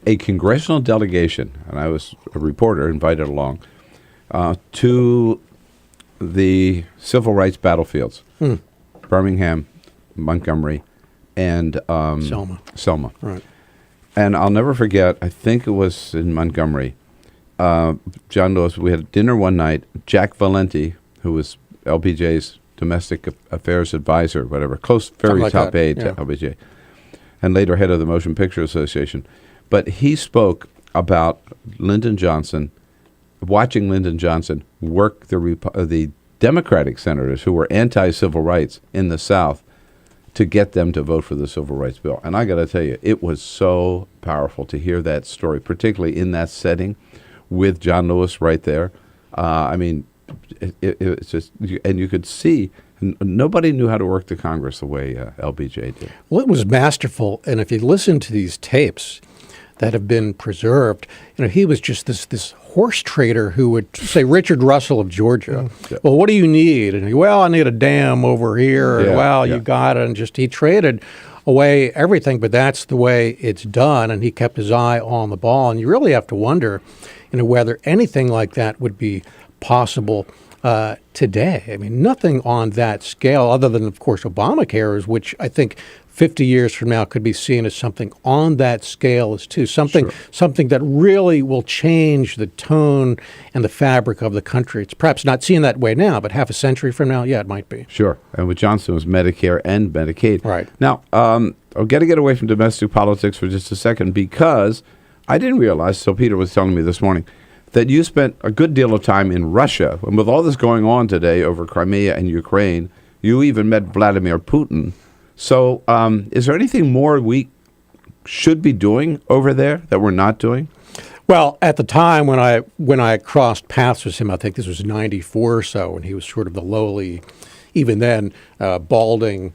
[SPEAKER 3] a congressional delegation, and I was a reporter invited along, to the civil rights battlefields, Birmingham, Montgomery, and Selma.
[SPEAKER 5] Right.
[SPEAKER 3] And I'll never forget, I think it was in Montgomery, John Lewis, we had dinner one night. Jack Valenti, who was LBJ's domestic affairs advisor, whatever, very top aide to LBJ, and later head of the Motion Picture Association. But he spoke about Lyndon Johnson, watching Lyndon Johnson work the Democratic senators who were anti-civil rights in the South to get them to vote for the Civil Rights Bill. And I got to tell you, it was so powerful to hear that story, particularly in that setting with John Lewis right there. I mean, it's just, and you could see nobody knew how to work the Congress the way LBJ did.
[SPEAKER 5] Well, it was masterful. And if you listen to these tapes that have been preserved, he was just this horse trader who would say, Richard Russell of Georgia, well, what do you need? And I need a dam over here. You got it. And he traded away everything, but that's the way it's done. And he kept his eye on the ball. And you really have to wonder, whether anything like that would be possible today. I mean, nothing on that scale other than, of course, Obamacare, which I think 50 years from now could be seen as something on that scale as too, something that really will change the tone and the fabric of the country. It's perhaps not seen that way now, but half a century from now, it might be.
[SPEAKER 3] Sure. And with Johnson, it was Medicare and Medicaid.
[SPEAKER 5] Right.
[SPEAKER 3] Now, I've got to get away from domestic politics for just a second because I didn't realize, so Peter was telling me this morning, that you spent a good deal of time in Russia. And with all this going on today over Crimea and Ukraine, you even met Vladimir Putin. So is there anything more we should be doing over there that we're not doing?
[SPEAKER 5] Well, at the time when I crossed paths with him, I think this was 94 or so, and he was sort of the lowly, even then, balding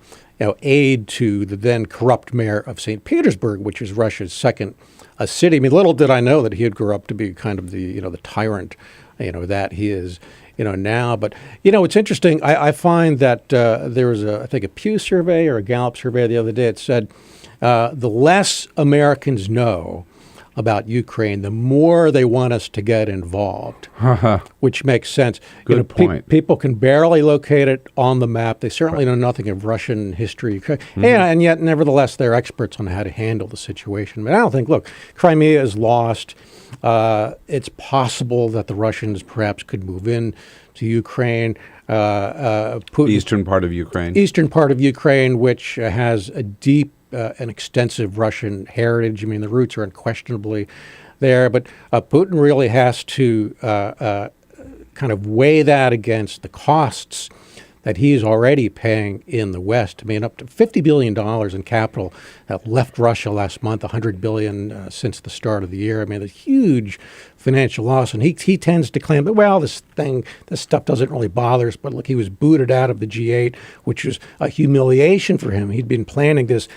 [SPEAKER 5] aide to the then corrupt mayor of St. Petersburg, which is Russia's second city. I mean, little did I know that he'd grow up to be kind of the the tyrant that he is now. But it's interesting. I find that there was I think a Pew survey or a Gallup survey the other day. It said the less Americans know about Ukraine, the more they want us to get involved, which makes sense.
[SPEAKER 3] Good point.
[SPEAKER 5] People can barely locate it on the map. They certainly know nothing of Russian history. And yet, nevertheless, they're experts on how to handle the situation. But I don't think, look, Crimea is lost. It's possible that the Russians perhaps could move in to Ukraine. Putin,
[SPEAKER 3] Eastern part of Ukraine.
[SPEAKER 5] Eastern part of Ukraine, which has a deep an extensive Russian heritage. I mean, the roots are unquestionably there, but Putin really has to kind of weigh that against the costs that he's already paying in the West. I mean, up to $50 billion in capital that left Russia last month, $100 billion since the start of the year. I mean, a huge financial loss. And he tends to claim that, well, this stuff doesn't really bother us. But look, he was booted out of the G8, which was a humiliation for him. He'd been planning this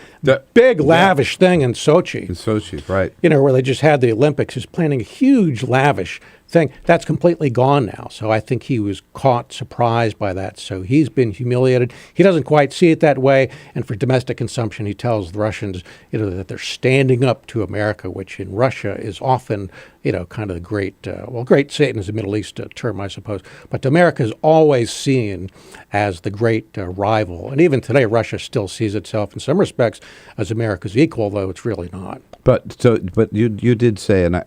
[SPEAKER 5] big, lavish thing in Sochi.
[SPEAKER 3] In Sochi, right.
[SPEAKER 5] Where they just had the Olympics. He's planning a huge, lavish thing. That's completely gone now. So I think he was caught surprised by that. So he's been humiliated. He doesn't quite see it that way. And for domestic consumption, he tells the Russians, that they're standing up to America, which in Russia is often, kind of the great, great Satan is a Middle East term, I suppose. But America is always seen as the great rival. And even today, Russia still sees itself in some respects as America's equal, though it's really not.
[SPEAKER 3] But you did say, and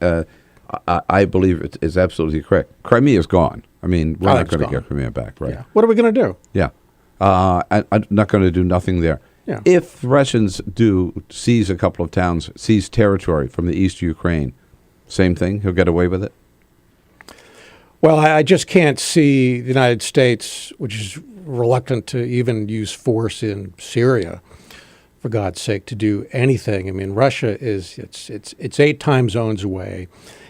[SPEAKER 3] I believe it is absolutely correct. Crimea is gone. I mean, we're not going to get Crimea back, right?
[SPEAKER 5] Yeah. What are we going to do?
[SPEAKER 3] Yeah. I'm not going to do nothing there.
[SPEAKER 5] Yeah.
[SPEAKER 3] If Russians do seize a couple of towns, seize territory from the east Ukraine, same thing? He'll get away with it?
[SPEAKER 5] Well, I just can't see the United States, which is reluctant to even use force in Syria, for God's sake, to do anything. I mean, Russia it's 8 time zones away.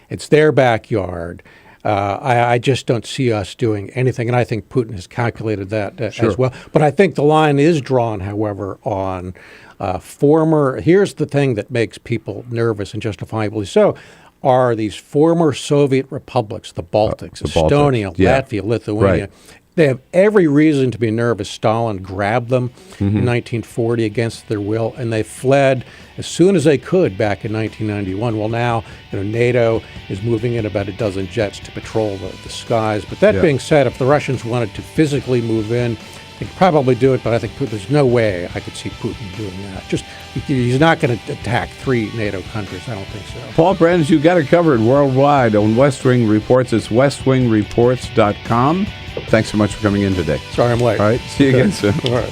[SPEAKER 5] It's their backyard. I just don't see us doing anything, and I think Putin has calculated that as well. But I think the line is drawn, however, on here's the thing that makes people nervous, and justifiably so, are these former Soviet republics, the Baltics, Estonia, Latvia, Lithuania. Right. They have every reason to be nervous. Stalin grabbed them in 1940 against their will, and they fled as soon as they could back in 1991. Well, now NATO is moving in about a dozen jets to patrol the skies. But that being said, if the Russians wanted to physically move in, they could probably do it, but I think there's no way I could see Putin doing that. He's not going to attack 3 NATO countries. I don't think so.
[SPEAKER 3] Paul Brandus, you got it covered worldwide on West Wing Reports. It's westwingreports.com. Thanks so much for coming in today.
[SPEAKER 5] Sorry I'm late.
[SPEAKER 3] All right, see you again soon.
[SPEAKER 5] All right.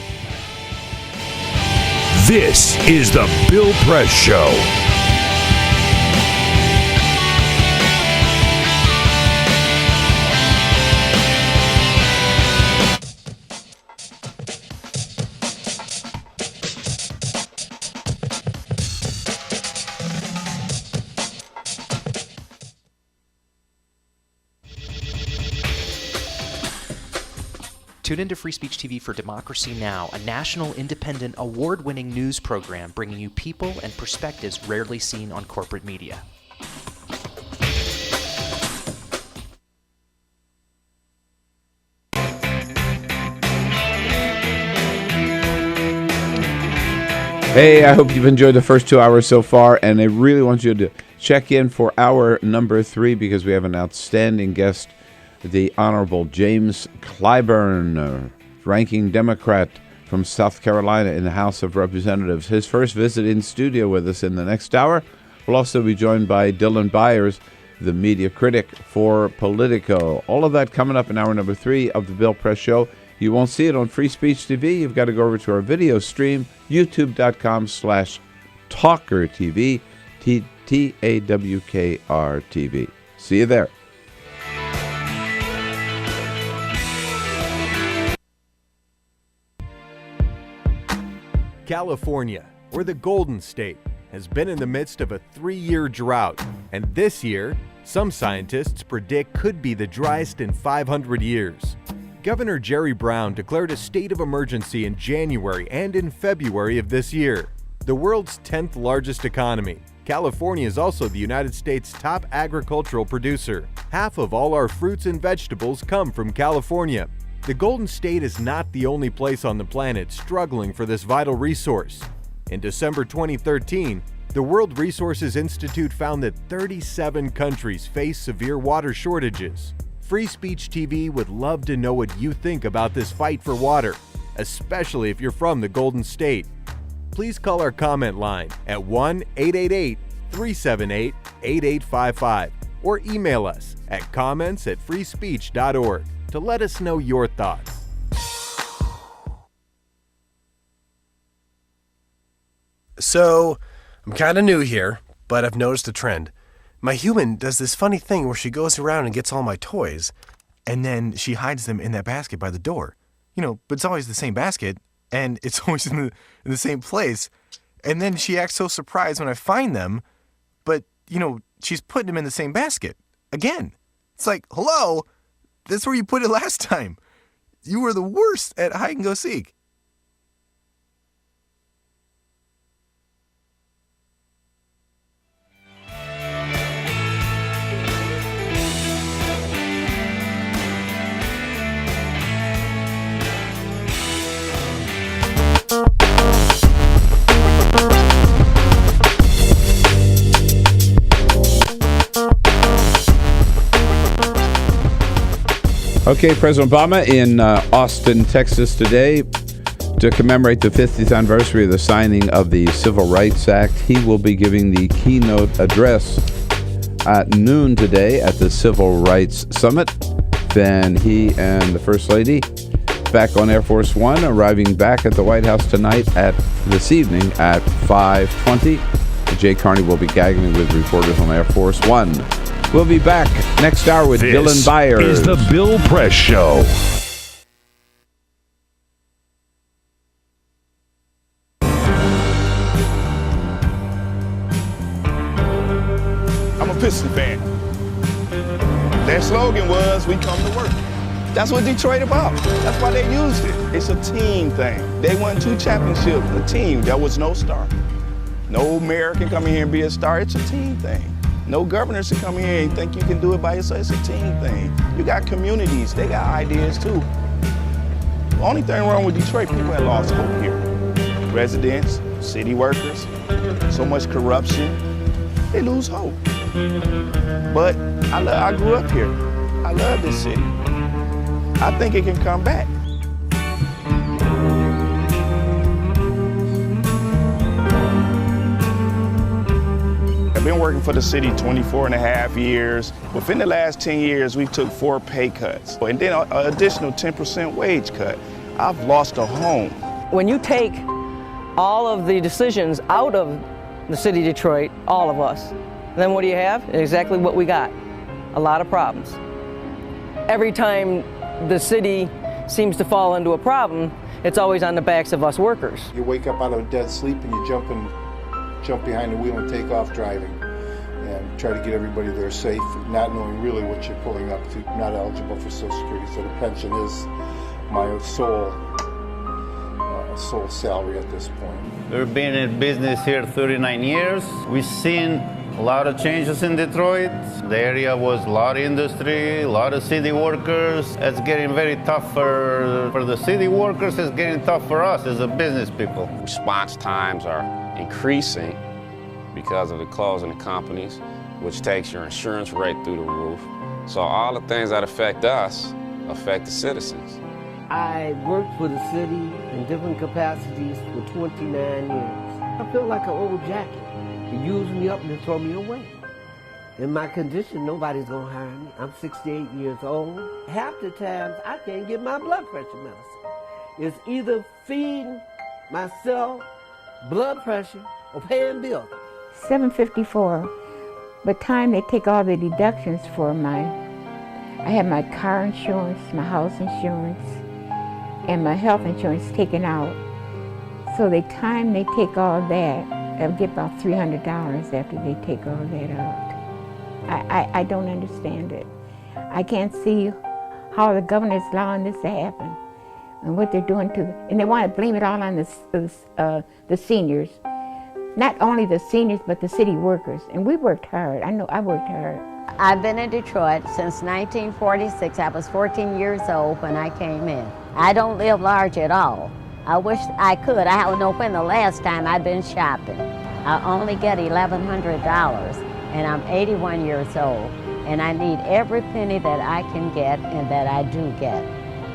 [SPEAKER 4] This is the Bill Press Show.
[SPEAKER 2] Tune into Free Speech TV for Democracy Now!, a national, independent, award-winning news program bringing you people and perspectives rarely seen on corporate media.
[SPEAKER 3] Hey, I hope you've enjoyed the first 2 hours so far, and I really want you to check in for hour number 3 because we have an outstanding guest, the Honorable James Clyburn, ranking Democrat from South Carolina in the House of Representatives. His first visit in studio with us in the next hour. We'll also be joined by Dylan Byers, the media critic for Politico. All of that coming up in hour number 3 of the Bill Press Show. You won't see it on Free Speech TV. You've got to go over to our video stream, youtube.com/TawkrTV, TAWKR-TV. See you there.
[SPEAKER 9] California, or the Golden State, has been in the midst of a 3-year drought, and this year, some scientists predict could be the driest in 500 years. Governor Jerry Brown declared a state of emergency in January and in February of this year. The world's 10th largest economy, California is also the United States' top agricultural producer. Half of all our fruits and vegetables come from California. The Golden State is not the only place on the planet struggling for this vital resource. In December 2013, the World Resources Institute found that 37 countries face severe water shortages. Free Speech TV would love to know what you think about this fight for water, especially if you're from the Golden State. Please call our comment line at 1-888-378-8855 or email us at comments@freespeech.org to let us know your thoughts.
[SPEAKER 18] So, I'm kind of new here, but I've noticed a trend. My human does this funny thing where she goes around and gets all my toys, and then she hides them in that basket by the door. But it's always the same basket, and it's always in the same place. And then she acts so surprised when I find them, but, she's putting them in the same basket. Again. It's like, hello? That's where you put it last time. You were the worst at hide and go seek.
[SPEAKER 3] Okay, President Obama in Austin, Texas today to commemorate the 50th anniversary of the signing of the Civil Rights Act. He will be giving the keynote address at noon today at the Civil Rights Summit. Then he and the First Lady back on Air Force One, arriving back at the White House this evening at 5:20. Jay Carney will be gagging with reporters on Air Force One. We'll be back next hour with Dylan Byers.
[SPEAKER 4] This is the Bill Press Show.
[SPEAKER 17] I'm a Piston fan. Their slogan was, "We come to work." That's what Detroit about. That's why they used it. It's a team thing. They won 2 championships, a team. There was no star. No mayor can come in here and be a star. It's a team thing. No governors can come in here and think you can do it by yourself. It's a team thing. You got communities. They got ideas too. The only thing wrong with Detroit, people have lost hope here. Residents, city workers, so much corruption. They lose hope. But I grew up here. I love this city. I think it can come back. I've been working for the city 24 and a half years. Within the last 10 years, we took 4 pay cuts and then an additional 10% wage cut. I've lost a home.
[SPEAKER 20] When you take all of the decisions out of the city of Detroit, all of us, then what do you have? Exactly what we got. A lot of problems. Every time the city seems to fall into a problem, it's always on the backs of us workers.
[SPEAKER 14] You wake up out of a dead sleep and you jump behind the wheel and take off driving and try to get everybody there safe, not knowing really what you're pulling up to. Not eligible for Social Security, so the pension is my sole salary at this point.
[SPEAKER 22] We've been in business here 39 years. We've seen a lot of changes in Detroit. The area was a lot of industry, a lot of city workers. It's getting very tough for the city workers. It's getting tough for us as a business people.
[SPEAKER 23] Response times are increasing because of the closing of companies, which takes your insurance rate through the roof. So all the things that affect us affect the citizens.
[SPEAKER 24] I worked for the city in different capacities for 29 years. I feel like an old jacket. They use me up and they throw me away. In my condition, nobody's gonna hire me. I'm 68 years old. Half the times, I can't get my blood pressure medicine. It's either feeding myself blood pressure or paying bills.
[SPEAKER 25] $754. By the time they take all the deductions for I have my car insurance, my house insurance, and my health insurance taken out. So the time they take all that, they'll get about $300 after they take all that out. I don't understand it. I can't see how the governor's allowing this to happen and what they're doing to, and they want to blame it all on the seniors. Not only the seniors, but the city workers. And we worked hard. I know I worked hard.
[SPEAKER 1] I've been in Detroit since 1946. I was 14 years old when I came in. I don't live large at all. I wish I could. I don't know when the last time I've been shopping. I only get $1,100, and I'm 81 years old, and I need every penny that I can get and that I do get.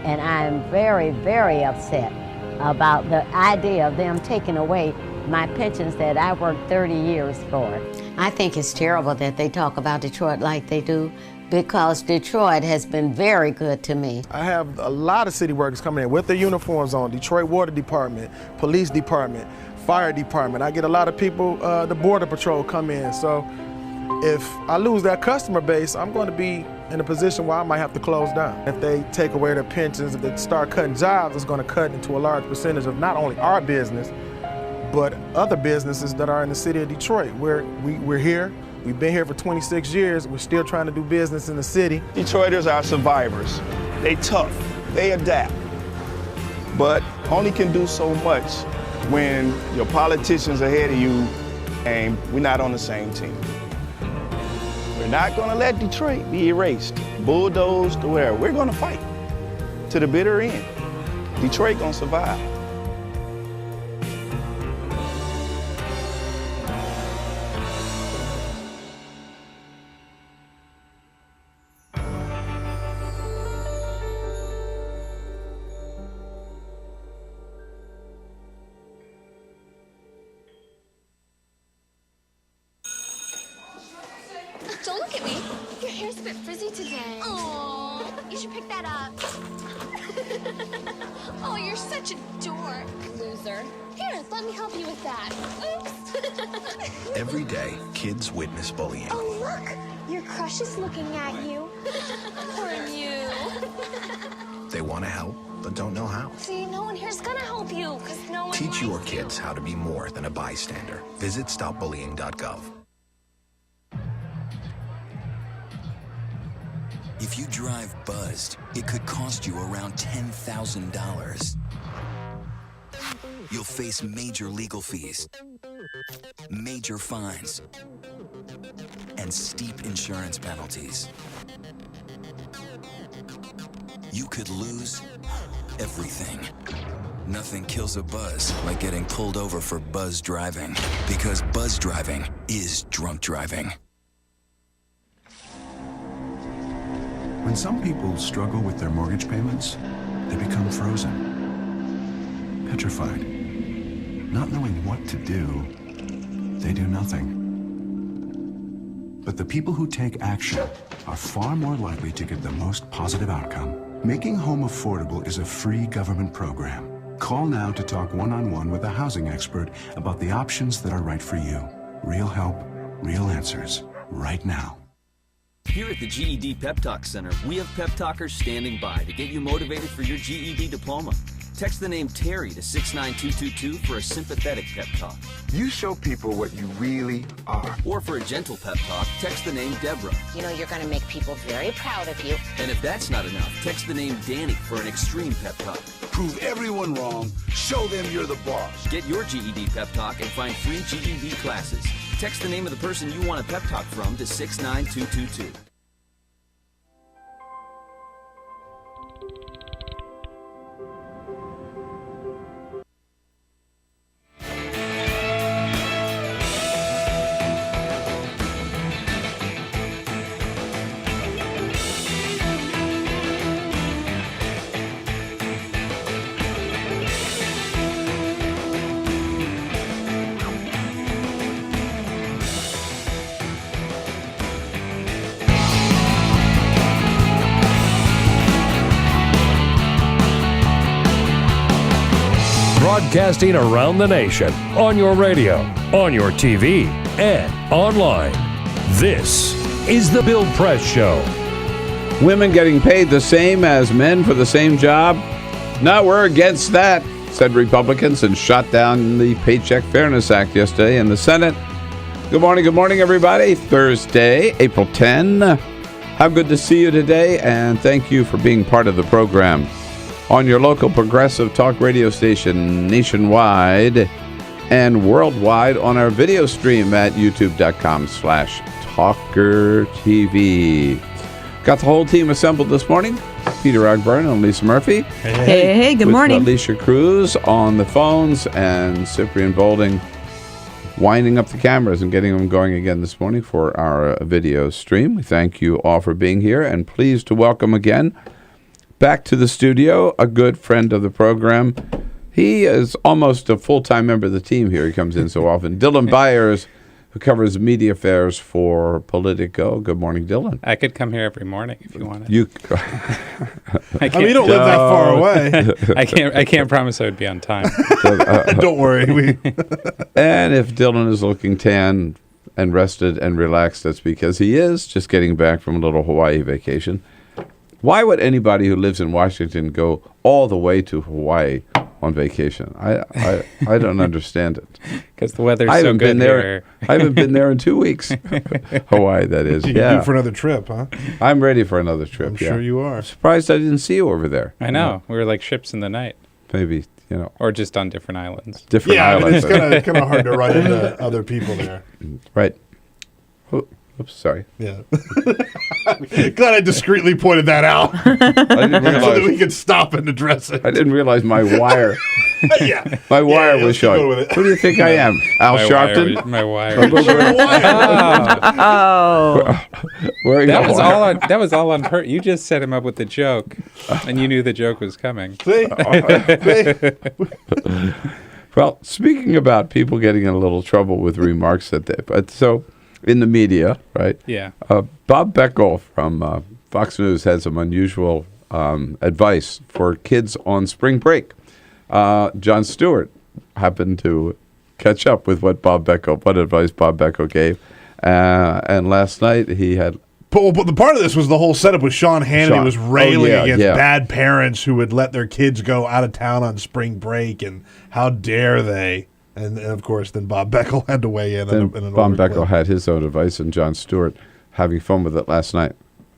[SPEAKER 1] And I'm very, very upset about the idea of them taking away my pensions that I worked 30 years for.
[SPEAKER 6] I think it's terrible that they talk about Detroit like they do, because Detroit has been very good to me.
[SPEAKER 7] I have a lot of city workers coming in with their uniforms on, Detroit Water Department, Police Department, Fire Department. I get a lot of people, the Border Patrol come in. So if I lose that customer base, I'm going to be in a position where I might have to close down. If they take away their pensions, if they start cutting jobs, it's going to cut into a large percentage of not only our business, but other businesses that are in the city of Detroit. We're here. We've been here for 26 years. We're still trying to do business in the city.
[SPEAKER 17] Detroiters are survivors. They tough. They adapt. But only can do so much when your politicians are ahead of you and we're not on the same team. We're not going to let Detroit be erased, bulldozed, or whatever. We're going to fight to the bitter end. Detroit going to survive.
[SPEAKER 15] Don't look at me. Your hair's a bit frizzy today. Oh, you should pick that up. Oh, you're such a dork, loser. Here, let me help you with that. Oops.
[SPEAKER 19] Every day, kids witness bullying.
[SPEAKER 15] Oh, look. Your crush is looking at you. Poor you.
[SPEAKER 19] They want to help, but don't know how.
[SPEAKER 15] See, no one here's gonna help you, because no one
[SPEAKER 19] Teach your
[SPEAKER 15] likes
[SPEAKER 19] kids how to be more than a bystander. Visit stopbullying.gov.
[SPEAKER 26] If you drive buzzed, it could cost you around $10,000. You'll face major legal fees, major fines, and steep insurance penalties. You could lose everything. Nothing kills a buzz like getting pulled over for buzz driving, because buzz driving is drunk driving.
[SPEAKER 27] When some people struggle with their mortgage payments, they become frozen, petrified. Not knowing what to do, they do nothing. But the people who take action are far more likely to get the most positive outcome. Making home affordable is a free government program. Call now to talk one-on-one with a housing expert about the options that are right for you. Real help, real answers, right now.
[SPEAKER 28] Here at the GED Pep Talk Center, we have pep talkers standing by to get you motivated for your GED diploma. Text the name Terry to 69222 for a sympathetic pep talk.
[SPEAKER 29] You show people what you really are.
[SPEAKER 28] Or for a gentle pep talk, text the name Deborah.
[SPEAKER 30] You know you're going to make people very proud of you.
[SPEAKER 28] And if that's not enough, text the name Danny for an extreme pep talk.
[SPEAKER 29] Prove everyone wrong. Show them you're the boss.
[SPEAKER 28] Get your GED pep talk and find free GED classes. Text the name of the person you want a pep talk from to 69222.
[SPEAKER 4] Broadcasting around the nation, on your radio, on your TV, and online. This is The Bill Press Show.
[SPEAKER 3] Women getting paid the same as men for the same job? No, we're against that. said Republicans and shot down the Paycheck Fairness Act yesterday in the Senate. Good morning, everybody. Thursday, April 10. How good to see you today, and thank you for being part of the program on your local progressive talk radio station nationwide and worldwide on our video stream at youtube.com/TawkrTV. Got the whole team assembled this morning. Peter Ogburn and Lisa Murphy.
[SPEAKER 2] Hey, good morning.
[SPEAKER 3] Alicia Cruz on the phones and Cyprian Bolding winding up the cameras and getting them going again this morning for our video stream. We thank you all for being here and pleased to welcome again back to the studio a good friend of the program. He is almost a full-time member of the team here. He comes in so often. Dylan Byers, who covers media affairs for Politico. Good morning, Dylan.
[SPEAKER 5] I could come here every morning if you wanted.
[SPEAKER 3] You
[SPEAKER 5] I
[SPEAKER 8] you don't live that far away.
[SPEAKER 5] I can't promise I would be on time.
[SPEAKER 8] Don't worry.
[SPEAKER 3] And if Dylan is looking tan and rested and relaxed, that's because he is just getting back from a little Hawaii vacation. Why would anybody who lives in Washington go all the way to Hawaii on vacation? I don't understand it.
[SPEAKER 5] Because the weather's so good here.
[SPEAKER 3] I haven't been there in 2 weeks. Hawaii, that is.
[SPEAKER 8] You're due for another trip, huh?
[SPEAKER 3] I'm ready for another trip.
[SPEAKER 8] I'm sure you are.
[SPEAKER 3] Surprised I didn't see you over there.
[SPEAKER 5] I know. We were like ships in the night.
[SPEAKER 3] Maybe,
[SPEAKER 5] Or just on different islands.
[SPEAKER 3] Different islands.
[SPEAKER 8] It's kind of hard to run into other people there.
[SPEAKER 3] Right. Oops, sorry.
[SPEAKER 8] Yeah. Glad I discreetly pointed that out.
[SPEAKER 3] I didn't realize,
[SPEAKER 8] so that we could stop and address it.
[SPEAKER 3] I didn't realize my wire. My wire was showing. Who do you think I am? Al Sharpton?
[SPEAKER 5] My wire. That was all on purpose. You just set him up with the joke, and you knew the joke was coming.
[SPEAKER 8] See?
[SPEAKER 3] Well, speaking about people getting in a little trouble with remarks in the media, right?
[SPEAKER 5] Yeah.
[SPEAKER 3] Bob Beckel from Fox News had some unusual advice for kids on spring break. Jon Stewart happened to catch up with what advice Bob Beckel gave. And last night he had...
[SPEAKER 8] But the part of this was the whole setup with Sean Hannity was railing against bad parents who would let their kids go out of town on spring break, and how dare they... And of course, then Bob Beckel had to weigh in.
[SPEAKER 3] Bob Beckel had his own advice, and Jon Stewart having fun with it last night.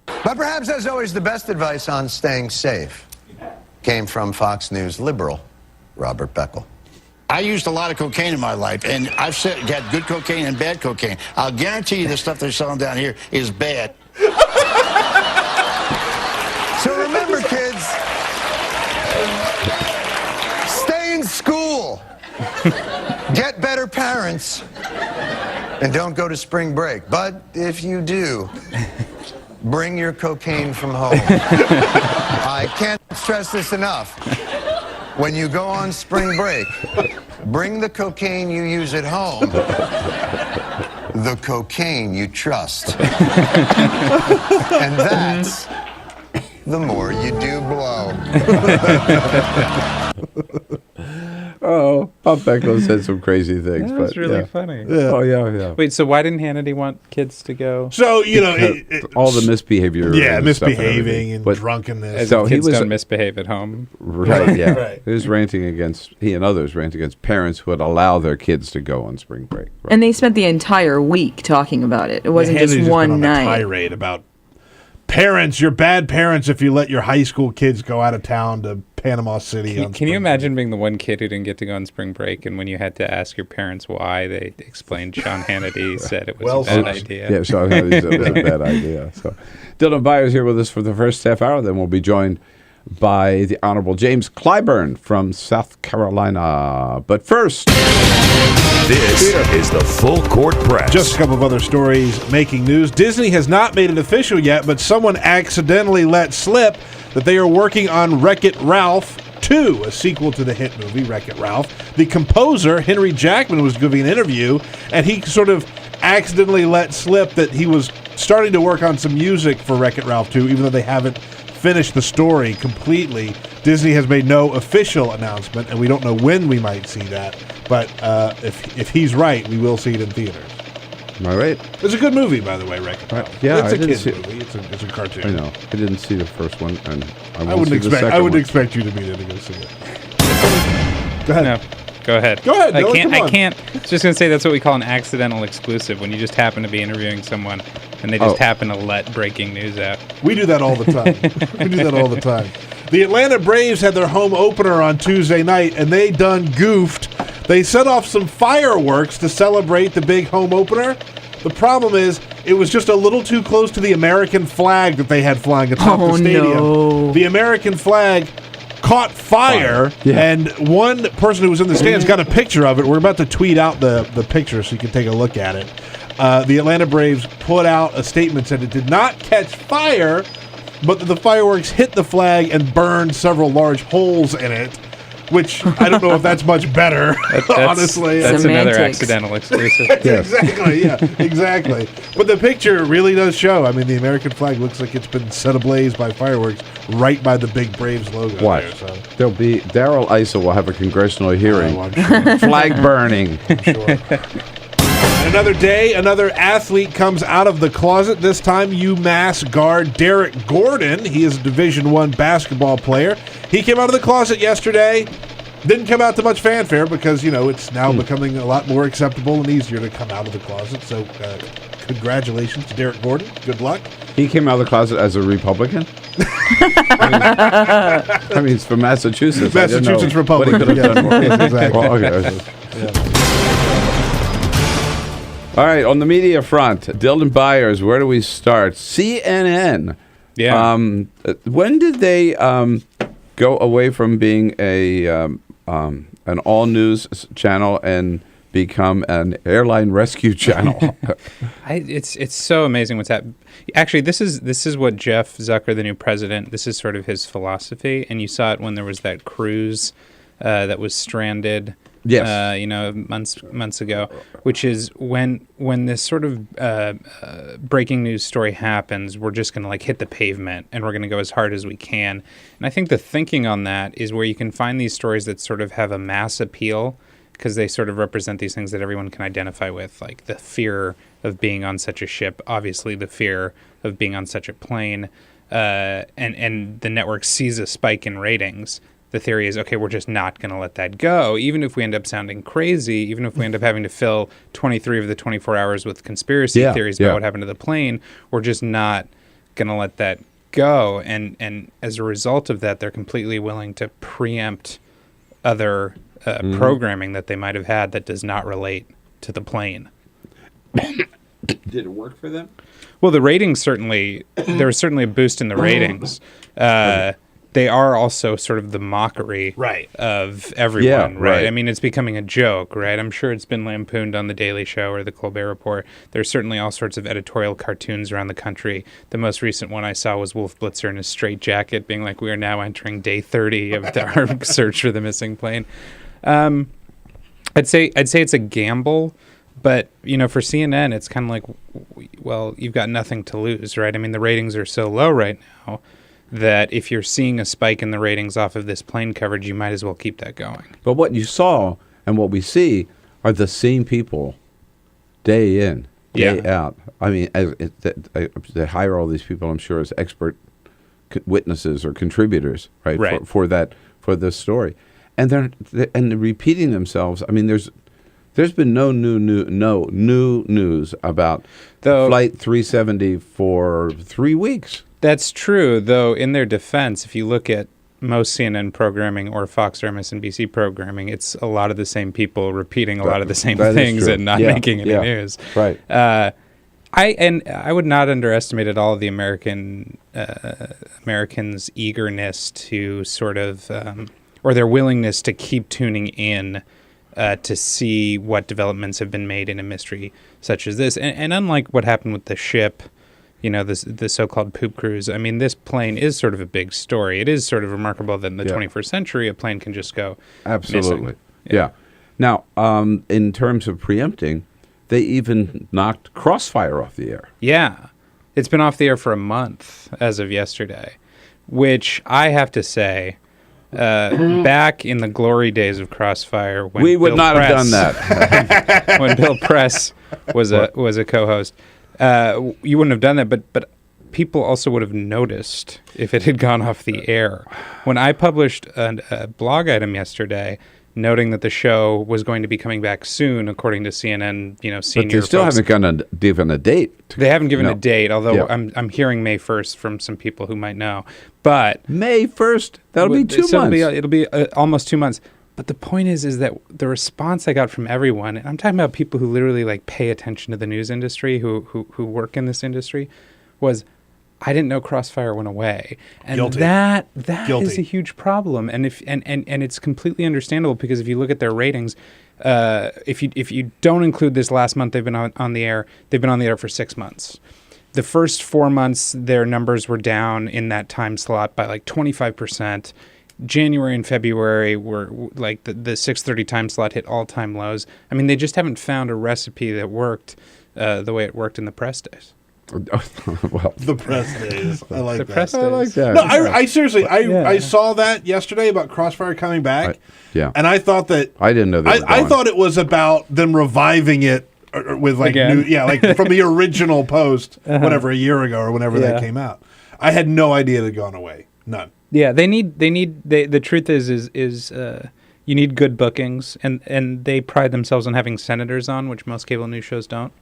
[SPEAKER 9] But perhaps, as always, the best advice on staying safe came from Fox News liberal Robert Beckel.
[SPEAKER 10] I used a lot of cocaine in my life, and I've got good cocaine and bad cocaine. I'll guarantee you the stuff they're selling down here is bad.
[SPEAKER 9] So remember, kids, stay in school. Get better parents, and don't go to spring break. But if you do, bring your cocaine from home. I can't stress this enough. When you go on spring break, bring the cocaine you use at home, the cocaine you trust. And that's the more you do blow.
[SPEAKER 3] Oh, Bob Beckel said some crazy things.
[SPEAKER 5] That was really funny.
[SPEAKER 3] Yeah. Oh, yeah.
[SPEAKER 5] Wait, so why didn't Hannity want kids to go?
[SPEAKER 8] So,
[SPEAKER 3] all the misbehavior.
[SPEAKER 8] Yeah, misbehaving and drunkenness.
[SPEAKER 5] As so kids don't misbehave at home.
[SPEAKER 3] Right, yeah. Right. He and others ranting against parents who would allow their kids to go on spring break. Right.
[SPEAKER 2] And they spent the entire week talking about it. It wasn't just one night.
[SPEAKER 8] A tirade about parents, you're bad parents if you let your high school kids go out of town to Panama City.
[SPEAKER 5] Can you imagine being the one kid who didn't get to go on spring break, and when you had to ask your parents why, they explained Sean Hannity said it was a bad idea.
[SPEAKER 3] Yeah, Sean Hannity said it was a bad idea. So, Dylan Byers here with us for the first half hour. Then we'll be joined by the Honorable James Clyburn from South Carolina. But first,
[SPEAKER 4] this is the Full Court Press.
[SPEAKER 8] Just a couple of other stories making news. Disney has not made it official yet, but someone accidentally let slip that they are working on Wreck-It Ralph 2, a sequel to the hit movie Wreck-It Ralph. The composer, Henry Jackman, was giving an interview, and he sort of accidentally let slip that he was starting to work on some music for Wreck-It Ralph 2, even though they haven't finished the story completely. Disney has made no official announcement, and we don't know when we might see that. But if he's right, we will see it in theaters.
[SPEAKER 3] Am I right?
[SPEAKER 8] It's a good movie, by the way, Wreck-It Ralph.
[SPEAKER 3] Yeah,
[SPEAKER 8] it's a kid's movie. It's a cartoon.
[SPEAKER 3] I know. I didn't see the first one, and
[SPEAKER 8] I wouldn't expect you to be there to go see it. Go ahead.
[SPEAKER 5] No, go ahead.
[SPEAKER 8] Go ahead,
[SPEAKER 5] I
[SPEAKER 8] Dylan,
[SPEAKER 5] can't.
[SPEAKER 8] come on.
[SPEAKER 5] I can't. I was just gonna say that's what we call an accidental exclusive when you just happen to be interviewing someone and they just happen to let breaking news out.
[SPEAKER 8] We do that all the time. We do that all the time. The Atlanta Braves had their home opener on Tuesday night, and they done goofed. They set off some fireworks to celebrate the big home opener. The problem is, it was just a little too close to the American flag that they had flying atop the stadium.
[SPEAKER 2] No.
[SPEAKER 8] The American flag caught fire, and one person who was in the stands got a picture of it. We're about to tweet out the picture so you can take a look at it. The Atlanta Braves put out a statement that it did not catch fire, but that the fireworks hit the flag and burned several large holes in it, which I don't know if that's much better, honestly.
[SPEAKER 5] That's another accidental exclusive.
[SPEAKER 8] Exactly. But the picture really does show. I mean, the American flag looks like it's been set ablaze by fireworks right by the big Braves logo.
[SPEAKER 3] Watch.
[SPEAKER 8] There, so.
[SPEAKER 3] There'll be Daryl Issa will have a congressional hearing.
[SPEAKER 8] I'm sure.
[SPEAKER 3] Flag burning.
[SPEAKER 8] I'm sure. Another day, another athlete comes out of the closet. This time, UMass guard Derek Gordon. He is a Division I basketball player. He came out of the closet yesterday. Didn't come out to much fanfare because, it's now becoming a lot more acceptable and easier to come out of the closet. So, congratulations to Derek Gordon. Good luck.
[SPEAKER 3] He came out of the closet as a Republican? I mean, it's from Massachusetts.
[SPEAKER 8] Massachusetts Republican.
[SPEAKER 3] What he could have done more.
[SPEAKER 8] Exactly.
[SPEAKER 3] Well, okay. All right, on the media front, Dylan Byers, where do we start? CNN.
[SPEAKER 5] Yeah.
[SPEAKER 3] When did they go away from being an all-news channel and become an airline rescue channel?
[SPEAKER 5] It's so amazing what's happened. Actually, this is what Jeff Zucker, the new president, this is sort of his philosophy, and you saw it when there was that cruise that was stranded.
[SPEAKER 3] Yes.
[SPEAKER 5] Months ago, which is when this sort of breaking news story happens, we're just going to hit the pavement and we're going to go as hard as we can. And I think the thinking on that is where you can find these stories that sort of have a mass appeal because they sort of represent these things that everyone can identify with, like the fear of being on such a ship, obviously the fear of being on such a plane, and the network sees a spike in ratings. The theory is, okay, we're just not going to let that go. Even if we end up sounding crazy, even if we end up having to fill 23 of the 24 hours with conspiracy theories about what happened to the plane, we're just not going to let that go. And as a result of that, they're completely willing to preempt other programming that they might have had that does not relate to the plane.
[SPEAKER 3] Did it work for them?
[SPEAKER 5] Well, the ratings certainly, there was certainly a boost in the ratings. They are also sort of the mockery of everyone, right? I mean, it's becoming a joke, right? I'm sure it's been lampooned on The Daily Show or The Colbert Report. There's certainly all sorts of editorial cartoons around the country. The most recent one I saw was Wolf Blitzer in a straitjacket being like, we are now entering day 30 of our search for the missing plane. I'd say it's a gamble, but, for CNN, it's kind of like, well, you've got nothing to lose, right? I mean, the ratings are so low right now that if you're seeing a spike in the ratings off of this plane coverage, you might as well keep that going.
[SPEAKER 3] But what you saw and what we see are the same people day in, day out. I mean, they hire all these people, I'm sure, as expert witnesses or contributors, right? For this story. And they're repeating themselves. I mean, there's been no new news about Flight 370 for 3 weeks.
[SPEAKER 5] That's true, though. In their defense, if you look at most CNN programming or Fox or MSNBC programming, it's a lot of the same people repeating a lot of the same things and not making any news.
[SPEAKER 3] Right.
[SPEAKER 5] I would not underestimate at all the Americans' eagerness to sort of, or their willingness to keep tuning in to see what developments have been made in a mystery such as this. And unlike what happened with the ship, the so-called poop cruise, I mean, this plane is sort of a big story. It is sort of remarkable that in the 21st century, a plane can just go
[SPEAKER 3] Absolutely.
[SPEAKER 5] missing.
[SPEAKER 3] Now, in terms of preempting, they even knocked Crossfire off the air.
[SPEAKER 5] Yeah. It's been off the air for a month as of yesterday, which I have to say, back in the glory days of Crossfire, when
[SPEAKER 3] we would
[SPEAKER 5] Bill
[SPEAKER 3] not
[SPEAKER 5] Press,
[SPEAKER 3] have done that.
[SPEAKER 5] when Bill Press was a co-host. You wouldn't have done that, but people also would have noticed if it had gone off the air. When I published a blog item yesterday noting that the show was going to be coming back soon, according to CNN. Senior.
[SPEAKER 3] But they still
[SPEAKER 5] folks.
[SPEAKER 3] haven't given a date.
[SPEAKER 5] They haven't given a date, although
[SPEAKER 3] Yeah.
[SPEAKER 5] I'm hearing May 1st from some people who might know. But
[SPEAKER 3] May 1st, that'll be 2 months.
[SPEAKER 5] It'll be almost 2 months. But the point is that the response I got from everyone, and I'm talking about people who literally like pay attention to the news industry, who work in this industry, was, I didn't know Crossfire went away, and
[SPEAKER 8] Guilty.
[SPEAKER 5] that
[SPEAKER 8] Guilty.
[SPEAKER 5] is a huge problem. And and it's completely understandable, because if you look at their ratings, if you don't include this last month they've been on the air, they've been on the air for 6 months. The first 4 months, their numbers were down in that time slot by like 25%. January and February were like the 6:30 time slot hit all-time lows. I mean, they just haven't found a recipe that worked the way it worked in the press days.
[SPEAKER 3] Well,
[SPEAKER 8] the press days. I like
[SPEAKER 5] the
[SPEAKER 8] that.
[SPEAKER 5] press days.
[SPEAKER 3] I like that.
[SPEAKER 8] No, I seriously,
[SPEAKER 5] Yeah.
[SPEAKER 8] I saw that yesterday about Crossfire coming back.
[SPEAKER 3] Yeah.
[SPEAKER 8] And I thought that
[SPEAKER 3] I didn't know that.
[SPEAKER 8] I thought it was about them reviving it with like
[SPEAKER 5] Again?
[SPEAKER 8] like from the original post, whatever, a year ago or whenever
[SPEAKER 5] Yeah.
[SPEAKER 8] that came out. I had no idea it had gone away. None.
[SPEAKER 5] Yeah, the truth is you need good bookings, and they pride themselves on having senators on, which most cable news shows don't.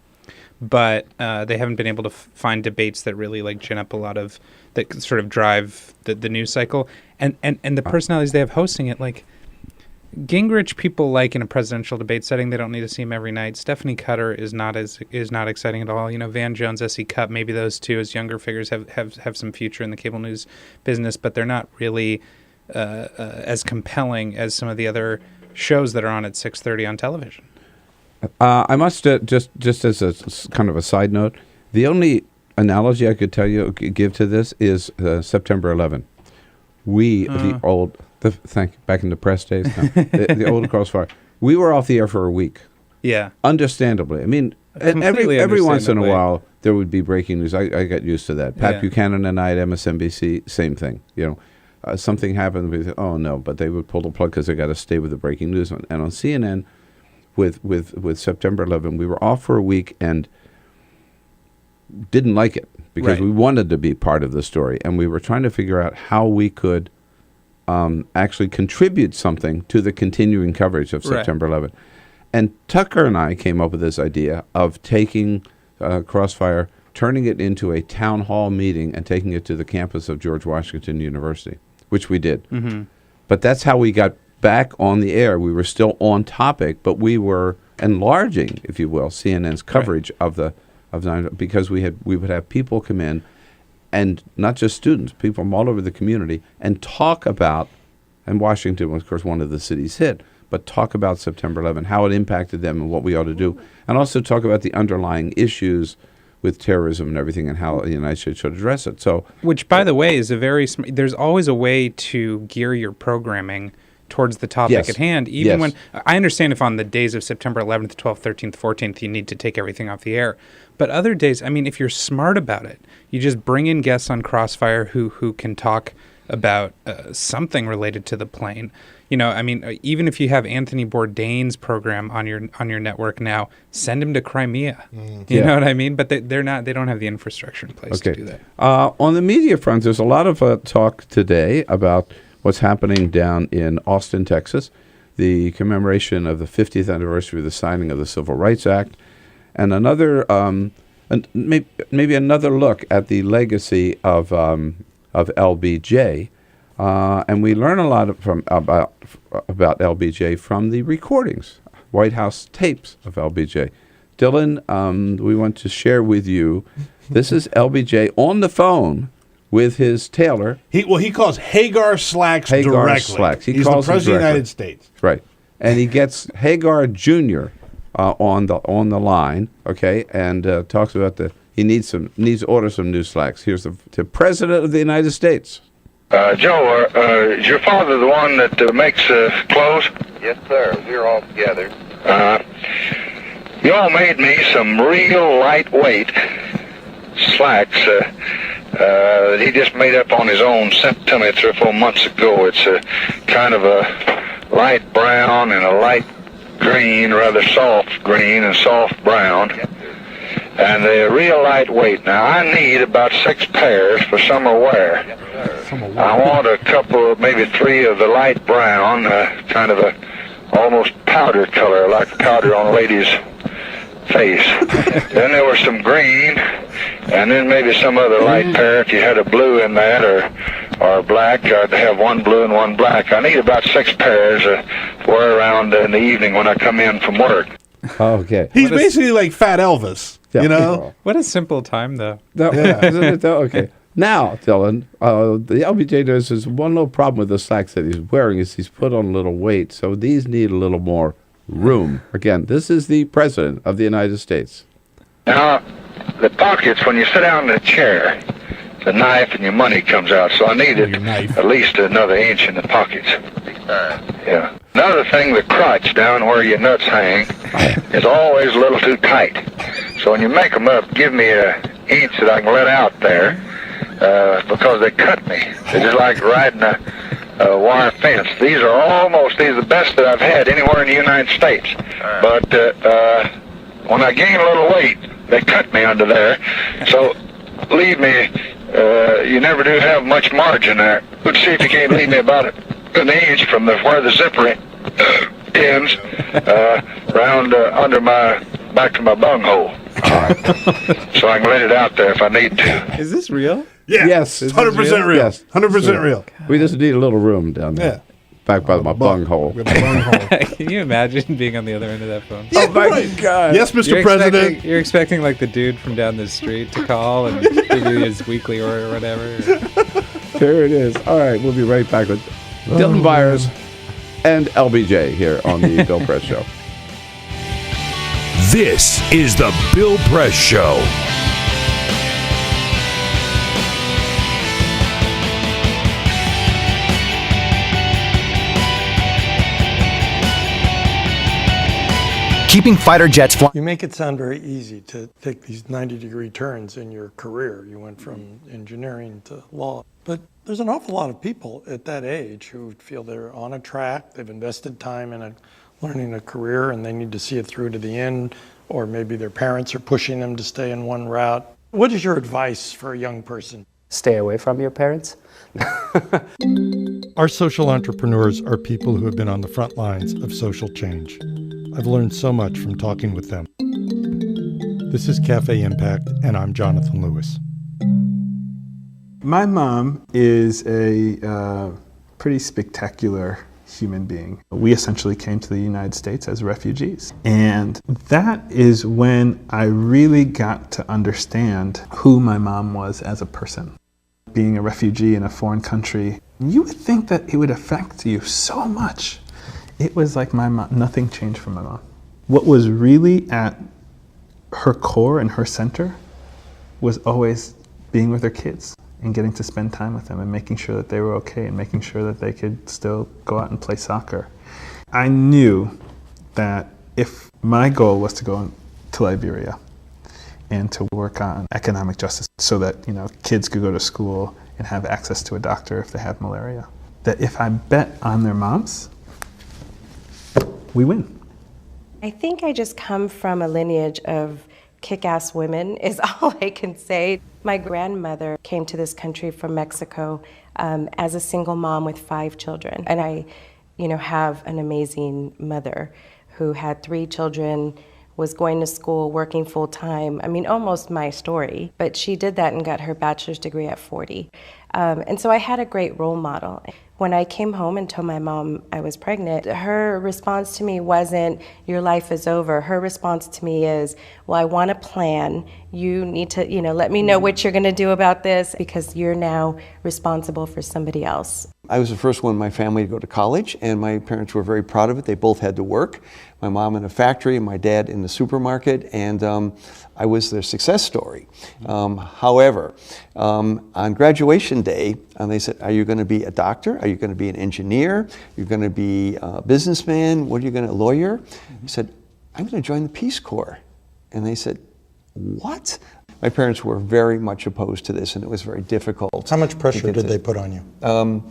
[SPEAKER 5] But they haven't been able to find debates that really like gin up a lot of, that sort of drive the news cycle, and the personalities they have hosting it, like Gingrich, people like in a presidential debate setting. They don't need to see him every night. Stephanie Cutter is not exciting at all. Van Jones, S.E. Cupp, maybe those two as younger figures have some future in the cable news business, but they're not really as compelling as some of the other shows that are on at 6:30 on television.
[SPEAKER 3] I must just as a kind of a side note, the only analogy I could give to this is September 11. Back in the press days, the old Crossfire. We were off the air for a week.
[SPEAKER 5] Yeah.
[SPEAKER 3] Understandably. I mean,
[SPEAKER 5] Completely
[SPEAKER 3] every once in a
[SPEAKER 5] understandably.
[SPEAKER 3] while there would be breaking news. I got used to that. Pat
[SPEAKER 5] Yeah.
[SPEAKER 3] Buchanan and I at MSNBC, same thing. Something happened. We said, oh no, but they would pull the plug because they got to stay with the breaking news. And on CNN, with September 11, we were off for a week and didn't like it because
[SPEAKER 5] Right.
[SPEAKER 3] we wanted to be part of the story, and we were trying to figure out how we could actually contribute something to the continuing coverage of
[SPEAKER 5] Right.
[SPEAKER 3] September 11. And Tucker and I came up with this idea of taking Crossfire, turning it into a town hall meeting and taking it to the campus of George Washington University, which we did.
[SPEAKER 5] Mm-hmm.
[SPEAKER 3] But that's how we got back on the air. We were still on topic, but we were enlarging, if you will, CNN's coverage of the because we would have people come in, and not just students, people from all over the community, and talk about, and Washington was, of course, one of the cities hit, but talk about September 11, how it impacted them and what we ought to do, and also talk about the underlying issues with terrorism and everything and how the United States should address it. So,
[SPEAKER 5] which, by the way, is there's always a way to gear your programming towards the topic
[SPEAKER 3] Yes.
[SPEAKER 5] at hand, even
[SPEAKER 3] Yes.
[SPEAKER 5] when I understand if on the days of September 11th, 12th, 13th, 14th, you need to take everything off the air. But other days, I mean, if you're smart about it, you just bring in guests on Crossfire who can talk about something related to the plane. Even if you have Anthony Bourdain's program on your network now, send him to Crimea. You know what I mean? But they don't have the infrastructure in place to do that.
[SPEAKER 3] On the media front, there's a lot of talk today about what's happening down in Austin, Texas, the commemoration of the 50th anniversary of the signing of the Civil Rights Act, and another, maybe another look at the legacy of LBJ. And we learn a lot about LBJ from the recordings, White House tapes of LBJ. Dylan, we want to share with you, this is LBJ on the phone with his tailor.
[SPEAKER 8] He calls Hagar Slacks directly.
[SPEAKER 3] Slacks.
[SPEAKER 8] He's
[SPEAKER 3] calls
[SPEAKER 8] the
[SPEAKER 3] him
[SPEAKER 8] President of the
[SPEAKER 3] directly.
[SPEAKER 8] United States.
[SPEAKER 3] Right. And he gets Hagar Jr. On the line, okay, and talks about he needs to order some new slacks. Here's the President of the United States.
[SPEAKER 11] Joe, is your father the one that makes clothes?
[SPEAKER 12] Yes, sir. We're all together.
[SPEAKER 11] You all made me some real lightweight slacks that he just made up on his own, sent to me 3 or 4 months ago. It's kind of a light brown and a light green, rather soft green and soft brown.
[SPEAKER 12] Yes, sir.
[SPEAKER 11] And they're real lightweight. Now, I need about 6 pairs for summer wear.
[SPEAKER 12] Yes, sir.
[SPEAKER 11] I want a couple, maybe 3 of the light brown, kind of a almost powder color, like powder on a lady's face. Then there was some green, and then maybe some other light pair. If you had a blue in that, or black, I'd have one blue and one black. I need about 6 pairs to wear around in the evening when I come in from work.
[SPEAKER 3] Okay.
[SPEAKER 8] He's basically like Fat Elvis, you know?
[SPEAKER 5] What a simple time, though.
[SPEAKER 3] Isn't it though? Okay. Now, Dylan, the LBJ knows there's one little problem with the slacks that he's wearing is he's put on a little weight, so these need a little more room. Again, this is the President of the United States.
[SPEAKER 11] Now, the pockets, when you sit down in a chair, the knife and your money comes out, so I needed at least another inch in the pockets. Yeah. Another thing, the crotch down where your nuts hang is always a little too tight. So when you make them up, give me an inch that I can let out there, because they cut me. They're just like riding a wire fence. These are the best that I've had anywhere in the United States. But when I gain a little weight, they cut me under there. So leave me, you never do have much margin there. Let's see if you can't leave me about an inch from where the zipper ends, round under my, back to my bunghole. So I can let it out there if I need to.
[SPEAKER 5] Is this real?
[SPEAKER 8] Yeah.
[SPEAKER 3] Yes.
[SPEAKER 8] 100% real.
[SPEAKER 3] Yes.
[SPEAKER 8] 100% real.
[SPEAKER 3] We just need a little room down there. Back by my bunghole.
[SPEAKER 5] Can you imagine being on the other end of that phone?
[SPEAKER 3] Oh my God.
[SPEAKER 8] Yes, Mr. President.
[SPEAKER 5] You're expecting like the dude from down the street to call and give you his weekly or whatever.
[SPEAKER 3] There it is. All right, we'll be right back with Dylan Byers and LBJ here on the Bill Press Show.
[SPEAKER 4] This is the Bill Press Show.
[SPEAKER 13] Keeping fighter jets flying.
[SPEAKER 14] You make it sound very easy to take these 90-degree turns in your career. You went from engineering to law. But there's an awful lot of people at that age who feel they're on a track, they've invested time in learning a career, and they need to see it through to the end, or maybe their parents are pushing them to stay in one route. What is your advice for a young person?
[SPEAKER 16] Stay away from your parents.
[SPEAKER 14] Our social entrepreneurs are people who have been on the front lines of social change. I've learned so much from talking with them. This is Cafe Impact, and I'm Jonathan Lewis.
[SPEAKER 18] My mom is a pretty spectacular human being. We essentially came to the United States as refugees. And that is when I really got to understand who my mom was as a person. Being a refugee in a foreign country, you would think that it would affect you so much. It was like my mom, nothing changed for my mom. What was really at her core and her center was always being with her kids and getting to spend time with them and making sure that they were okay and making sure that they could still go out and play soccer. I knew that if my goal was to go to Liberia and to work on economic justice so that, kids could go to school and have access to a doctor if they have malaria, that if I bet on their moms, we win.
[SPEAKER 20] I think I just come from a lineage of kick-ass women is all I can say. My grandmother came to this country from Mexico as a single mom with 5 children. And I, have an amazing mother who had 3 children, was going to school, working full-time. I mean, almost my story. But she did that and got her bachelor's degree at 40. And so I had a great role model. When I came home and told my mom I was pregnant, her response to me wasn't, your life is over. Her response to me is, well, I want a plan. You need to, let me know what you're going to do about this because you're now responsible for somebody else.
[SPEAKER 21] I was the first one in my family to go to college, and my parents were very proud of it. They both had to work. My mom in a factory and my dad in the supermarket, and I was their success story. However, on graduation day, they said, are you going to be a doctor? Are you going to be an engineer? You're going to be a businessman? What are you going to, a lawyer? I said, I'm going to join the Peace Corps. And they said, what? My parents were very much opposed to this, and it was very difficult.
[SPEAKER 14] How much pressure did they put on you?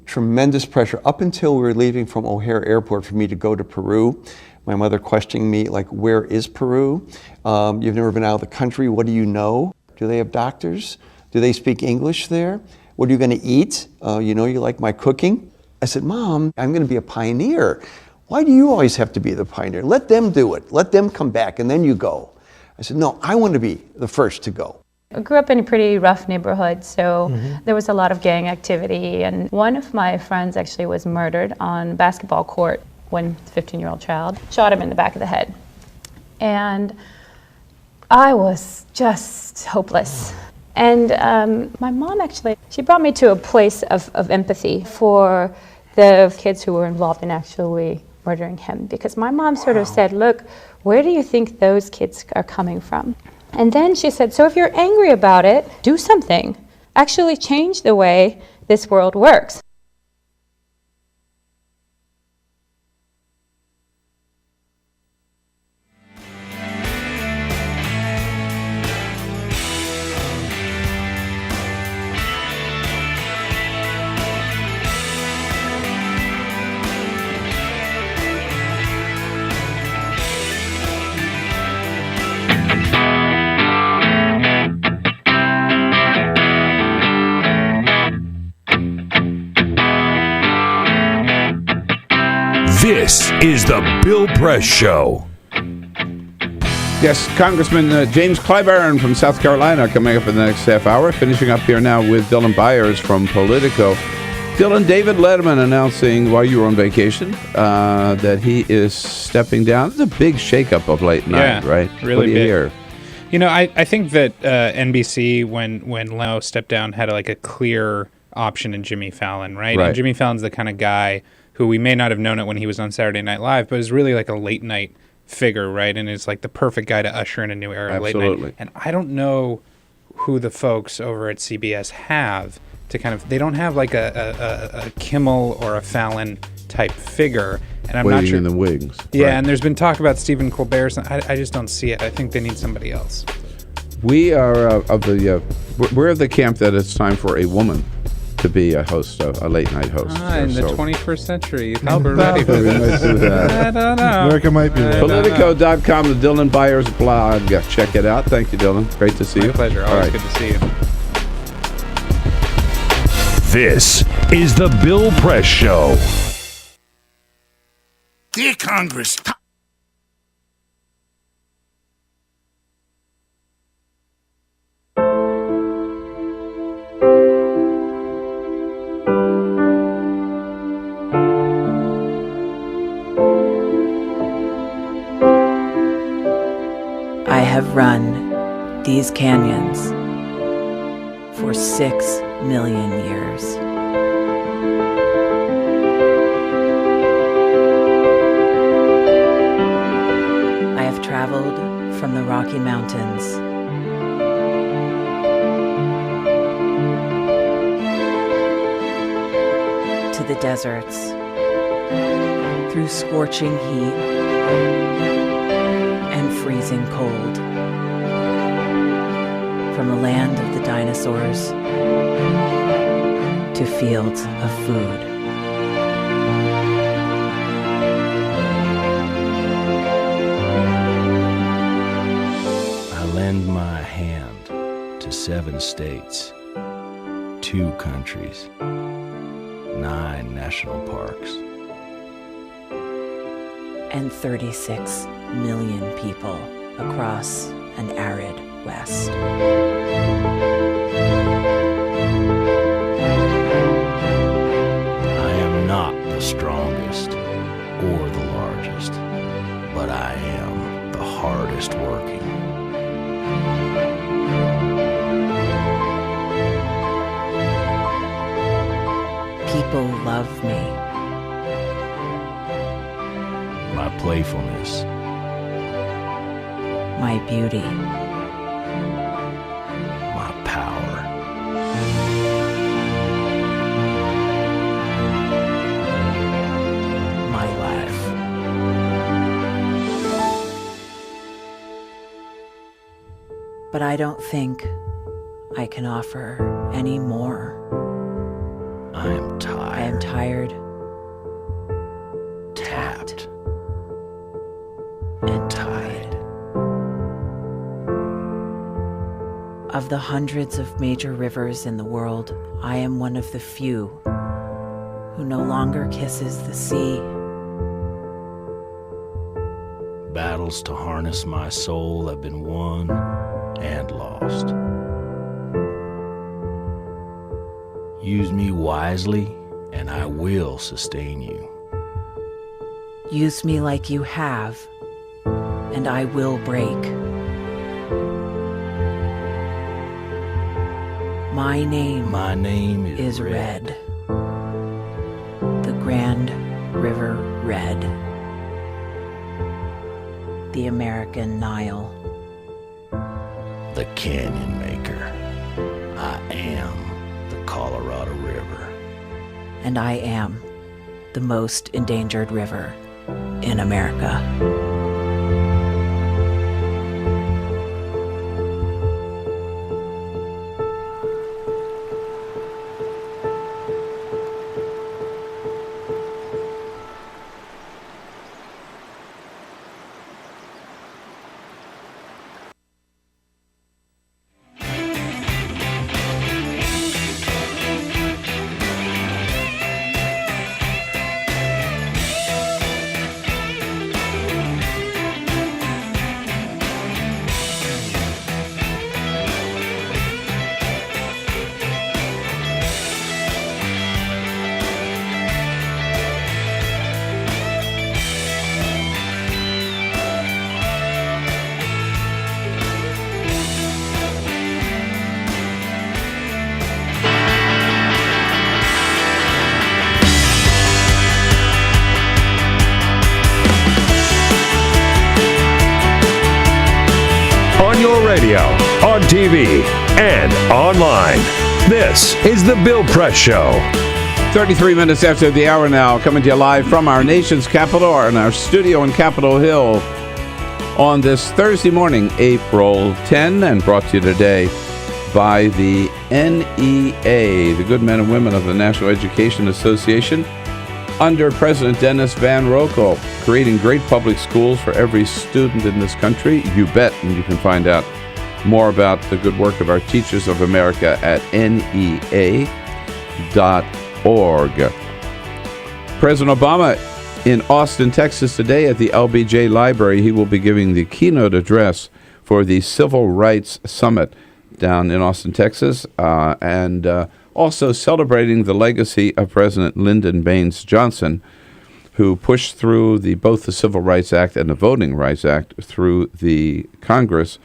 [SPEAKER 21] Tremendous pressure. Up until we were leaving from O'Hare Airport for me to go to Peru, my mother questioning me, like, where is Peru? You've never been out of the country. What do you know? Do they have doctors? Do they speak English there? What are you going to eat? You like my cooking? I said, Mom, I'm going to be a pioneer. Why do you always have to be the pioneer? Let them do it. Let them come back, and then you go. I said, no, I want to be the first to go.
[SPEAKER 1] I grew up in a pretty rough neighborhood, so there was a lot of gang activity, and one of my friends actually was murdered on a basketball court when a 15-year-old child shot him in the back of the head. And I was just hopeless. And my mom actually, she brought me to a place of empathy for the kids who were involved in actually murdering him, because my mom sort of said, look, where do you think those kids are coming from? And then she said, so if you're angry about it, do something. Actually change the way this world works.
[SPEAKER 4] This is the Bill Press Show.
[SPEAKER 3] Yes, Congressman James Clyburn from South Carolina coming up in the next half hour. Finishing up here now with Dylan Byers from Politico. Dylan, David Letterman announcing while you were on vacation that he is stepping down. It's a big shakeup of late night, right?
[SPEAKER 5] Really
[SPEAKER 3] what do you
[SPEAKER 5] big.
[SPEAKER 3] hear?
[SPEAKER 5] You know, I think that NBC, when Leno stepped down, had like a clear option in Jimmy Fallon, right? And Jimmy Fallon's the kind of guy who we may not have known it when he was on Saturday Night Live, but is really like a late night figure, right? And is like the perfect guy to usher in a new era of late night. And I don't know who the folks over at CBS have to kind of, they don't have like a Kimmel or a Fallon type figure. And I'm
[SPEAKER 3] Waiting
[SPEAKER 5] not sure.
[SPEAKER 3] in the wings.
[SPEAKER 5] Yeah, and there's been talk about Stephen Colbert. I just don't see it. I think they need somebody else.
[SPEAKER 3] We are we're of the camp that it's time for a woman to be a host, a late night host.
[SPEAKER 5] In the 21st century, you thought we're ready for
[SPEAKER 3] We might
[SPEAKER 5] this.
[SPEAKER 3] do that.
[SPEAKER 5] I don't know.
[SPEAKER 8] America might be ready.
[SPEAKER 3] Politico.com, the Dylan Byers blog. Check it out. Thank you, Dylan. Great to see you.
[SPEAKER 5] My pleasure. Always good to see you.
[SPEAKER 4] This is the Bill Press Show.
[SPEAKER 29] Dear Congress,
[SPEAKER 6] I have run these canyons for 6 million years. I have traveled from the Rocky Mountains to the deserts, through scorching heat and freezing cold, from the land of the dinosaurs to fields of food.
[SPEAKER 7] I lend my hand to 7 states, 2 countries, 9 national parks,
[SPEAKER 6] and 36 million people across an arid West.
[SPEAKER 7] I am not the strongest or the largest, but I am the hardest working.
[SPEAKER 6] People love me.
[SPEAKER 7] My playfulness,
[SPEAKER 6] My beauty.
[SPEAKER 7] my power.
[SPEAKER 6] My life. But I don't think I can offer any more.
[SPEAKER 7] I am tired.
[SPEAKER 6] I am tired,
[SPEAKER 7] tapped,
[SPEAKER 6] and tied. Of the hundreds of major rivers in the world, I am one of the few who no longer kisses the sea
[SPEAKER 7] battles to harness my soul have been won and lost. Use me wisely, and I will sustain you.
[SPEAKER 6] Use me like you have, and I will break. My name is Red. The Grand River Red. The American Nile.
[SPEAKER 7] The Canyon Maker. I am the Colorado River.
[SPEAKER 6] And I am the most endangered river in America.
[SPEAKER 4] On your radio, on TV, and online. This is The Bill Press Show.
[SPEAKER 3] 33 minutes after the hour now, coming to you live from our nation's capital, and our studio in Capitol Hill on this Thursday morning, April 10, and brought to you today by the NEA, the good men and women of the National Education Association, under President Dennis Van Rokel, creating great public schools for every student in this country. You bet, and you can find out more about the good work of our Teachers of America at NEA.org. President Obama in Austin, Texas today at the LBJ Library. He will be giving the keynote address for the Civil Rights Summit down in Austin, Texas, and also celebrating the legacy of President Lyndon Baines Johnson, who pushed through both the Civil Rights Act and the Voting Rights Act through the Congress,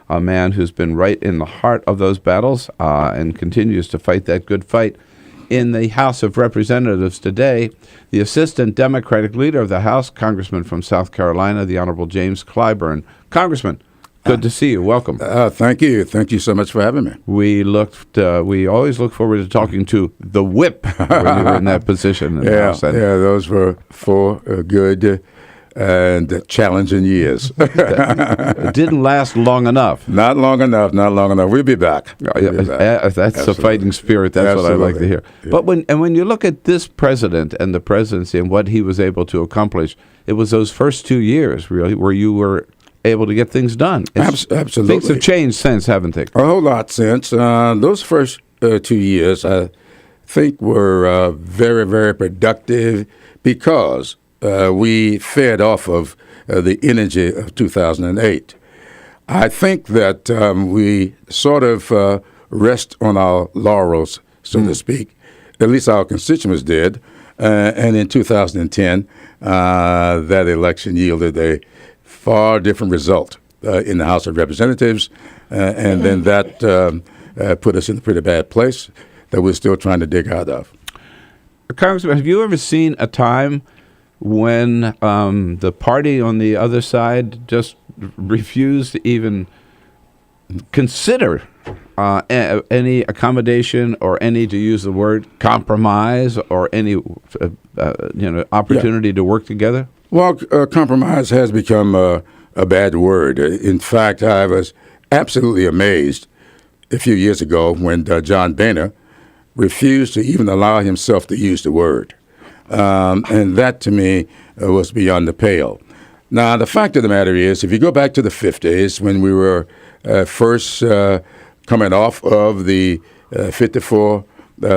[SPEAKER 3] a man who's been right in the heart of those battles and continues to fight that good fight. In the House of Representatives today, the Assistant Democratic Leader of the House, Congressman from South Carolina, the Honorable James Clyburn. Congressman, good to see you. Welcome.
[SPEAKER 15] Thank you. Thank you so much for having me.
[SPEAKER 3] We always look forward to talking to the whip when you were in that position. In the House.
[SPEAKER 15] Those were 4 good and challenging years.
[SPEAKER 3] It didn't last long enough.
[SPEAKER 15] Not long enough. We'll be back.
[SPEAKER 3] That's
[SPEAKER 15] Absolutely.
[SPEAKER 3] the fighting spirit. That's
[SPEAKER 15] Absolutely.
[SPEAKER 3] what I like to hear.
[SPEAKER 15] Yeah.
[SPEAKER 3] But when you look at this president and the presidency and what he was able to accomplish, it was those first 2 years, really, where you were able to get things done.
[SPEAKER 15] Absolutely.
[SPEAKER 3] Things have changed since, haven't they?
[SPEAKER 15] A whole lot since. Those first 2 years, I think, were very, very productive because we fed off of the energy of 2008. I think that we sort of rest on our laurels, so to speak. At least our constituents did. And in 2010, that election yielded a far different result in the House of Representatives. And then that put us in a pretty bad place that we're still trying to dig out of.
[SPEAKER 3] Congressman, have you ever seen a time when the party on the other side just refused to even consider any accommodation or any, to use the word, compromise or any opportunity to work together?
[SPEAKER 15] Well, compromise has become a bad word. In fact, I was absolutely amazed a few years ago when John Boehner refused to even allow himself to use the word. And that, to me, was beyond the pale. Now, the fact of the matter is, if you go back to the 50s, when we were first coming off of the 54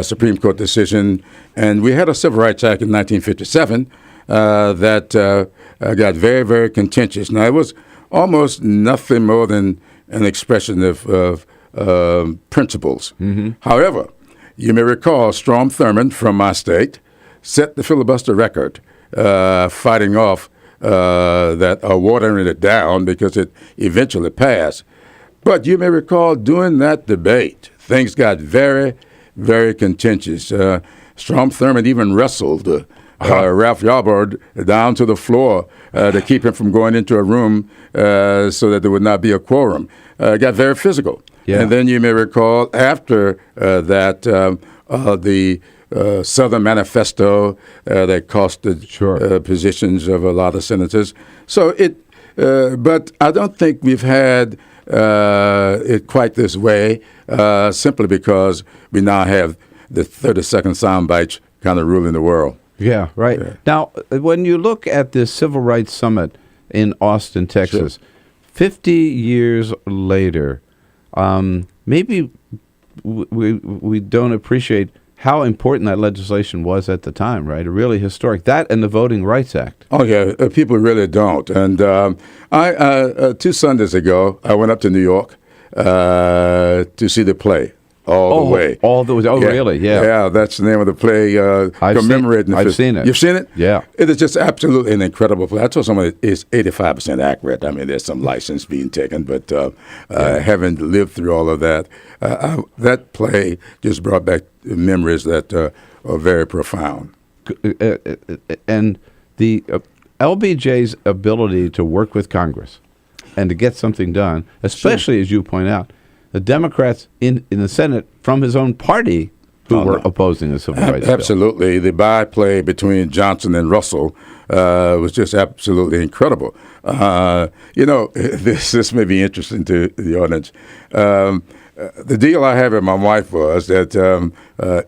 [SPEAKER 15] Supreme Court decision, and we had a Civil Rights Act in 1957 that got very, very contentious. Now, it was almost nothing more than an expression of principles. However, you may recall Strom Thurmond from my state set the filibuster record, fighting off watering it down because it eventually passed. But you may recall during that debate, things got very, very contentious. Strom Thurmond even wrestled Ralph Yarborough down to the floor to keep him from going into a room so that there would not be a quorum. It got very physical. Yeah. And then you may recall after that the Southern Manifesto that costed positions of a lot of senators. So but I don't think we've had it quite this way, simply because we now have the 30-second sound bites kind of ruling the world.
[SPEAKER 3] Yeah, right. Yeah. Now, when you look at this Civil Rights Summit in Austin, Texas, 50 years later, maybe we don't appreciate how important that legislation was at the time, right? Really historic. That and the Voting Rights Act.
[SPEAKER 15] Oh, yeah. People really don't. And I 2 Sundays ago, I went up to New York to see the play. All the way.
[SPEAKER 3] Really? Yeah.
[SPEAKER 15] Yeah, that's the name of the play commemorating
[SPEAKER 3] I've seen it.
[SPEAKER 15] You've seen it?
[SPEAKER 3] Yeah.
[SPEAKER 15] It is just absolutely an incredible play. I told someone it's 85% accurate. I mean, there's some license being taken, but having lived through all of that, that play just brought back memories that are very profound.
[SPEAKER 3] And the LBJ's ability to work with Congress and to get something done, especially as you point out, the Democrats in the Senate from his own party who were opposing the Civil Rights Bill.
[SPEAKER 15] Absolutely. The byplay between Johnson and Russell was just absolutely incredible. This may be interesting to the audience. The deal I had with my wife was that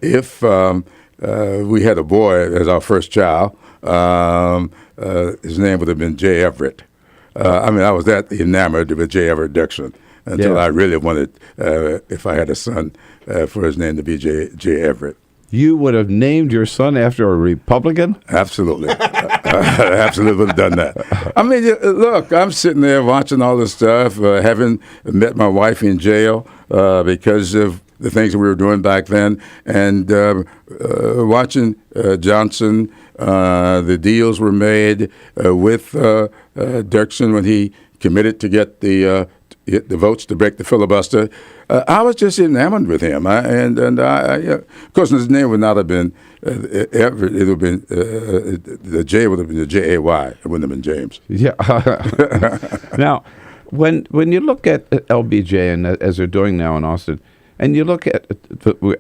[SPEAKER 15] if we had a boy as our first child, his name would have been J. Everett. I was that enamored with J. Everett Dixon until I really wanted, if I had a son, for his name to be J. Everett.
[SPEAKER 3] You would have named your son after a Republican?
[SPEAKER 15] Absolutely. Absolutely would have done that. I mean, look, I'm sitting there watching all this stuff, having met my wife in jail because of the things that we were doing back then, and watching Johnson. The deals were made with Dirksen when he committed to get the votes to break the filibuster. I was just enamored with him, of course, his name would not have been Everett. It would have been the J would have been the J-A-Y. It wouldn't have been James.
[SPEAKER 3] Yeah. Now, when you look at LBJ and as they're doing now in Austin, and you look at,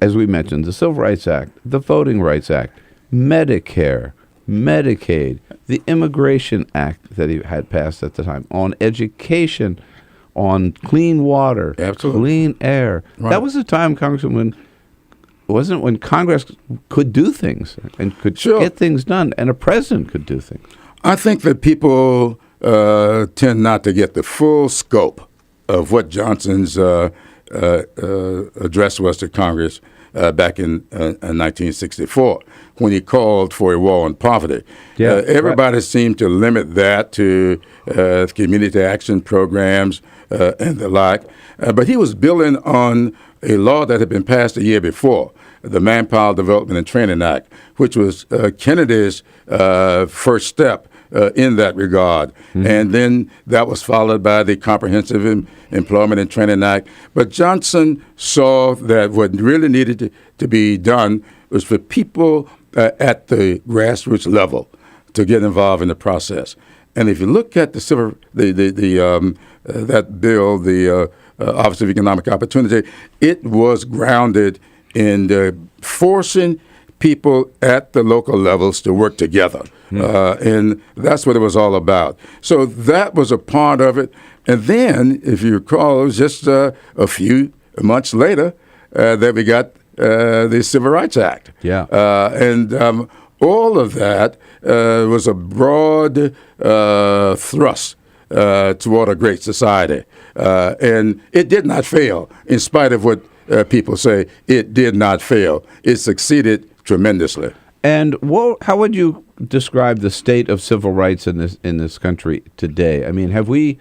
[SPEAKER 3] as we mentioned, the Civil Rights Act, the Voting Rights Act, Medicare, Medicaid, the Immigration Act that he had passed at the time, on education, on clean water, clean air. Right. That was a time, Congressman, when Congress could do things and could get things done, and a president could do things.
[SPEAKER 15] I think that people tend not to get the full scope of what Johnson's address was to Congress back in 1964 when he called for a war on poverty. Yeah, everybody seemed to limit that to community action programs and the like. But he was building on a law that had been passed a year before, the Manpower Development and Training Act, which was Kennedy's first step in that regard. Mm-hmm. And then that was followed by the Comprehensive Employment and Training Act. But Johnson saw that what really needed to be done was for people at the grassroots level to get involved in the process. And if you look at that bill, the Office of Economic Opportunity, it was grounded in forcing people at the local levels to work together. And that's what it was all about. So that was a part of it. And then, if you recall, it was just a few months later that we got the Civil Rights Act.
[SPEAKER 3] Yeah.
[SPEAKER 15] And all of that was a broad thrust toward a great society. And it did not fail, in spite of what people say. It did not fail. It succeeded tremendously.
[SPEAKER 3] And how would you describe the state of civil rights in this country today? I mean, have we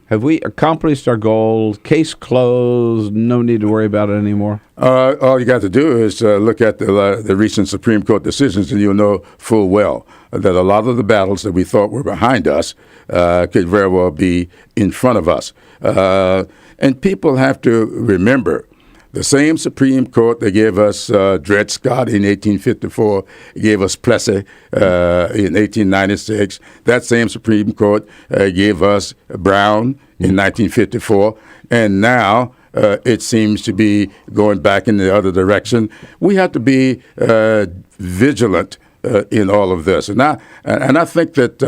[SPEAKER 3] accomplished our goals? Case closed. No need to worry about it anymore.
[SPEAKER 15] All you got to do is look at the recent Supreme Court decisions, and you'll know full well that a lot of the battles that we thought were behind us could very well be in front of us. And people have to remember, the same Supreme Court that gave us Dred Scott in 1854, gave us Plessy in 1896. That same Supreme Court gave us Brown in 1954. And now it seems to be going back in the other direction. We have to be vigilant in all of this. And I think that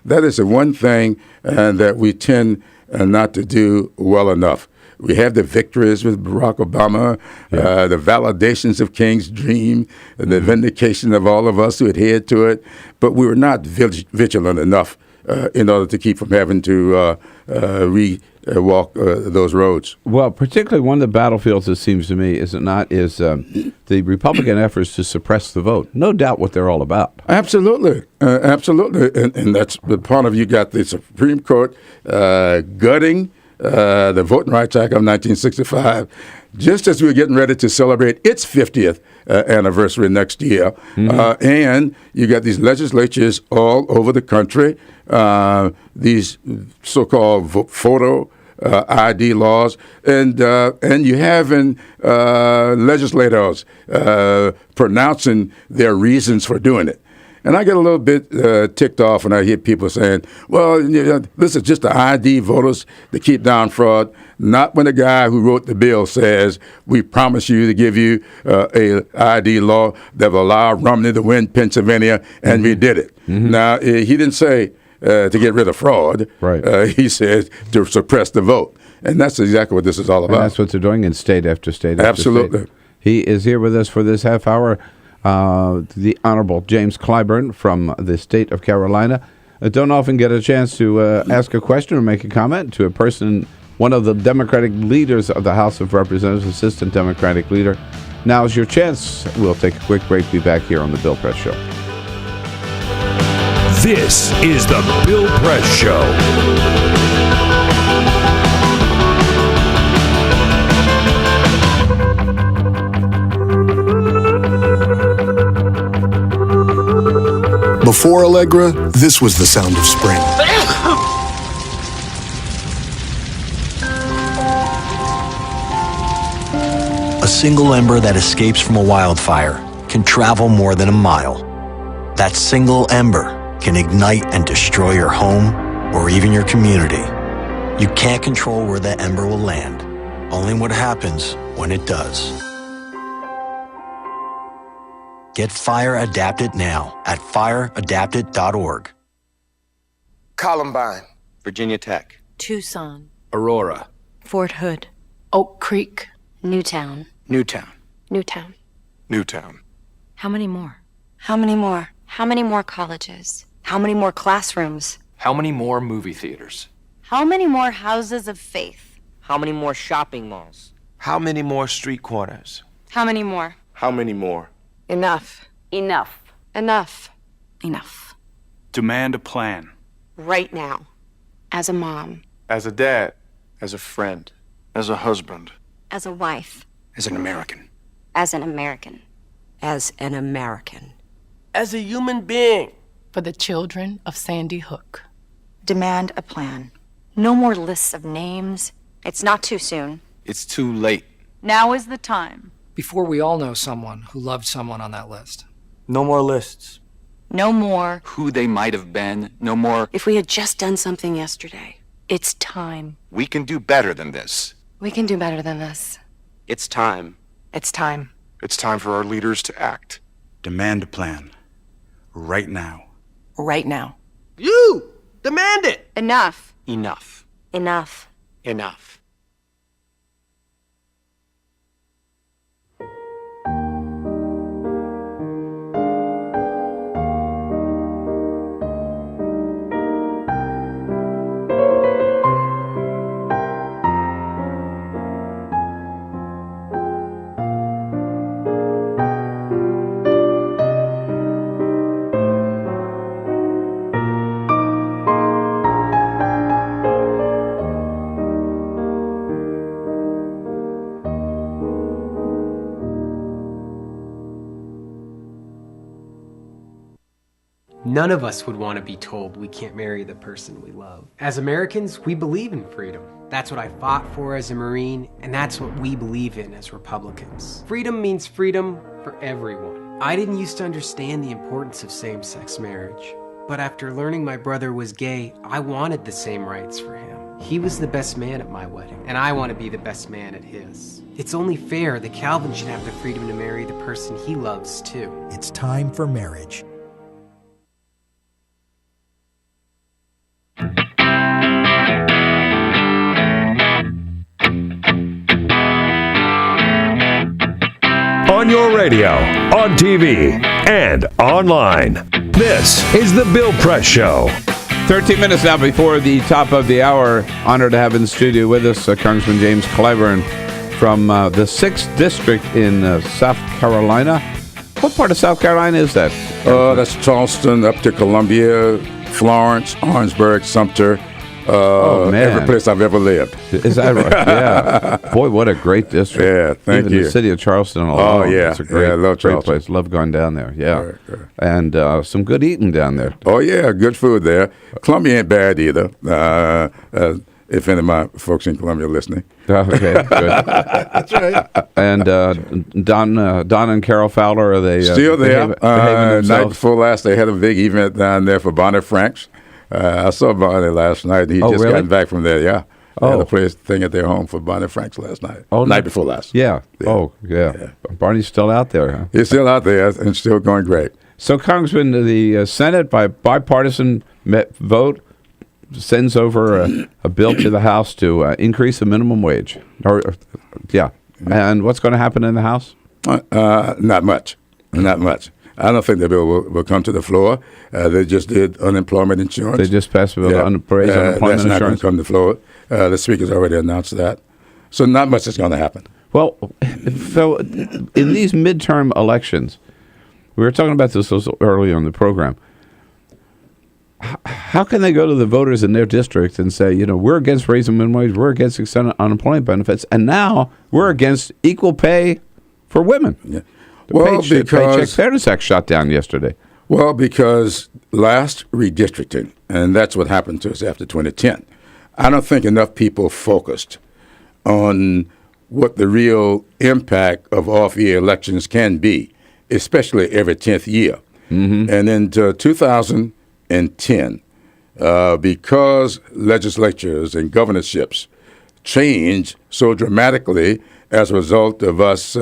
[SPEAKER 15] that is the one thing that we tend not to do well enough. We have the victories with Barack Obama, the validations of King's dream, the vindication of all of us who adhered to it, but we were not vigilant enough in order to keep from having to walk those roads.
[SPEAKER 3] Well, particularly one of the battlefields, it seems to me, is it not, is the Republican efforts to suppress the vote. No doubt what they're all about.
[SPEAKER 15] Absolutely. Absolutely. And that's the part of you got the Supreme Court gutting the Voting Rights Act of 1965, just as we were getting ready to celebrate its 50th anniversary next year. And you got these legislatures all over the country, these so-called photo ID laws, and you having legislators pronouncing their reasons for doing it. And I get a little bit ticked off when I hear people saying, well, this is just the ID voters to keep down fraud. Not when the guy who wrote the bill says, we promise you to give you a ID law that will allow Romney to win Pennsylvania, and we did it. Now, he didn't say to get rid of fraud. Right. He said to suppress the vote. And that's exactly what this is all about.
[SPEAKER 3] And that's what they're doing in state after state after
[SPEAKER 15] Absolutely.
[SPEAKER 3] state. He is here with us for this half hour. The Honorable James Clyburn from the state of Carolina. Don't often get a chance to ask a question or make a comment to a person, one of the Democratic leaders of the House of Representatives, Assistant Democratic Leader. Now's your chance. We'll take a quick break. Be back here on the Bill Press Show.
[SPEAKER 4] This is the Bill Press Show.
[SPEAKER 17] Before Allegra, this was the sound of spring.
[SPEAKER 13] A single ember that escapes from a wildfire can travel more than a mile. That single ember can ignite and destroy your home or even your community. You can't control where that ember will land, only what happens when it does. Get Fire Adapted now at fireadapted.org.
[SPEAKER 19] Columbine, Virginia Tech,
[SPEAKER 22] Tucson,
[SPEAKER 19] Aurora,
[SPEAKER 22] Fort Hood, Oak Creek,
[SPEAKER 19] Newtown.
[SPEAKER 22] Newtown. How many more? How many more? How many more colleges? How many more classrooms?
[SPEAKER 19] How many more movie theaters?
[SPEAKER 22] How many more houses of faith?
[SPEAKER 23] How many more shopping malls?
[SPEAKER 19] How many more street corners?
[SPEAKER 22] How many more?
[SPEAKER 19] How many more?
[SPEAKER 22] Enough.
[SPEAKER 23] Enough.
[SPEAKER 22] Enough. Enough.
[SPEAKER 19] Demand a plan.
[SPEAKER 22] Right now. As a mom.
[SPEAKER 19] As a dad. As a friend. As a husband.
[SPEAKER 22] As a wife.
[SPEAKER 19] As an American.
[SPEAKER 22] As an American.
[SPEAKER 23] As an American.
[SPEAKER 19] As a human being.
[SPEAKER 22] For the children of Sandy Hook. Demand a plan. No more lists of names. It's not too soon.
[SPEAKER 19] It's too late.
[SPEAKER 22] Now is the time.
[SPEAKER 24] Before we all know someone who loved someone on that list.
[SPEAKER 19] No more lists.
[SPEAKER 22] No more.
[SPEAKER 19] Who they might have been. No more.
[SPEAKER 22] If we had just done something yesterday. It's time.
[SPEAKER 19] We can do better than this.
[SPEAKER 22] We can do better than this.
[SPEAKER 19] It's time.
[SPEAKER 22] It's time.
[SPEAKER 19] It's time for our leaders to act. Demand a plan. Right now.
[SPEAKER 22] Right now.
[SPEAKER 19] You! Demand it!
[SPEAKER 22] Enough.
[SPEAKER 19] Enough.
[SPEAKER 22] Enough.
[SPEAKER 19] Enough.
[SPEAKER 2] None of us would want to be told we can't marry the person we love. As Americans, we believe in freedom. That's what I fought for as a Marine, and that's what we believe in as Republicans. Freedom means freedom for everyone. I didn't used to understand the importance of same-sex marriage, but after learning my brother was gay, I wanted the same rights for him. He was the best man at my wedding, and I want to be the best man at his. It's only fair that Calvin should have the freedom to marry the person he loves, too.
[SPEAKER 9] It's time for marriage.
[SPEAKER 4] On your radio, on TV, and online. This is The Bill Press Show.
[SPEAKER 3] 13 minutes now before the top of the hour. Honored to have in the studio with us Congressman James Clyburn from the 6th District in South Carolina. What part of South Carolina is that?
[SPEAKER 15] That's Charleston, up to Columbia, Florence, Orangeburg, Sumter.
[SPEAKER 3] Oh, man.
[SPEAKER 15] Every place I've ever lived.
[SPEAKER 3] Is that right? Yeah. Boy, what a great district.
[SPEAKER 15] Yeah, thank
[SPEAKER 3] Even
[SPEAKER 15] you.
[SPEAKER 3] The city of Charleston alone.
[SPEAKER 15] Oh, yeah.
[SPEAKER 3] It's a great,
[SPEAKER 15] I love
[SPEAKER 3] great
[SPEAKER 15] Charleston.
[SPEAKER 3] place. Love going down there. Yeah.
[SPEAKER 15] Right.
[SPEAKER 3] And some good eating down there.
[SPEAKER 15] Oh, yeah, good food there. Columbia ain't bad either. If any of my folks in Columbia are listening.
[SPEAKER 3] Okay, good.
[SPEAKER 15] That's right.
[SPEAKER 3] And Don and Carol Fowler, are they
[SPEAKER 15] still there?
[SPEAKER 3] behaving
[SPEAKER 15] Night before last, they had a big event down there for Bonnie Franks. I saw Bonnie last night. He just
[SPEAKER 3] really?
[SPEAKER 15] got back from there. Yeah. They had
[SPEAKER 3] Oh.
[SPEAKER 15] a place thing at their home for Bonnie Franks last night.
[SPEAKER 3] Oh,
[SPEAKER 15] night before last.
[SPEAKER 3] Yeah. Oh, yeah. Barney's still out there, huh?
[SPEAKER 15] He's still out there and still going great.
[SPEAKER 3] So, Congressman, the Senate, by bipartisan vote, sends over a bill to the House to increase the minimum wage. Yeah. And what's going to happen in the House?
[SPEAKER 15] Not much. Not much. I don't think the bill will come to the floor. They just did unemployment insurance.
[SPEAKER 3] They just passed a bill to raise unemployment
[SPEAKER 15] that's not going
[SPEAKER 3] insurance?
[SPEAKER 15] to come to the floor. The Speaker's already announced that. So not much is going to happen.
[SPEAKER 3] Well, so in these midterm elections, we were talking about this earlier in the program. How can they go to the voters in their district and say, we're against raising minimum wage, we're against extended unemployment benefits, and now we're against equal pay for women?
[SPEAKER 15] Yeah.
[SPEAKER 3] The Paycheck Fairness Act shot down yesterday.
[SPEAKER 15] Well, because last redistricting, and that's what happened to us after 2010, I don't think enough people focused on what the real impact of off-year elections can be, especially every 10th year. Mm-hmm. And in 2010, because legislatures and governorships changed so dramatically as a result of us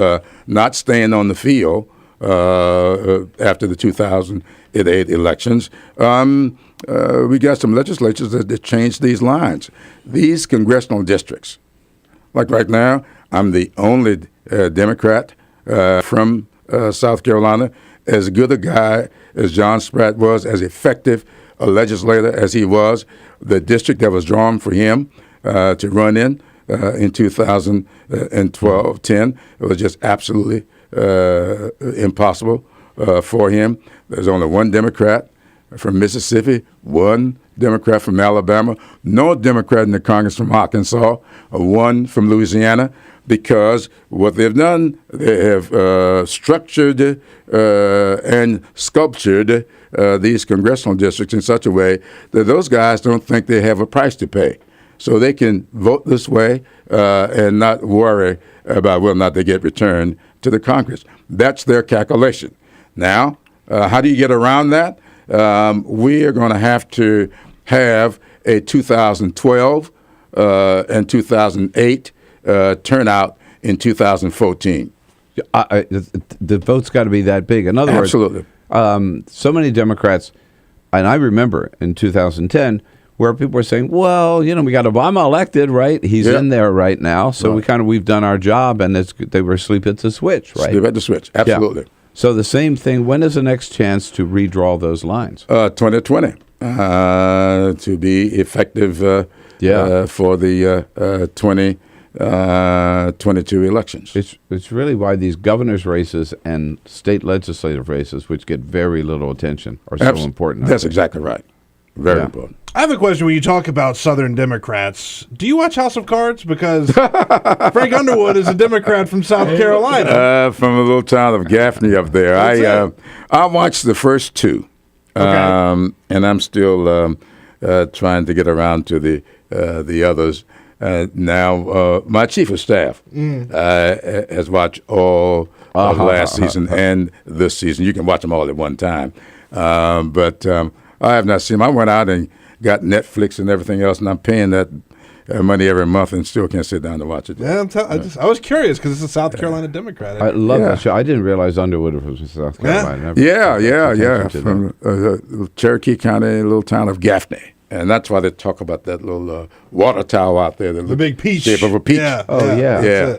[SPEAKER 15] not staying on the field after the 2008 elections, we got some legislatures that changed these lines. These congressional districts, like right now, I'm the only Democrat from South Carolina, as good a guy as John Spratt was, as effective a legislator as he was. The district that was drawn for him to run in 2012-10, it was just absolutely impossible for him. There's only one Democrat from Mississippi, one Democrat from Alabama, no Democrat in the Congress from Arkansas, one from Louisiana, because what they've done, they have structured and sculptured these congressional districts in such a way that those guys don't think they have a price to pay. So they can vote this way and not worry about whether or not they get returned to the Congress. That's their calculation. Now, how do you get around that? We are going to have a 2012 and 2008 turnout in 2014.
[SPEAKER 3] The vote's got to be that big. In other
[SPEAKER 15] Absolutely.
[SPEAKER 3] words, so many Democrats, and I remember in 2010, where people were saying, well, we got Obama elected, right? He's in there right now, so we've done our job, and they were asleep at the switch, right?
[SPEAKER 15] Asleep at the switch, absolutely.
[SPEAKER 3] Yeah. So the same thing. When is the next chance to redraw those lines?
[SPEAKER 15] 2020 to be effective for the 2022 elections.
[SPEAKER 3] It's really why these governor's races and state legislative races, which get very little attention, are so important.
[SPEAKER 15] That's exactly right. Very important.
[SPEAKER 8] I have a question. When you talk about Southern Democrats, do you watch House of Cards? Because Frank Underwood is a Democrat from South Carolina.
[SPEAKER 15] From a little town of Gaffney up there. I watched the first two, And I'm still trying to get around to the others. Now, my chief of staff has watched all of last season and this season. You can watch them all at one time. But I have not seen them. I went out and got Netflix and everything else, and I'm paying that money every month and still can't sit down to watch it.
[SPEAKER 8] Yeah, I was curious because it's a South Carolina Democrat.
[SPEAKER 3] I love that show. I didn't realize Underwood was in South Carolina.
[SPEAKER 15] Yeah. From Cherokee County, a little town of Gaffney. And that's why they talk about that little water tower out there.
[SPEAKER 8] The big peach.
[SPEAKER 15] Shape of a peach.
[SPEAKER 8] Yeah.
[SPEAKER 15] Yeah.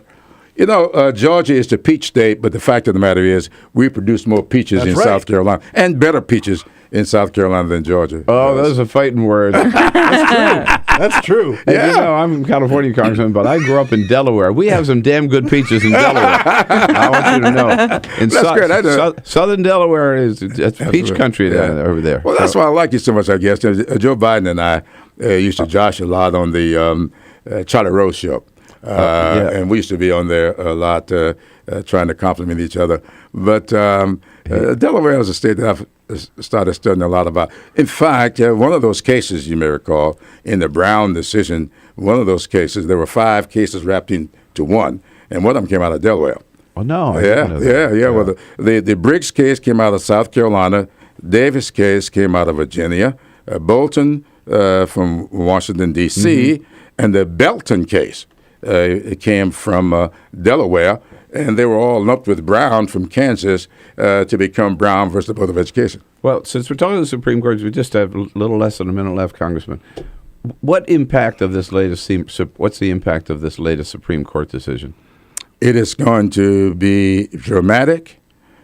[SPEAKER 15] You know, Georgia is the peach state, but the fact of the matter is we produce more peaches in South Carolina and better peaches in South Carolina than Georgia.
[SPEAKER 3] Oh, those are fighting words.
[SPEAKER 8] That's true.
[SPEAKER 3] And you know, I'm a California congressman, but I grew up in Delaware. We have some damn good peaches in Delaware. I want you to know. In Southern Delaware is peach country over there.
[SPEAKER 15] Well, that's why I like you so much, I guess. Joe Biden and I used to josh a lot on the Charlie Rose show. And we used to be on there a lot trying to compliment each other. But Delaware is a state that I've started studying a lot about. In fact, one of those cases, you may recall, in the Brown decision, one of those cases, there were 5 cases wrapped into one, and one of them came out of Delaware.
[SPEAKER 3] Oh, no.
[SPEAKER 15] Yeah. Well, the Briggs case came out of South Carolina. Davis case came out of Virginia. Bolton from Washington, D.C., and the Belton case it came from Delaware, and they were all lumped with Brown from Kansas to become Brown versus the Board of Education.
[SPEAKER 3] Well, since we're talking to the Supreme Court, we just have a little less than a minute left, Congressman. What's the impact of this latest Supreme Court decision?
[SPEAKER 15] It is going to be dramatic,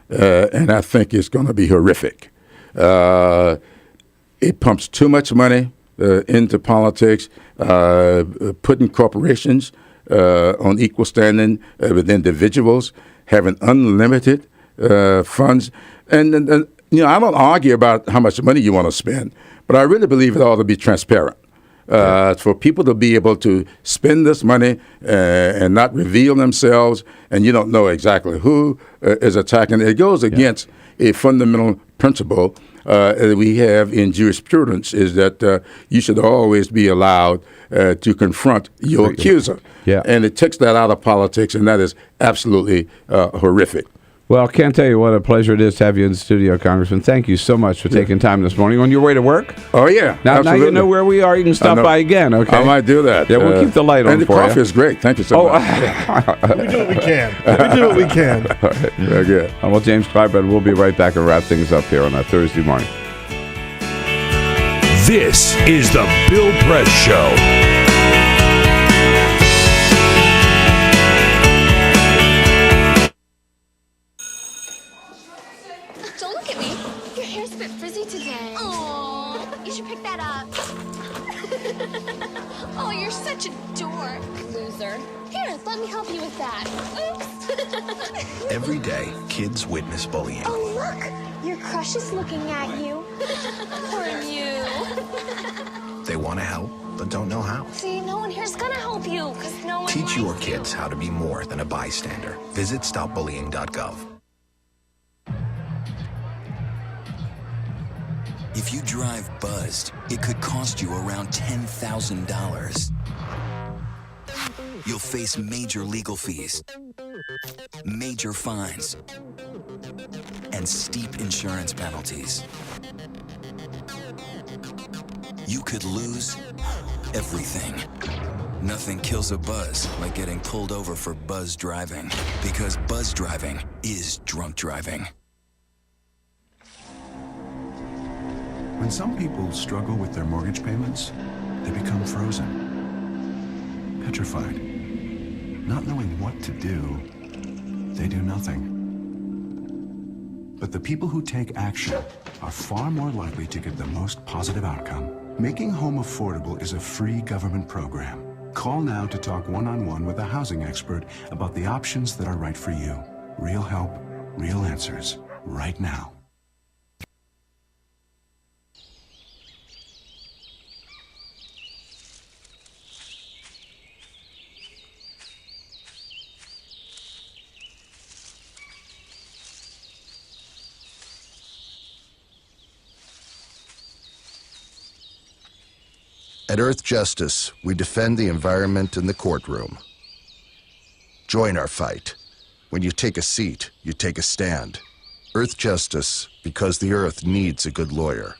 [SPEAKER 15] and I think it's going to be horrific. It pumps too much money into politics, putting corporations on equal standing with individuals, having unlimited funds. And you know, I don't argue about how much money you want to spend, but I really believe it ought to be transparent. For people to be able to spend this money and not reveal themselves, and you don't know exactly who is attacking. It goes against a fundamental principle that we have in jurisprudence, is that you should always be allowed to confront your accuser.
[SPEAKER 3] Yeah.
[SPEAKER 15] And it takes that out of politics, and that is absolutely horrific.
[SPEAKER 3] Well, I can't tell you what a pleasure it is to have you in the studio, Congressman. Thank you so much for taking time this morning. On your way to work?
[SPEAKER 15] Oh, yeah.
[SPEAKER 3] Now you know where we are. You can stop by again, okay?
[SPEAKER 15] I might do that.
[SPEAKER 3] Yeah, we'll keep the light on
[SPEAKER 15] for you. And the coffee is great. Thank you so much.
[SPEAKER 8] We do what we can. We do what we can.
[SPEAKER 15] All right. Very good.
[SPEAKER 3] Well, James Clyburn, we'll be right back and wrap things up here on a Thursday morning.
[SPEAKER 4] This is the Bill Press Show.
[SPEAKER 10] Don't look at me. Your hair's a bit frizzy today. Aww, you should pick that up. Oh, you're such a dork, loser. Here, let me help you with that. Oops.
[SPEAKER 7] Every day, kids witness bullying.
[SPEAKER 10] Oh, look, your crush is looking at you. Poor you.
[SPEAKER 7] They want to help, but don't know how.
[SPEAKER 10] See, no one here's gonna help you, because no one
[SPEAKER 7] Teach your
[SPEAKER 10] likes
[SPEAKER 7] kids how to be more than a bystander. Visit stopbullying.gov.
[SPEAKER 11] If you drive buzzed, it could cost you around $10,000. You'll face major legal fees, major fines, and steep insurance penalties. You could lose everything. Nothing kills a buzz like getting pulled over for buzz driving, because buzz driving is drunk driving.
[SPEAKER 12] When some people struggle with their mortgage payments, they become frozen, petrified. Not knowing what to do, they do nothing. But the people who take action are far more likely to get the most positive outcome. Making home affordable is a free government program. Call now to talk one-on-one with a housing expert about the options that are right for you. Real help, real answers, right now.
[SPEAKER 14] At Earth Justice, we defend the environment in the courtroom. Join our fight. When you take a seat, you take a stand. Earth Justice, because the Earth needs a good lawyer.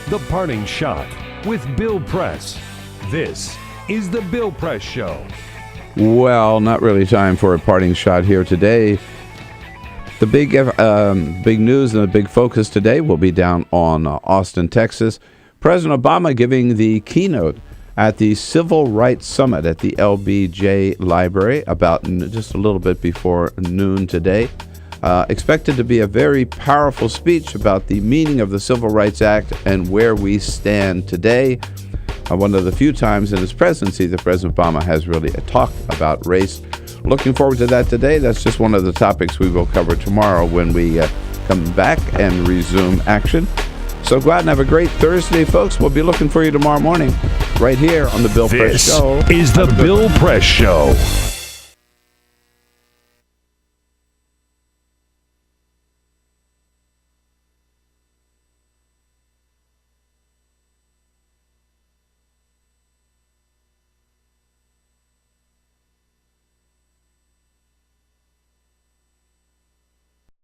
[SPEAKER 4] The Parting Shot with Bill Press. This is The Bill Press Show.
[SPEAKER 3] Well, not really time for a parting shot here today. The big news and the big focus today will be down on Austin, Texas. President Obama giving the keynote at the Civil Rights Summit at the LBJ Library about just a little bit before noon today. Expected to be a very powerful speech about the meaning of the Civil Rights Act and where we stand today. One of the few times in his presidency that President Obama has really talked about race. Looking forward to that today. That's just one of the topics we will cover tomorrow when we come back and resume action. So go out and have a great Thursday, folks. We'll be looking for you tomorrow morning right here on The Bill Press Show.
[SPEAKER 4] This is The Bill Press Show.